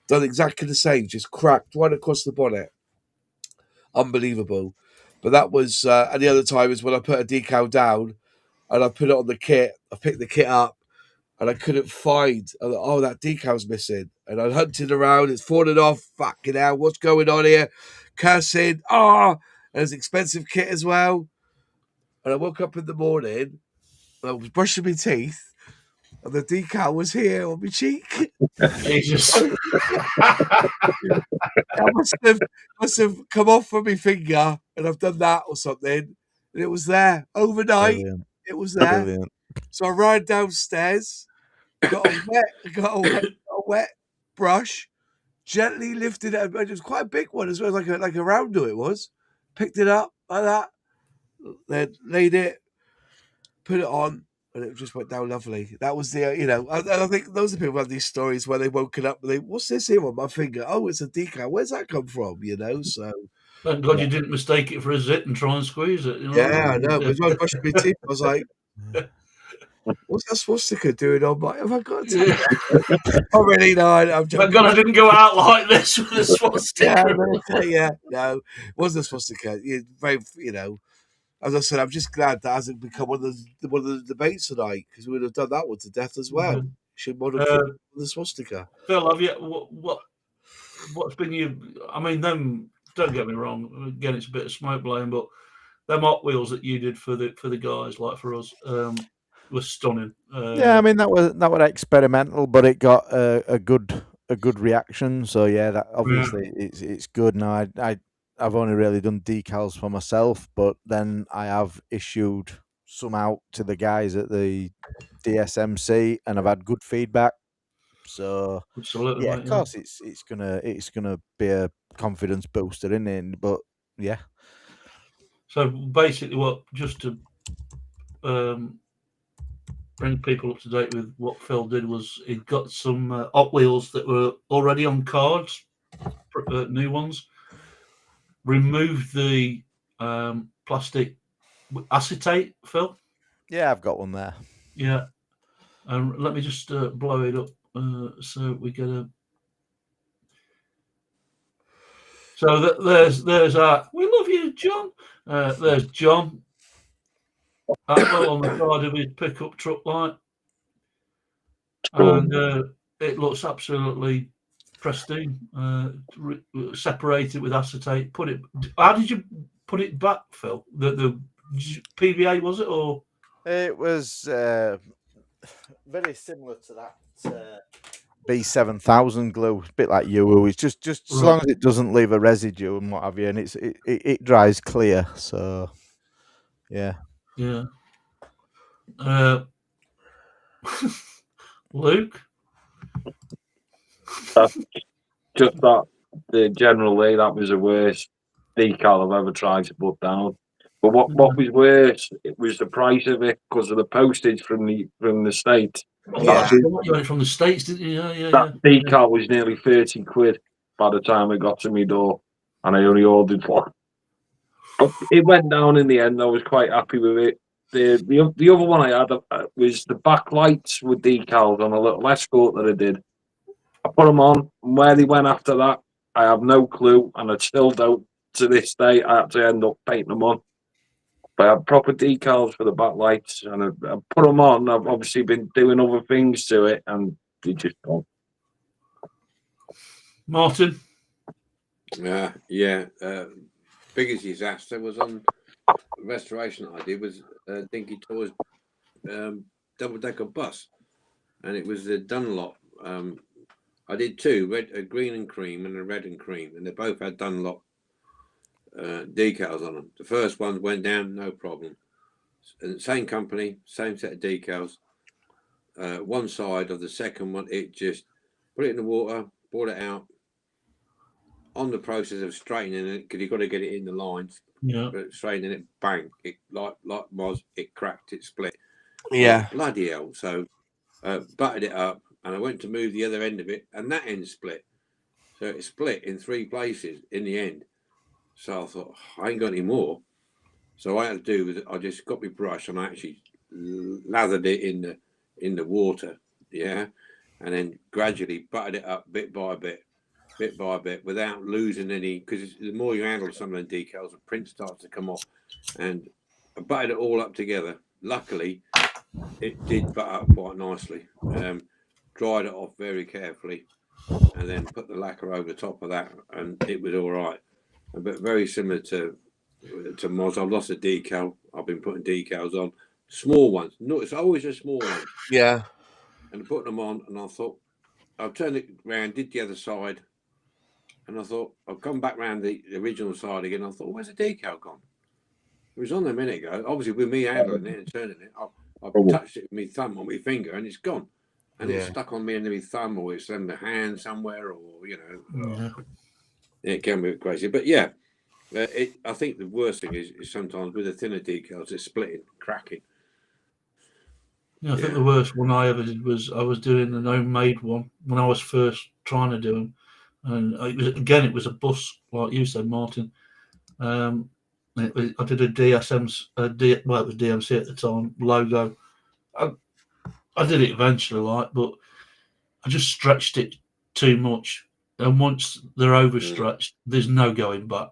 B: Done exactly the same, just cracked right across the bonnet. Unbelievable. But that was, and the other time is when I put a decal down and I put it on the kit. I picked the kit up and I couldn't find. Oh, that decal's missing, and I hunted around. It's falling off. Fucking hell, what's going on here? Cursing. And it's expensive kit as well. And I woke up in the morning. And I was brushing my teeth, and the decal was here on my cheek.
A: Jesus.
B: I must have come off from my finger, and I've done that or something. And it was there overnight.
E: Brilliant.
B: It was there.
E: Brilliant.
B: So I ran downstairs, got a wet brush, gently lifted it. It was quite a big one as well, like a rounder. It was. Picked it up like that, then laid it, put it on, and it just went down lovely. That was the, I think those are people who have these stories where they woken up and what's this here on my finger? Oh, it's a decal. Where's that come from? So.
A: Thank God you didn't mistake it for a zit and try and squeeze it.
B: Yeah, I know. But when I brushed my teeth, I was like, what's that swastika doing on my... Have I got to take that? Oh, really? No, I'm joking.
A: Thank God I didn't go out like this with a swastika.
B: No, it wasn't a swastika. As I said, I'm just glad that hasn't become one of the debates tonight, because we would have done that one to death as well. Should model the swastika.
A: Phil, have you what's been your? I mean, them. Don't get me wrong. Again, it's a bit of smoke blowing, but them Hot Wheels that you did for the guys, like for us, was stunning.
E: Yeah, I mean that was experimental, but it got a good reaction. So yeah, that obviously it's good. Now I've only really done decals for myself, but then I have issued some out to the guys at the DSMC, and I've had good feedback. So
A: absolutely,
E: yeah,
A: mate,
E: of course it's gonna be a confidence booster, isn't it? But yeah.
A: So basically, just to bring people up to date with what Phil did was he got some Hot Wheels that were already on cards, new ones. Removed the plastic acetate, Phil.
E: Yeah, I've got one there.
A: Yeah, and let me just blow it up so we get a. So there's our. We love you, John. There's John. Well on the side of his pickup truck light, and it looks absolutely pristine. Separated with acetate. How did you put it back, Phil? The PVA, was it, or
E: it was very similar to that B7000 glue, a bit like you. It's just as long as it doesn't leave a residue and what have you, and it dries clear. So yeah.
A: Luke?
D: Just that generally that was the worst decal I've ever tried to put down. But what was worse, it was the price of it because of the postage from the States.
A: Oh, yeah. You got it from the States, didn't you?
D: That decal was nearly 30 quid by the time it got to my door, and I only ordered one. But it went down in the end. I was quite happy with it. The other one I had was the backlights with decals on a little Escort that I did. I put them on, and where they went after that, I have no clue, and I still don't to this day. I had to end up painting them on. But I have proper decals for the backlights, and I put them on. I've obviously been doing other things to it, and they just don't.
A: Martin?
C: Biggest disaster was on restoration I did was Dinky Toys double-decker bus, and it was the Dunlop. I did two, a green and cream and a red and cream, and they both had Dunlop decals on them. The first one went down, no problem. Same company, same set of decals. One side of the second one, it just put it in the water, brought it out. On the process of straightening it, because you've got to get it in the lines.
A: Yeah.
C: But straightening it, bang! It like was it cracked, it split.
B: Yeah.
C: Oh, bloody hell! So butted it up, and I went to move the other end of it, and that end split. So it split in 3 places in the end. So I thought, I ain't got any more. So what I had to do was I just got my brush and I actually lathered it in the water, yeah, and then gradually butted it up bit by bit, without losing any, because the more you handle some of the decals, the print starts to come off, and I butted it all up together. Luckily, it did butt up quite nicely. Dried it off very carefully, and then put the lacquer over the top of that, and it was all right. But very similar to Moz. I've lost a decal. I've been putting decals on, small ones. No, it's always a small one.
B: Yeah.
C: And put them on, and I thought, I've turned it round, did the other side, and I thought, I've come back round the original side again. I thought, where's the decal gone? It was on there a minute ago. Obviously, with me handling it and turning it, I've touched it with my thumb on my finger, and it's gone. And it's stuck on me under my thumb, or it's in the hand somewhere, or, you know. It can be crazy. But yeah, I think the worst thing is sometimes with the thinner decals, it's splitting, cracking.
A: Yeah, I think the worst one I ever did was I was doing an homemade one when I was first trying to do them, and it was a bus, like you said, Martin. I did a DSMC, it was DMC at the time logo. I did it eventually, but I just stretched it too much, and once they're overstretched, there's no going back.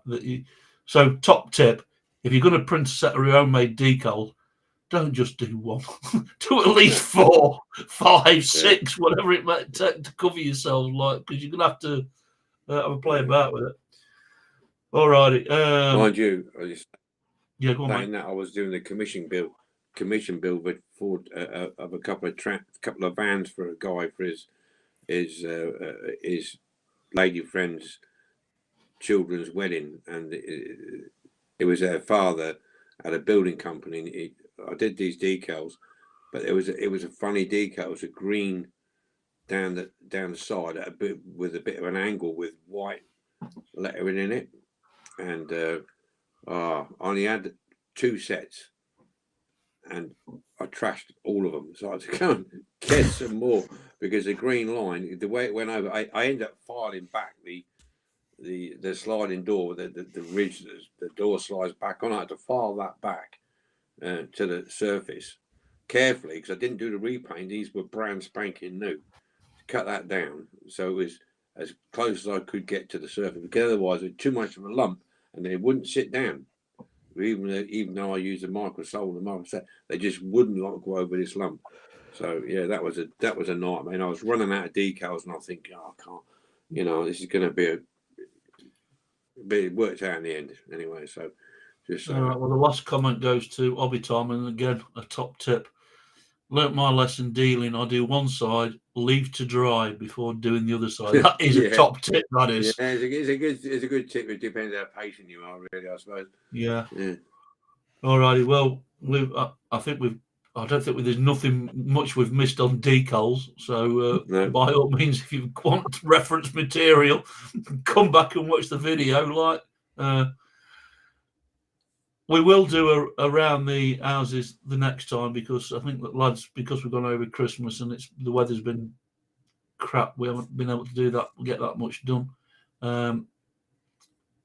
A: So, top tip: if you're going to print a set of your homemade decal, don't just do one. Do at least 4, 5, 6, whatever it might take to cover yourself, because you're going to have to have a play about with it. All righty.
C: Mind you,
A: go on, mate.
C: That I was doing the commission build with Ford of a couple of vans for a guy for his lady friend's children's wedding, and it was their father at a building company. I did these decals, but it was a funny decal. It was a green down the side with a bit of an angle with white lettering in it, and I only had 2 sets, and I trashed all of them. So I had to go and get some more because the green line, the way it went over, I ended up filing back the sliding door, the ridge, the door slides back on. I had to file that back to the surface carefully because I didn't do the repaint. These were brand spanking new. Cut that down so it was as close as I could get to the surface, because otherwise it was too much of a lump and they wouldn't sit down. Even though I used a microsol and microset, they just wouldn't go over this lump. So yeah, that was a nightmare. And I was running out of decals, and I think, I can't. This is going to be but it worked out in the end anyway. So just
A: all right. Well, the last comment goes to Obby Tom, and again, a top tip. Learnt my lesson dealing. I do one side, leave to dry before doing the other side. That is a top tip. That is.
C: Yeah, it's a good tip. It depends how patient you are, really, I suppose.
A: Yeah. All righty. Well, I don't think there's nothing much we've missed on decals. So by all means, if you want reference material, come back and watch the video. We will do around the houses the next time, because I think that lads, because we've gone over Christmas and the weather's been crap, we haven't been able to get that much done.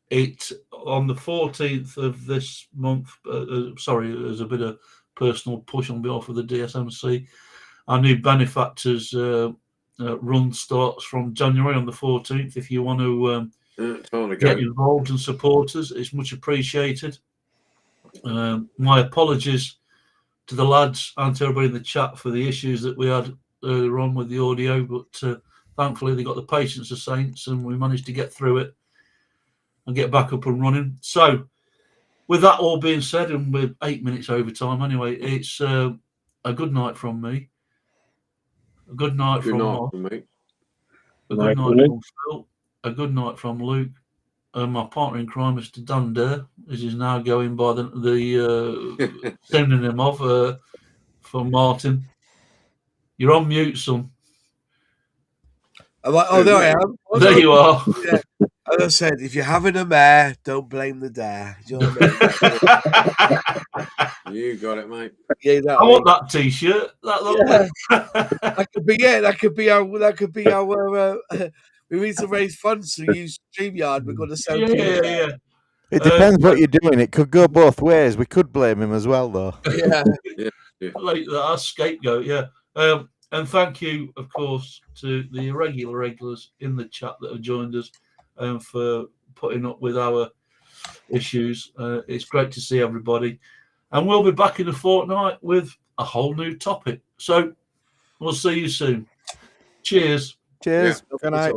A: It on the 14th of this month. There's a bit of personal push on behalf of the DSMC. Our new benefactors run starts from January on the 14th. If you want to get involved and support us, it's much appreciated. My apologies to the lads and to everybody in the chat for the issues that we had earlier on with the audio, but thankfully they got the patience of saints and we managed to get through it and get back up and running. So with that all being said, and we're 8 minutes over time anyway, it's a good night from me, a good night from Mark, a good night from Phil, a good night from Luke. My partner in crime, Mr. Dunder, as he's now going by the synonym of for Martin. You're on mute, son.
B: There I am.
A: There you are.
B: Yeah. As I said, if you're having a mare, don't blame the dare. Do you know what
C: I mean? You got it, mate.
B: Yeah,
A: I want that T-shirt.
B: That could be it. That could be our. We need to raise funds to use StreamYard. We're going to sell.
A: Yeah.
E: It depends what you're doing. It could go both ways. We could blame him as well, though.
B: Yeah.
A: Like our scapegoat. Yeah. And thank you, of course, to the regulars in the chat that have joined us for putting up with our issues. It's great to see everybody. And we'll be back in a fortnight with a whole new topic. So we'll see you soon. Cheers.
E: Cheers.
C: Yeah.
E: Good night.